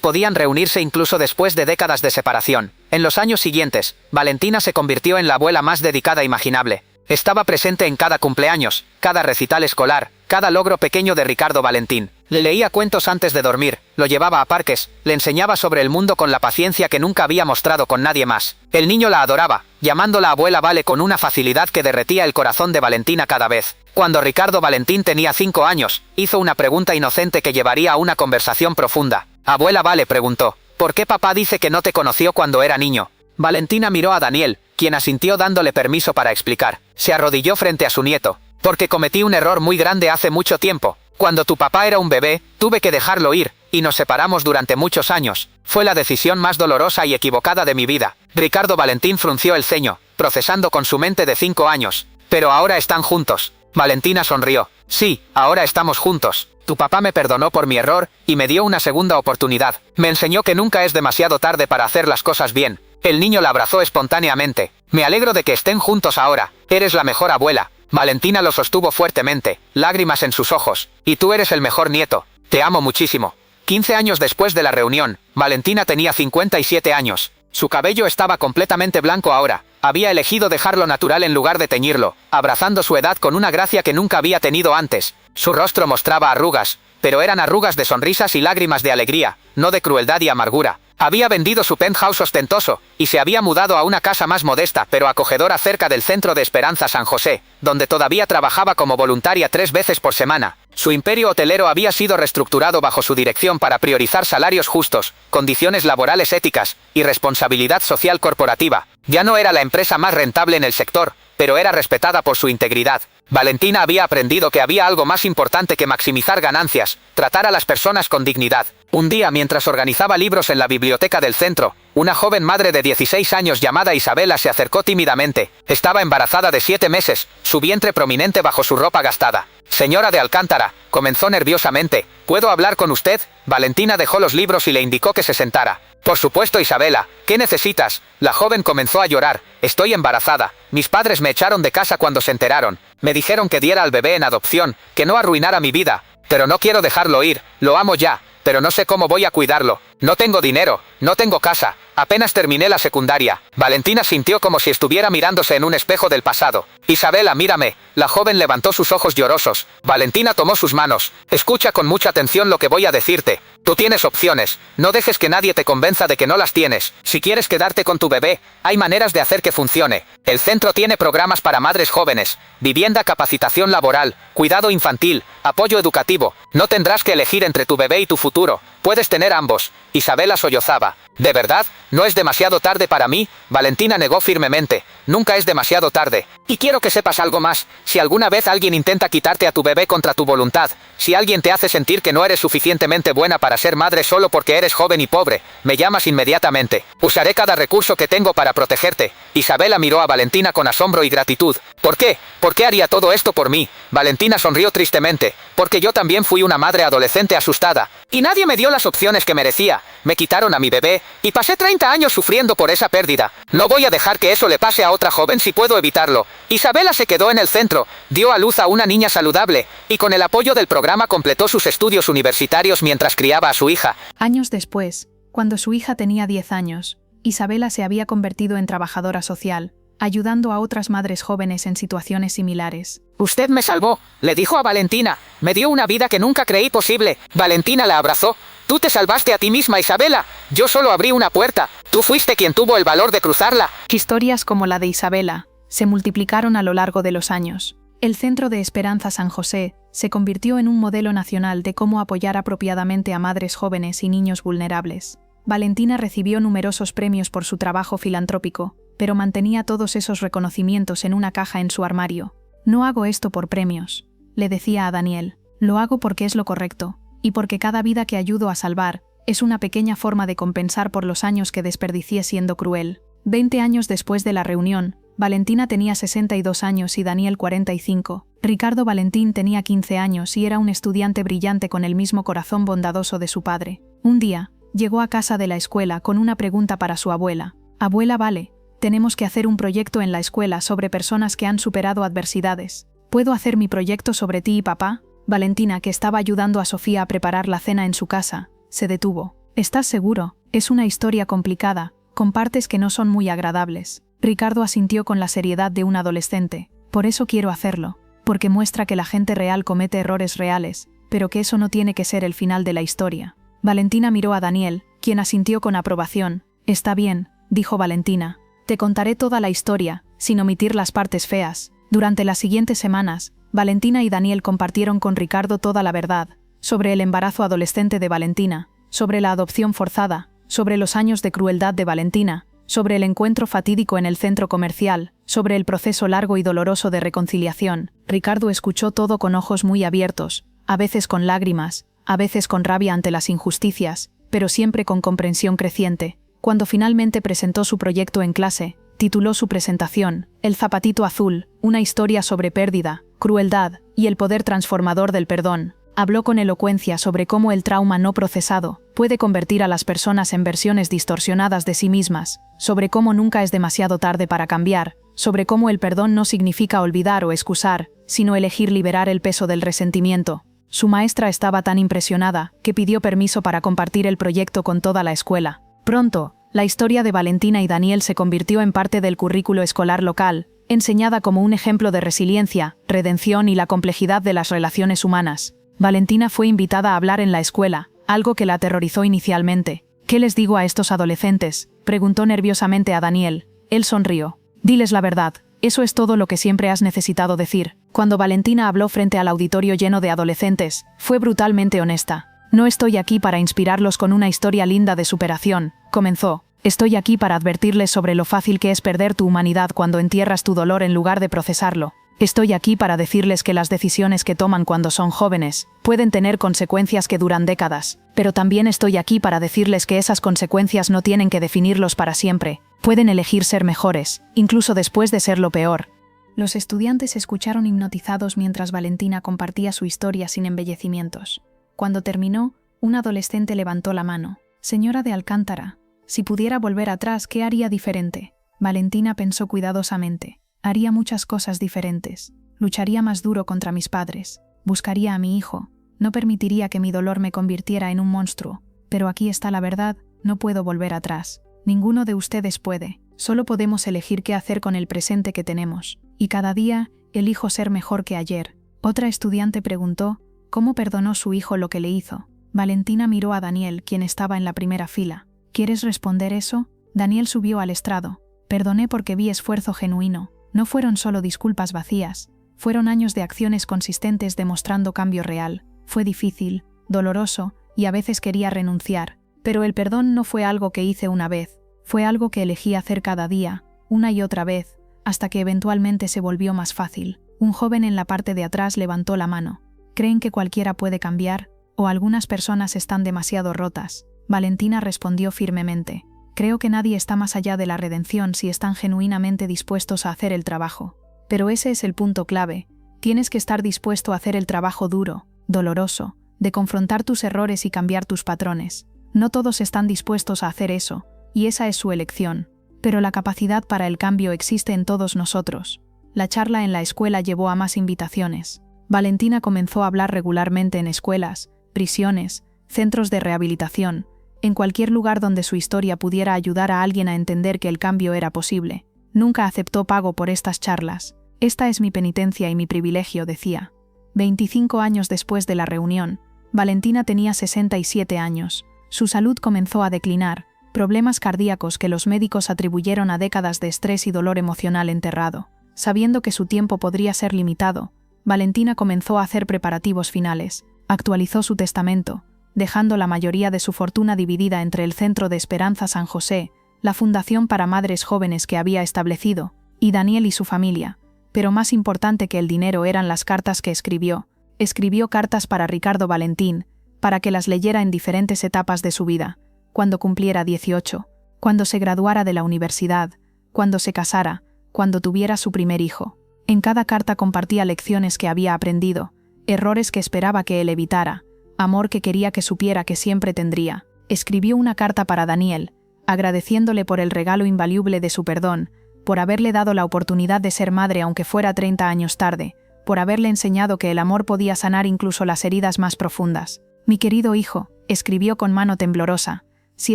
S2: podían reunirse incluso después de décadas de separación. En los años siguientes, Valentina se convirtió en la abuela más dedicada imaginable. Estaba presente en cada cumpleaños, cada recital escolar, cada logro pequeño de Ricardo Valentín. Le leía cuentos antes de dormir, lo llevaba a parques, le enseñaba sobre el mundo con la paciencia que nunca había mostrado con nadie más. El niño la adoraba, llamándola abuela Vale con una facilidad que derretía el corazón de Valentina cada vez. Cuando Ricardo Valentín tenía 5 años, hizo una pregunta inocente que llevaría a una conversación profunda. Abuela Vale preguntó, ¿por qué papá dice que no te conoció cuando era niño? Valentina miró a Daniel, quien asintió dándole permiso para explicar. Se arrodilló frente a su nieto. Porque cometí un error muy grande hace mucho tiempo. Cuando tu papá era un bebé, tuve que dejarlo ir, y nos separamos durante muchos años. Fue la decisión más dolorosa y equivocada de mi vida. Ricardo Valentín frunció el ceño, procesando con su mente de 5 años. Pero ahora están juntos. Valentina sonrió. Sí, ahora estamos juntos. Tu papá me perdonó por mi error, y me dio una segunda oportunidad. Me enseñó que nunca es demasiado tarde para hacer las cosas bien. El niño la abrazó espontáneamente. Me alegro de que estén juntos ahora. Eres la mejor abuela. Valentina lo sostuvo fuertemente, lágrimas en sus ojos. Y tú eres el mejor nieto. Te amo muchísimo. 15 años después de la reunión, Valentina tenía 57 años. Su cabello estaba completamente blanco ahora. Había elegido dejarlo natural en lugar de teñirlo, abrazando su edad con una gracia que nunca había tenido antes. Su rostro mostraba arrugas, pero eran arrugas de sonrisas y lágrimas de alegría, no de crueldad y amargura. Había vendido su penthouse ostentoso, y se había mudado a una casa más modesta pero acogedora cerca del Centro de Esperanza San José, donde todavía trabajaba como voluntaria 3 veces por semana. Su imperio hotelero había sido reestructurado bajo su dirección para priorizar salarios justos, condiciones laborales éticas, y responsabilidad social corporativa. Ya no era la empresa más rentable en el sector, pero era respetada por su integridad. Valentina había aprendido que había algo más importante que maximizar ganancias: tratar a las personas con dignidad. Un día, mientras organizaba libros en la biblioteca del centro, una joven madre de 16 años llamada Isabela se acercó tímidamente. Estaba embarazada de 7 meses, su vientre prominente bajo su ropa gastada. Señora de Alcántara, comenzó nerviosamente. ¿Puedo hablar con usted? Valentina dejó los libros y le indicó que se sentara. Por supuesto, Isabela. ¿Qué necesitas? La joven comenzó a llorar. Estoy embarazada. Mis padres me echaron de casa cuando se enteraron. Me dijeron que diera al bebé en adopción, que no arruinara mi vida. Pero no quiero dejarlo ir. Lo amo ya. Pero no sé cómo voy a cuidarlo. No tengo dinero, no tengo casa. Apenas terminé la secundaria. Valentina sintió como si estuviera mirándose en un espejo del pasado. Isabela, mírame. La joven levantó sus ojos llorosos. Valentina tomó sus manos. Escucha con mucha atención lo que voy a decirte. Tú tienes opciones. No dejes que nadie te convenza de que no las tienes. Si quieres quedarte con tu bebé, hay maneras de hacer que funcione. El centro tiene programas para madres jóvenes, vivienda, capacitación laboral, cuidado infantil, apoyo educativo. No tendrás que elegir entre tu bebé y tu futuro. Puedes tener ambos. Isabela sollozaba. ¿De verdad? ¿No es demasiado tarde para mí? Valentina negó firmemente. Nunca es demasiado tarde. Y quiero que sepas algo más. Si alguna vez alguien intenta quitarte a tu bebé contra tu voluntad, si alguien te hace sentir que no eres suficientemente buena para ser madre solo porque eres joven y pobre, me llamas inmediatamente. Usaré cada recurso que tengo para protegerte. Isabela miró a Valentina con asombro y gratitud. ¿Por qué? ¿Por qué haría todo esto por mí? Valentina sonrió tristemente. Porque yo también fui una madre adolescente asustada. Y nadie me dio las opciones que merecía. Me quitaron a mi bebé, y pasé 30 años sufriendo por esa pérdida. No voy a dejar que eso le pase a otra joven si puedo evitarlo. Isabela se quedó en el centro, dio a luz a una niña saludable, y con el apoyo del programa completó sus estudios universitarios mientras criaba a su hija.
S1: Años después, cuando su hija tenía 10 años, Isabela se había convertido en trabajadora social, ayudando a otras madres jóvenes en situaciones similares.
S2: Usted me salvó, le dijo a Valentina. Me dio una vida que nunca creí posible. Valentina la abrazó. Tú te salvaste a ti misma, Isabela. Yo solo abrí una puerta. Tú fuiste quien tuvo el valor de cruzarla.
S1: Historias como la de Isabela se multiplicaron a lo largo de los años. El Centro de Esperanza San José se convirtió en un modelo nacional de cómo apoyar apropiadamente a madres jóvenes y niños vulnerables. Valentina recibió numerosos premios por su trabajo filantrópico, pero mantenía todos esos reconocimientos en una caja en su armario. No hago esto por premios, le decía a Daniel. Lo hago porque es lo correcto, y porque cada vida que ayudo a salvar es una pequeña forma de compensar por los años que desperdicié siendo cruel. 20 años después de la reunión, Valentina tenía 62 años y Daniel 45. Ricardo Valentín tenía 15 años y era un estudiante brillante con el mismo corazón bondadoso de su padre. Un día, llegó a casa de la escuela con una pregunta para su abuela. Abuela, vale, tenemos que hacer un proyecto en la escuela sobre personas que han superado adversidades. ¿Puedo hacer mi proyecto sobre ti y papá? Valentina, que estaba ayudando a Sofía a preparar la cena en su casa, se detuvo. ¿Estás seguro? Es una historia complicada. Compartes que no son muy agradables. Ricardo asintió con la seriedad de un adolescente. Por eso quiero hacerlo. Porque muestra que la gente real comete errores reales, pero que eso no tiene que ser el final de la historia. Valentina miró a Daniel, quien asintió con aprobación. Está bien, dijo Valentina. Te contaré toda la historia, sin omitir las partes feas. Durante las siguientes semanas, Valentina y Daniel compartieron con Ricardo toda la verdad, sobre el embarazo adolescente de Valentina, sobre la adopción forzada, sobre los años de crueldad de Valentina, sobre el encuentro fatídico en el centro comercial, sobre el proceso largo y doloroso de reconciliación. Ricardo escuchó todo con ojos muy abiertos, a veces con lágrimas, a veces con rabia ante las injusticias, pero siempre con comprensión creciente. Cuando finalmente presentó su proyecto en clase, tituló su presentación El zapatito azul, una historia sobre pérdida, crueldad y el poder transformador del perdón. Habló con elocuencia sobre cómo el trauma no procesado puede convertir a las personas en versiones distorsionadas de sí mismas, sobre cómo nunca es demasiado tarde para cambiar, sobre cómo el perdón no significa olvidar o excusar, sino elegir liberar el peso del resentimiento. Su maestra estaba tan impresionada que pidió permiso para compartir el proyecto con toda la escuela. Pronto, la historia de Valentina y Daniel se convirtió en parte del currículo escolar local, enseñada como un ejemplo de resiliencia, redención y la complejidad de las relaciones humanas. Valentina fue invitada a hablar en la escuela, algo que la aterrorizó inicialmente. ¿Qué les digo a estos adolescentes?, preguntó nerviosamente a Daniel. Él sonrió. Diles la verdad, eso es todo lo que siempre has necesitado decir. Cuando Valentina habló frente al auditorio lleno de adolescentes, fue brutalmente honesta. No estoy aquí para inspirarlos con una historia linda de superación, comenzó. Estoy aquí para advertirles sobre lo fácil que es perder tu humanidad cuando entierras tu dolor en lugar de procesarlo. Estoy aquí para decirles que las decisiones que toman cuando son jóvenes pueden tener consecuencias que duran décadas, pero también estoy aquí para decirles que esas consecuencias no tienen que definirlos para siempre. Pueden elegir ser mejores, incluso después de ser lo peor. Los estudiantes escucharon hipnotizados mientras Valentina compartía su historia sin embellecimientos. Cuando terminó, un adolescente levantó la mano. Señora de Alcántara, si pudiera volver atrás, ¿qué haría diferente? Valentina pensó cuidadosamente. Haría muchas cosas diferentes. Lucharía más duro contra mis padres. Buscaría a mi hijo. No permitiría que mi dolor me convirtiera en un monstruo. Pero aquí está la verdad, no puedo volver atrás. Ninguno de ustedes puede. Solo podemos elegir qué hacer con el presente que tenemos. Y cada día, elijo ser mejor que ayer. Otra estudiante preguntó, ¿cómo perdonó su hijo lo que le hizo? Valentina miró a Daniel, quien estaba en la primera fila. ¿Quieres responder eso? Daniel subió al estrado. Perdoné porque vi esfuerzo genuino. No fueron solo disculpas vacías, fueron años de acciones consistentes demostrando cambio real. Fue difícil, doloroso, y a veces quería renunciar, pero el perdón no fue algo que hice una vez, fue algo que elegí hacer cada día, una y otra vez, hasta que eventualmente se volvió más fácil. Un joven en la parte de atrás levantó la mano. ¿Creen que cualquiera puede cambiar? ¿O algunas personas están demasiado rotas? Valentina respondió firmemente. Creo que nadie está más allá de la redención si están genuinamente dispuestos a hacer el trabajo. Pero ese es el punto clave. Tienes que estar dispuesto a hacer el trabajo duro, doloroso, de confrontar tus errores y cambiar tus patrones. No todos están dispuestos a hacer eso, y esa es su elección. Pero la capacidad para el cambio existe en todos nosotros. La charla en la escuela llevó a más invitaciones. Valentina comenzó a hablar regularmente en escuelas, prisiones, centros de rehabilitación, en cualquier lugar donde su historia pudiera ayudar a alguien a entender que el cambio era posible. Nunca aceptó pago por estas charlas. Esta es mi penitencia y mi privilegio, decía. 25 años después de la reunión, Valentina tenía 67 años. Su salud comenzó a declinar, problemas cardíacos que los médicos atribuyeron a décadas de estrés y dolor emocional enterrado. Sabiendo que su tiempo podría ser limitado, Valentina comenzó a hacer preparativos finales. Actualizó su testamento, dejando la mayoría de su fortuna dividida entre el Centro de Esperanza San José, la Fundación para Madres Jóvenes que había establecido, y Daniel y su familia. Pero más importante que el dinero eran las cartas que escribió. Escribió cartas para Ricardo Valentín, para que las leyera en diferentes etapas de su vida, cuando cumpliera 18, cuando se graduara de la universidad, cuando se casara, cuando tuviera su primer hijo. En cada carta compartía lecciones que había aprendido, errores que esperaba que él evitara, amor que quería que supiera que siempre tendría. Escribió una carta para Daniel, agradeciéndole por el regalo invaluable de su perdón, por haberle dado la oportunidad de ser madre aunque fuera 30 años tarde, por haberle enseñado que el amor podía sanar incluso las heridas más profundas. Mi querido hijo, escribió con mano temblorosa, si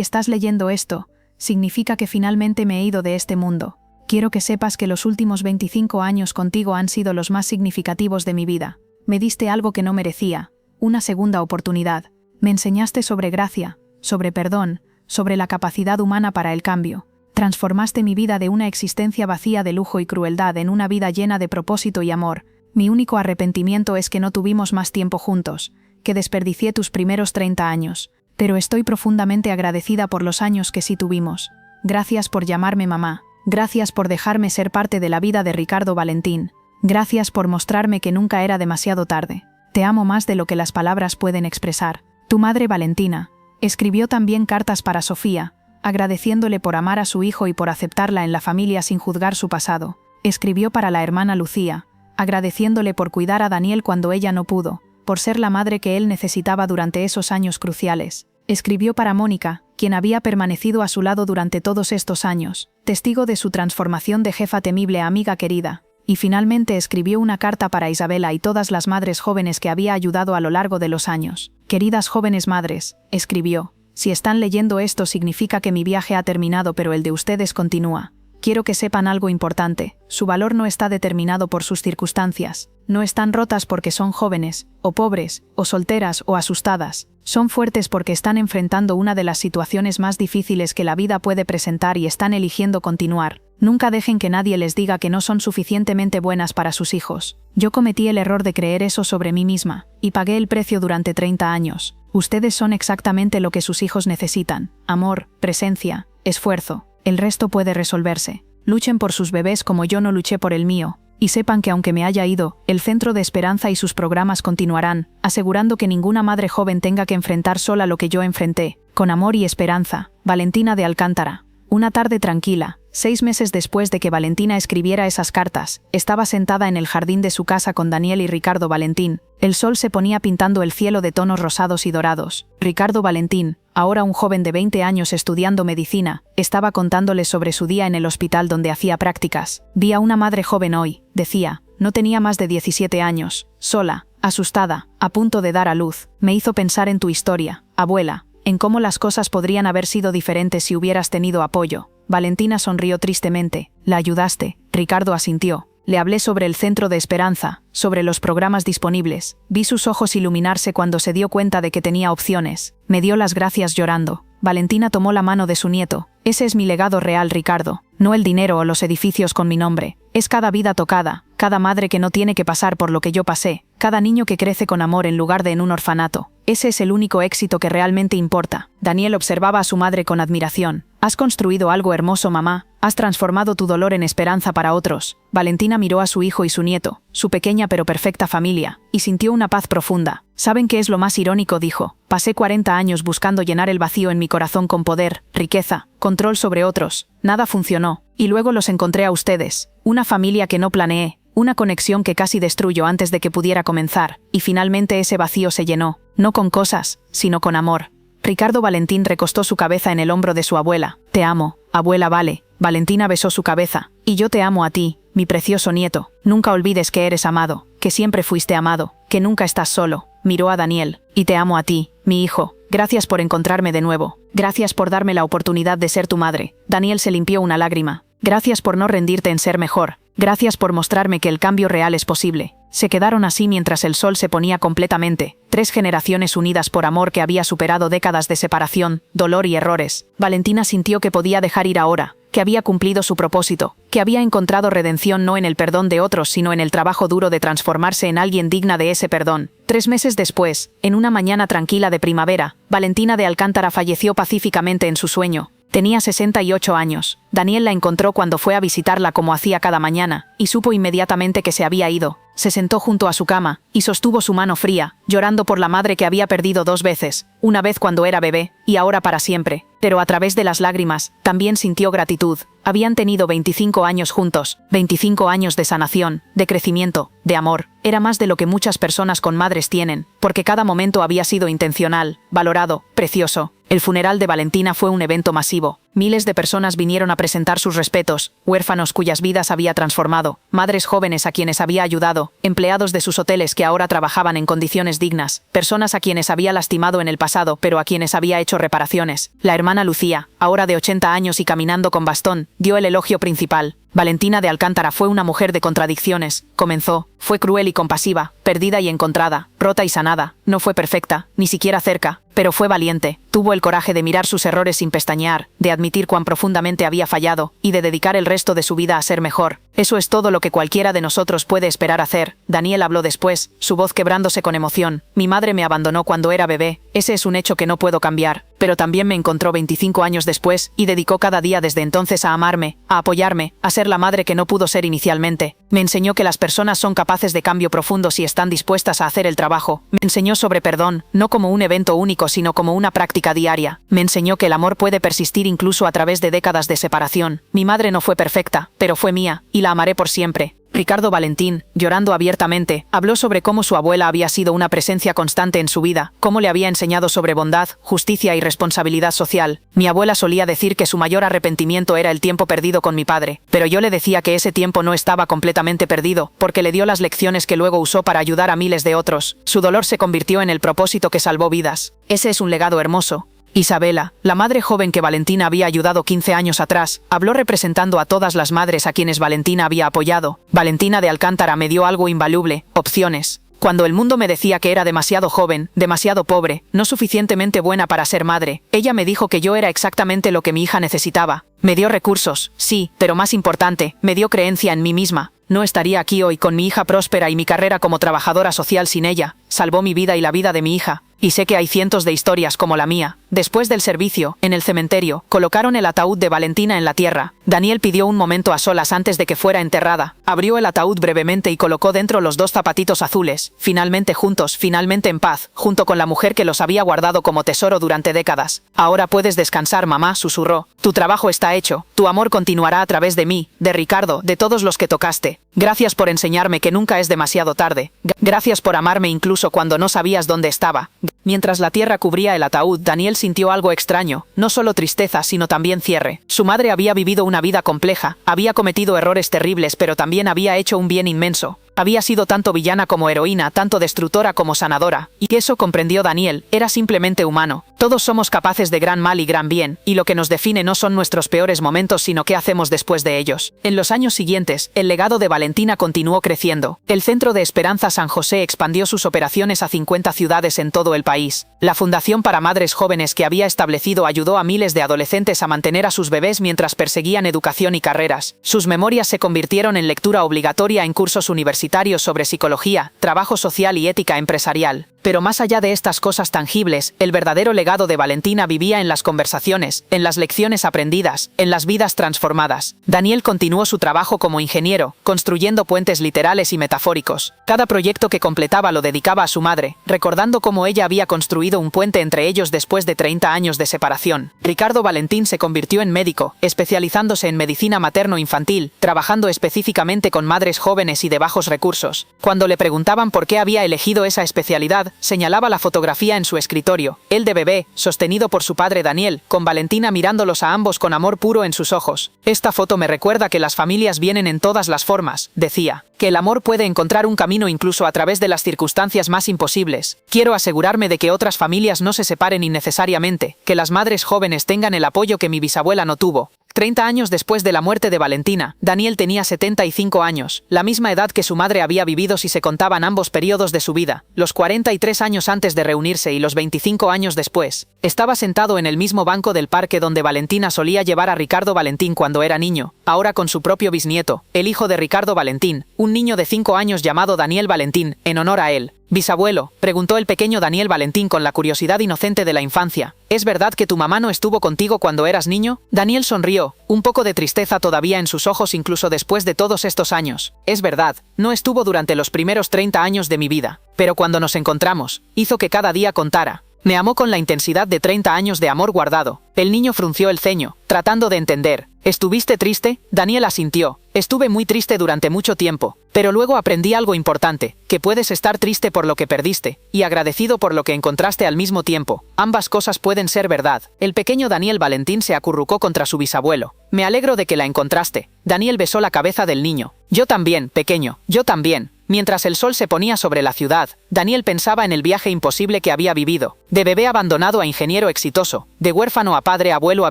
S1: estás leyendo esto, significa que finalmente me he ido de este mundo. Quiero que sepas que los últimos 25 años contigo han sido los más significativos de mi vida. Me diste algo que no merecía, una segunda oportunidad. Me enseñaste sobre gracia, sobre perdón, sobre la capacidad humana para el cambio. Transformaste mi vida de una existencia vacía de lujo y crueldad en una vida llena de propósito y amor. Mi único arrepentimiento es que no tuvimos más tiempo juntos, que desperdicié tus primeros 30 años. Pero estoy profundamente agradecida por los años que sí tuvimos. Gracias por llamarme mamá. Gracias por dejarme ser parte de la vida de Ricardo Valentín. Gracias por mostrarme que nunca era demasiado tarde. Te amo más de lo que las palabras pueden expresar. Tu madre Valentina escribió también cartas para Sofía, agradeciéndole por amar a su hijo y por aceptarla en la familia sin juzgar su pasado. Escribió para la hermana Lucía, agradeciéndole por cuidar a Daniel cuando ella no pudo, por ser la madre que él necesitaba durante esos años cruciales. Escribió para Mónica, quien había permanecido a su lado durante todos estos años, testigo de su transformación de jefa temible a amiga querida. Y finalmente escribió una carta para Isabela y todas las madres jóvenes que había ayudado a lo largo de los años. Queridas jóvenes madres, escribió, si están leyendo esto significa que mi viaje ha terminado pero el de ustedes continúa. Quiero que sepan algo importante, su valor no está determinado por sus circunstancias, no están rotas porque son jóvenes, o pobres, o solteras, o asustadas, son fuertes porque están enfrentando una de las situaciones más difíciles que la vida puede presentar y están eligiendo continuar. Nunca dejen que nadie les diga que no son suficientemente buenas para sus hijos. Yo cometí el error de creer eso sobre mí misma, y pagué el precio durante 30 años. Ustedes son exactamente lo que sus hijos necesitan, amor, presencia, esfuerzo. El resto puede resolverse. Luchen por sus bebés como yo no luché por el mío, y sepan que aunque me haya ido, el Centro de Esperanza y sus programas continuarán, asegurando que ninguna madre joven tenga que enfrentar sola lo que yo enfrenté. Con amor y esperanza, Valentina de Alcántara. Una tarde tranquila, 6 meses después de que Valentina escribiera esas cartas, estaba sentada en el jardín de su casa con Daniel y Ricardo Valentín. El sol se ponía pintando el cielo de tonos rosados y dorados. Ricardo Valentín, ahora un joven de 20 años estudiando medicina, estaba contándoles sobre su día en el hospital donde hacía prácticas. Vi a una madre joven hoy, decía, no tenía más de 17 años, sola, asustada, a punto de dar a luz. Me hizo pensar en tu historia, abuela, en cómo las cosas podrían haber sido diferentes si hubieras tenido apoyo. Valentina sonrió tristemente. La ayudaste. Ricardo asintió. Le hablé sobre el Centro de Esperanza, sobre los programas disponibles. Vi sus ojos iluminarse cuando se dio cuenta de que tenía opciones. Me dio las gracias llorando. Valentina tomó la mano de su nieto. Ese es mi legado real, Ricardo. No el dinero o los edificios con mi nombre. Es cada vida tocada, cada madre que no tiene que pasar por lo que yo pasé, cada niño que crece con amor en lugar de en un orfanato. Ese es el único éxito que realmente importa. Daniel observaba a su madre con admiración. Has construido algo hermoso, mamá. Has transformado tu dolor en esperanza para otros. Valentina miró a su hijo y su nieto, su pequeña pero perfecta familia, y sintió una paz profunda. ¿Saben qué es lo más irónico?, dijo. Pasé 40 años buscando llenar el vacío en mi corazón con poder, riqueza, control sobre otros. Nada funcionó. Y luego los encontré a ustedes. Una familia que no planeé. Una conexión que casi destruyó antes de que pudiera comenzar. Y finalmente ese vacío se llenó. No con cosas, sino con amor. Ricardo Valentín recostó su cabeza en el hombro de su abuela. Te amo, abuela Vale. Valentina besó su cabeza. Y yo te amo a ti, mi precioso nieto. Nunca olvides que eres amado, que siempre fuiste amado, que nunca estás solo. Miró a Daniel. Y te amo a ti, mi hijo. Gracias por encontrarme de nuevo. Gracias por darme la oportunidad de ser tu madre. Daniel se limpió una lágrima. Gracias por no rendirte en ser mejor. Gracias por mostrarme que el cambio real es posible. Se quedaron así mientras el sol se ponía completamente. 3 generaciones unidas por amor que había superado décadas de separación, dolor y errores. Valentina sintió que podía dejar ir ahora, que había cumplido su propósito, que había encontrado redención no en el perdón de otros sino en el trabajo duro de transformarse en alguien digna de ese perdón. 3 meses después, en una mañana tranquila de primavera, Valentina de Alcántara falleció pacíficamente en su sueño. Tenía 68 años. Daniel la encontró cuando fue a visitarla como hacía cada mañana, y supo inmediatamente que se había ido. Se sentó junto a su cama, y sostuvo su mano fría, llorando por la madre que había perdido 2 veces, una vez cuando era bebé, y ahora para siempre. Pero a través de las lágrimas, también sintió gratitud. Habían tenido 25 años juntos, 25 años de sanación, de crecimiento, de amor. Era más de lo que muchas personas con madres tienen, porque cada momento había sido intencional, valorado, precioso. El funeral de Valentina fue un evento masivo. Miles de personas vinieron a presentar sus respetos, huérfanos cuyas vidas había transformado, madres jóvenes a quienes había ayudado, empleados de sus hoteles que ahora trabajaban en condiciones dignas, personas a quienes había lastimado en el pasado pero a quienes había hecho reparaciones. La hermana Lucía, ahora de 80 años y caminando con bastón, dio el elogio principal. Valentina de Alcántara fue una mujer de contradicciones, comenzó, fue cruel y compasiva, perdida y encontrada, rota y sanada, no fue perfecta, ni siquiera cerca, pero fue valiente, tuvo el coraje de mirar sus errores sin pestañear, de admitir cuán profundamente había fallado, y de dedicar el resto de su vida a ser mejor. Eso es todo lo que cualquiera de nosotros puede esperar hacer. Daniel habló después, su voz quebrándose con emoción. Mi madre me abandonó cuando era bebé, ese es un hecho que no puedo cambiar, pero también me encontró 25 años después, y dedicó cada día desde entonces a amarme, a apoyarme, a ser la madre que no pudo ser inicialmente. Me enseñó que las personas son capaces de cambio profundo si están dispuestas a hacer el trabajo. Me enseñó sobre perdón, no como un evento único sino como una práctica diaria. Me enseñó que el amor puede persistir incluso a través de décadas de separación. Mi madre no fue perfecta, pero fue mía, y la amaré por siempre. Ricardo Valentín, llorando abiertamente, habló sobre cómo su abuela había sido una presencia constante en su vida, cómo le había enseñado sobre bondad, justicia y responsabilidad social. Mi abuela solía decir que su mayor arrepentimiento era el tiempo perdido con mi padre, pero yo le decía que ese tiempo no estaba completamente perdido, porque le dio las lecciones que luego usó para ayudar a miles de otros. Su dolor se convirtió en el propósito que salvó vidas. Ese es un legado hermoso. Isabela, la madre joven que Valentina había ayudado 15 años atrás, habló representando a todas las madres a quienes Valentina había apoyado. Valentina de Alcántara me dio algo invaluable, opciones. Cuando el mundo me decía que era demasiado joven, demasiado pobre, no suficientemente buena para ser madre, ella me dijo que yo era exactamente lo que mi hija necesitaba. Me dio recursos, sí, pero más importante, me dio creencia en mí misma. No estaría aquí hoy con mi hija próspera y mi carrera como trabajadora social sin ella. Salvó mi vida y la vida de mi hija. Y sé que hay cientos de historias como la mía. Después del servicio, en el cementerio, colocaron el ataúd de Valentina en la tierra. Daniel pidió un momento a solas antes de que fuera enterrada. Abrió el ataúd brevemente y colocó dentro los 2 zapatitos azules. Finalmente juntos, finalmente en paz, junto con la mujer que los había guardado como tesoro durante décadas. Ahora puedes descansar, mamá, susurró. Tu trabajo está hecho. Tu amor continuará a través de mí, de Ricardo, de todos los que tocaste. Gracias por enseñarme que nunca es demasiado tarde. Gracias por amarme incluso cuando no sabías dónde estaba. Mientras la tierra cubría el ataúd, Daniel sintió algo extraño, no solo tristeza sino también cierre. Su madre había vivido una vida compleja, había cometido errores terribles pero también había hecho un bien inmenso. Había sido tanto villana como heroína, tanto destructora como sanadora, y eso comprendió Daniel, era simplemente humano. Todos somos capaces de gran mal y gran bien, y lo que nos define no son nuestros peores momentos sino qué hacemos después de ellos. En los años siguientes, el legado de Valentina continuó creciendo. El Centro de Esperanza San José expandió sus operaciones a 50 ciudades en todo el país. La Fundación para Madres Jóvenes que había establecido ayudó a miles de adolescentes a mantener a sus bebés mientras perseguían educación y carreras. Sus memorias se convirtieron en lectura obligatoria en cursos universitarios sobre psicología, trabajo social y ética empresarial. Pero más allá de estas cosas tangibles, el verdadero legado de Valentina vivía en las conversaciones, en las lecciones aprendidas, en las vidas transformadas. Daniel continuó su trabajo como ingeniero, construyendo puentes literales y metafóricos. Cada proyecto que completaba lo dedicaba a su madre, recordando cómo ella había construido un puente entre ellos después de 30 años de separación. Ricardo Valentín se convirtió en médico, especializándose en medicina materno-infantil, trabajando específicamente con madres jóvenes y de bajos recursos. Cuando le preguntaban por qué había elegido esa especialidad, señalaba la fotografía en su escritorio, él de bebé, sostenido por su padre Daniel, con Valentina mirándolos a ambos con amor puro en sus ojos. Esta foto me recuerda que las familias vienen en todas las formas, decía, que el amor puede encontrar un camino incluso a través de las circunstancias más imposibles. Quiero asegurarme de que otras familias no se separen innecesariamente, que las madres jóvenes tengan el apoyo que mi bisabuela no tuvo. 30 años después de la muerte de Valentina, Daniel tenía 75 años, la misma edad que su madre había vivido si se contaban ambos periodos de su vida, los 43 años antes de reunirse y los 25 años después. Estaba sentado en el mismo banco del parque donde Valentina solía llevar a Ricardo Valentín cuando era niño, ahora con su propio bisnieto, el hijo de Ricardo Valentín, un niño de 5 años llamado Daniel Valentín, en honor a él. «Bisabuelo», preguntó el pequeño Daniel Valentín con la curiosidad inocente de la infancia, «¿es verdad que tu mamá no estuvo contigo cuando eras niño?» Daniel sonrió, un poco de tristeza todavía en sus ojos incluso después de todos estos años. «Es verdad, no estuvo durante los primeros 30 años de mi vida, pero cuando nos encontramos, hizo que cada día contara. Me amó con la intensidad de 30 años de amor guardado». El niño frunció el ceño, tratando de entender. «¿Estuviste triste?» Daniel asintió.
S2: Estuve muy triste durante mucho tiempo, pero luego aprendí algo importante, que puedes estar triste por lo que perdiste, y agradecido por lo que encontraste al mismo tiempo. Ambas cosas pueden ser verdad. El pequeño Daniel Valentín se acurrucó contra su bisabuelo. Me alegro de que la encontraste. Daniel besó la cabeza del niño. Yo también, pequeño, yo también. Mientras el sol se ponía sobre la ciudad, Daniel pensaba en el viaje imposible que había vivido. De bebé abandonado a ingeniero exitoso, de huérfano a padre, abuelo a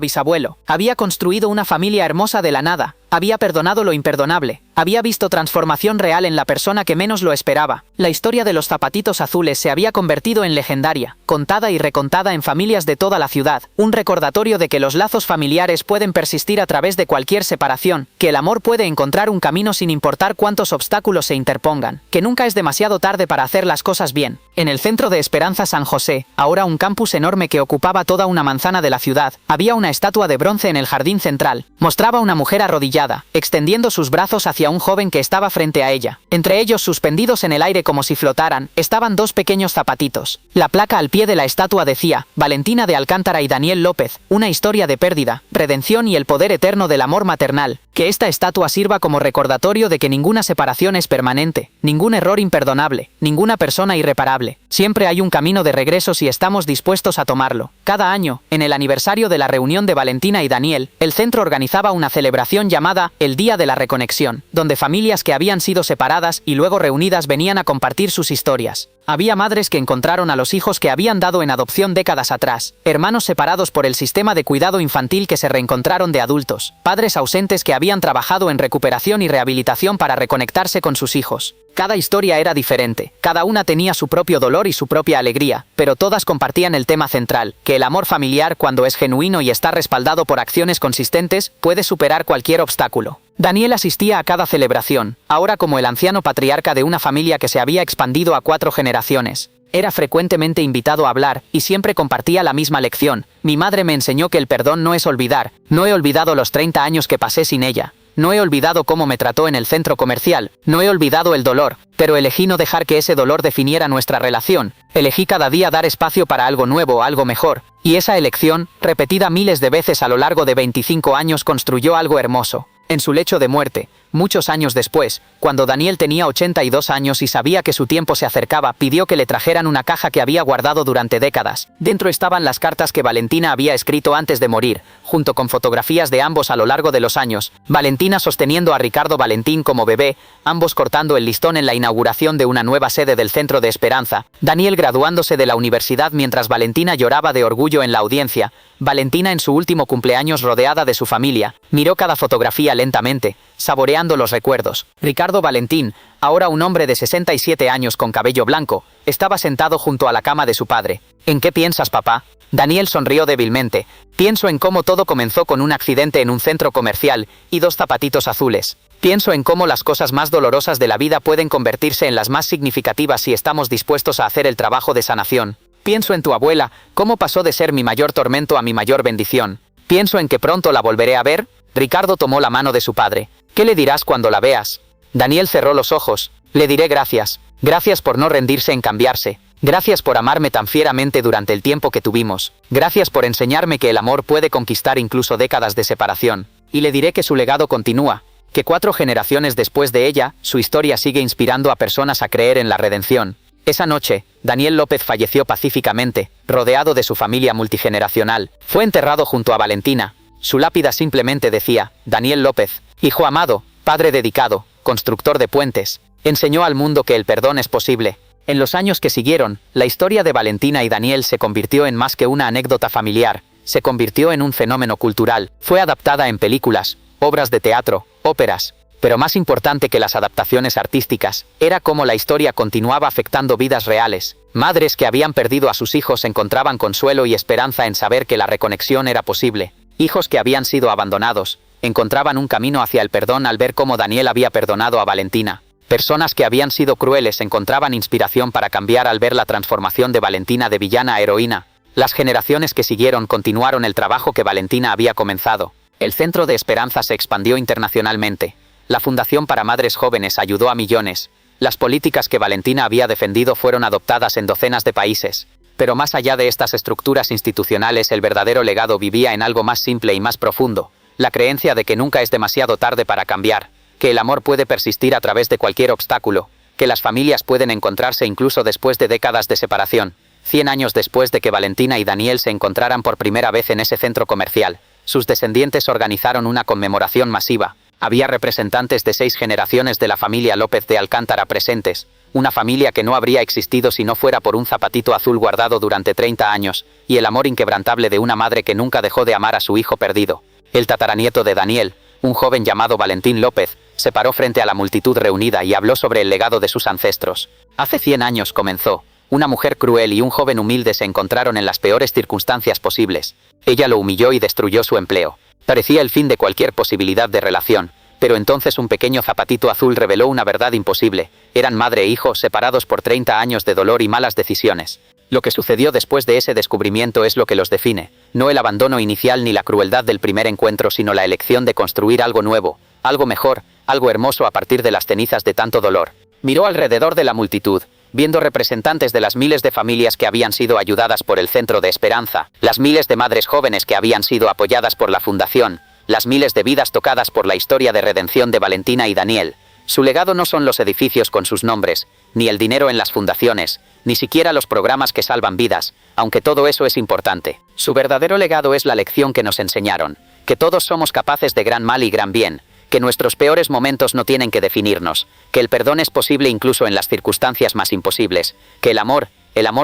S2: bisabuelo. Había construido una familia hermosa de la nada. Había perdonado lo imperdonable. Había visto transformación real en la persona que menos lo esperaba. La historia de los zapatitos azules se había convertido en legendaria, contada y recontada en familias de toda la ciudad. Un recordatorio de que los lazos familiares pueden persistir a través de cualquier separación, que el amor puede encontrar un camino sin importar cuántos obstáculos se interpongan, que nunca es demasiado tarde para hacer las cosas bien. En el centro de Esperanza San José, ahora un campus enorme que ocupaba toda una manzana de la ciudad, había una estatua de bronce en el jardín central. Mostraba una mujer arrodillada, extendiendo sus brazos hacia un joven que estaba frente a ella. Entre ellos, suspendidos en el aire como si flotaran, estaban dos pequeños zapatitos. La placa al pie de la estatua decía: Valentina de Alcántara y Daniel López, una historia de pérdida, redención y el poder eterno del amor maternal. Que esta estatua sirva como recordatorio de que ninguna separación es permanente, ningún error imperdonable, ninguna persona irreparable. Siempre hay un camino de regreso si estamos dispuestos a tomarlo. Cada año, en el aniversario de la reunión de Valentina y Daniel, el centro organizaba una celebración llamada el Día de la Reconexión, donde familias que habían sido separadas y luego reunidas venían a compartir sus historias. Había madres que encontraron a los hijos que habían dado en adopción décadas atrás, hermanos separados por el sistema de cuidado infantil que se reencontraron de adultos, padres ausentes que habían trabajado en recuperación y rehabilitación para reconectarse con sus hijos. Cada historia era diferente, cada una tenía su propio dolor y su propia alegría, pero todas compartían el tema central, que el amor familiar, cuando es genuino y está respaldado por acciones consistentes, puede superar cualquier obstáculo. Daniel asistía a cada celebración, ahora como el anciano patriarca de una familia que se había expandido a 4 generaciones. Era frecuentemente invitado a hablar, y siempre compartía la misma lección. Mi madre me enseñó que el perdón no es olvidar. No he olvidado los 30 años que pasé sin ella. No he olvidado cómo me trató en el centro comercial. No he olvidado el dolor, pero elegí no dejar que ese dolor definiera nuestra relación. Elegí cada día dar espacio para algo nuevo, algo mejor. Y esa elección, repetida miles de veces a lo largo de 25 años, construyó algo hermoso. En su lecho de muerte, muchos años después, cuando Daniel tenía 82 años y sabía que su tiempo se acercaba, pidió que le trajeran una caja que había guardado durante décadas. Dentro estaban las cartas que Valentina había escrito antes de morir, junto con fotografías de ambos a lo largo de los años. Valentina sosteniendo a Ricardo Valentín como bebé, ambos cortando el listón en la inauguración de una nueva sede del Centro de Esperanza. Daniel graduándose de la universidad mientras Valentina lloraba de orgullo en la audiencia. Valentina en su último cumpleaños rodeada de su familia, miró cada fotografía lentamente, saboreando los recuerdos. Ricardo Valentín, ahora un hombre de 67 años con cabello blanco, estaba sentado junto a la cama de su padre. ¿En qué piensas, papá? Daniel sonrió débilmente. Pienso en cómo todo comenzó con un accidente en un centro comercial y 2 zapatitos azules. Pienso en cómo las cosas más dolorosas de la vida pueden convertirse en las más significativas si estamos dispuestos a hacer el trabajo de sanación. Pienso en tu abuela, cómo pasó de ser mi mayor tormento a mi mayor bendición. Pienso en que pronto la volveré a ver. Ricardo tomó la mano de su padre. ¿Qué le dirás cuando la veas? Daniel cerró los ojos. Le diré gracias. Gracias por no rendirse en cambiarse. Gracias por amarme tan fieramente durante el tiempo que tuvimos. Gracias por enseñarme que el amor puede conquistar incluso décadas de separación. Y le diré que su legado continúa, que 4 generaciones después de ella, su historia sigue inspirando a personas a creer en la redención. Esa noche, Daniel López falleció pacíficamente, rodeado de su familia multigeneracional. Fue enterrado junto a Valentina. Su lápida simplemente decía: Daniel López, hijo amado, padre dedicado, constructor de puentes. Enseñó al mundo que el perdón es posible. En los años que siguieron, la historia de Valentina y Daniel se convirtió en más que una anécdota familiar. Se convirtió en un fenómeno cultural. Fue adaptada en películas, obras de teatro, óperas. Pero más importante que las adaptaciones artísticas, era cómo la historia continuaba afectando vidas reales. Madres que habían perdido a sus hijos encontraban consuelo y esperanza en saber que la reconexión era posible. Hijos que habían sido abandonados, encontraban un camino hacia el perdón al ver cómo Daniel había perdonado a Valentina. Personas que habían sido crueles encontraban inspiración para cambiar al ver la transformación de Valentina de villana a heroína. Las generaciones que siguieron continuaron el trabajo que Valentina había comenzado. El Centro de Esperanza se expandió internacionalmente. La Fundación para Madres Jóvenes ayudó a millones. Las políticas que Valentina había defendido fueron adoptadas en docenas de países. Pero más allá de estas estructuras institucionales, el verdadero legado vivía en algo más simple y más profundo: la creencia de que nunca es demasiado tarde para cambiar. que el amor puede persistir a través de cualquier obstáculo, que las familias pueden encontrarse incluso después de décadas de separación. 100 años después de que Valentina y Daniel se encontraran por primera vez en ese centro comercial, sus descendientes organizaron una conmemoración masiva. Había representantes de 6 generaciones de la familia López de Alcántara presentes, una familia que no habría existido si no fuera por un zapatito azul guardado durante 30 años, y el amor inquebrantable de una madre que nunca dejó de amar a su hijo perdido. El tataranieto de Daniel, un joven llamado Valentín López, se paró frente a la multitud reunida y habló sobre el legado de sus ancestros. Hace 100 años comenzó. Una mujer cruel y un joven humilde se encontraron en las peores circunstancias posibles. Ella lo humilló y destruyó su empleo. Parecía el fin de cualquier posibilidad de relación, pero entonces un pequeño zapatito azul reveló una verdad imposible. Eran madre e hijo separados por 30 años de dolor y malas decisiones. Lo que sucedió después de ese descubrimiento es lo que los define, no el abandono inicial ni la crueldad del primer encuentro, sino la elección de construir algo nuevo, algo mejor, algo hermoso a partir de las cenizas de tanto dolor. Miró alrededor de la multitud, viendo representantes de las miles de familias que habían sido ayudadas por el Centro de Esperanza, las miles de madres jóvenes que habían sido apoyadas por la Fundación, las miles de vidas tocadas por la historia de redención de Valentina y Daniel. Su legado no son los edificios con sus nombres, ni el dinero en las fundaciones, ni siquiera los programas que salvan vidas, aunque todo eso es importante. Su verdadero legado es la lección que nos enseñaron, que todos somos capaces de gran mal y gran bien, que nuestros peores momentos no tienen que definirnos, que el perdón es posible incluso en las circunstancias más imposibles, que el amor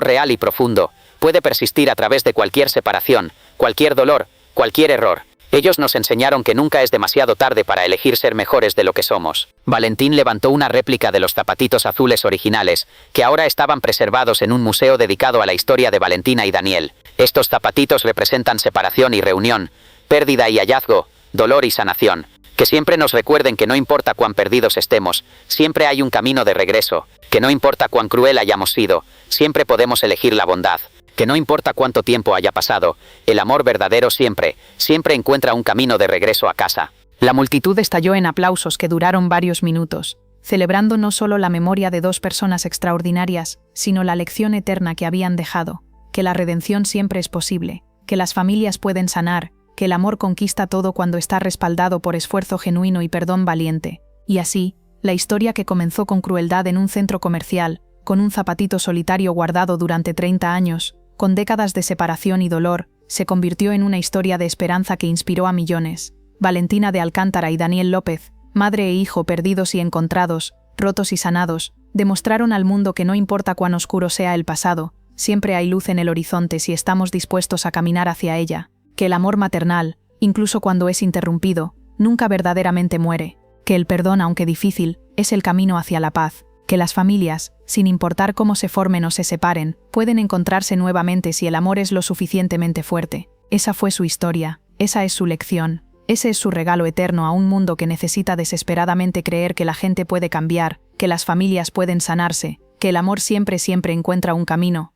S2: real y profundo, puede persistir a través de cualquier separación, cualquier dolor, cualquier error. Ellos nos enseñaron que nunca es demasiado tarde para elegir ser mejores de lo que somos. Valentín levantó una réplica de los zapatitos azules originales, que ahora estaban preservados en un museo dedicado a la historia de Valentina y Daniel. Estos zapatitos representan separación y reunión, pérdida y hallazgo, dolor y sanación. Que siempre nos recuerden que no importa cuán perdidos estemos, siempre hay un camino de regreso, que no importa cuán cruel hayamos sido, siempre podemos elegir la bondad. Que no importa cuánto tiempo haya pasado, el amor verdadero siempre encuentra un camino de regreso a casa.
S1: La multitud estalló en aplausos que duraron varios minutos, celebrando no solo la memoria de 2 personas extraordinarias, sino la lección eterna que habían dejado, que la redención siempre es posible, que las familias pueden sanar, que el amor conquista todo cuando está respaldado por esfuerzo genuino y perdón valiente. Y así, la historia que comenzó con crueldad en un centro comercial, con un zapatito solitario guardado durante 30 años, con décadas de separación y dolor, se convirtió en una historia de esperanza que inspiró a millones. Valentina de Alcántara y Daniel López, madre e hijo perdidos y encontrados, rotos y sanados, demostraron al mundo que no importa cuán oscuro sea el pasado, siempre hay luz en el horizonte si estamos dispuestos a caminar hacia ella, que el amor maternal, incluso cuando es interrumpido, nunca verdaderamente muere, que el perdón, aunque difícil, es el camino hacia la paz, que las familias, sin importar cómo se formen o se separen, pueden encontrarse nuevamente si el amor es lo suficientemente fuerte. Esa fue su historia, esa es su lección, ese es su regalo eterno a un mundo que necesita desesperadamente creer que la gente puede cambiar, que las familias pueden sanarse, que el amor siempre encuentra un camino,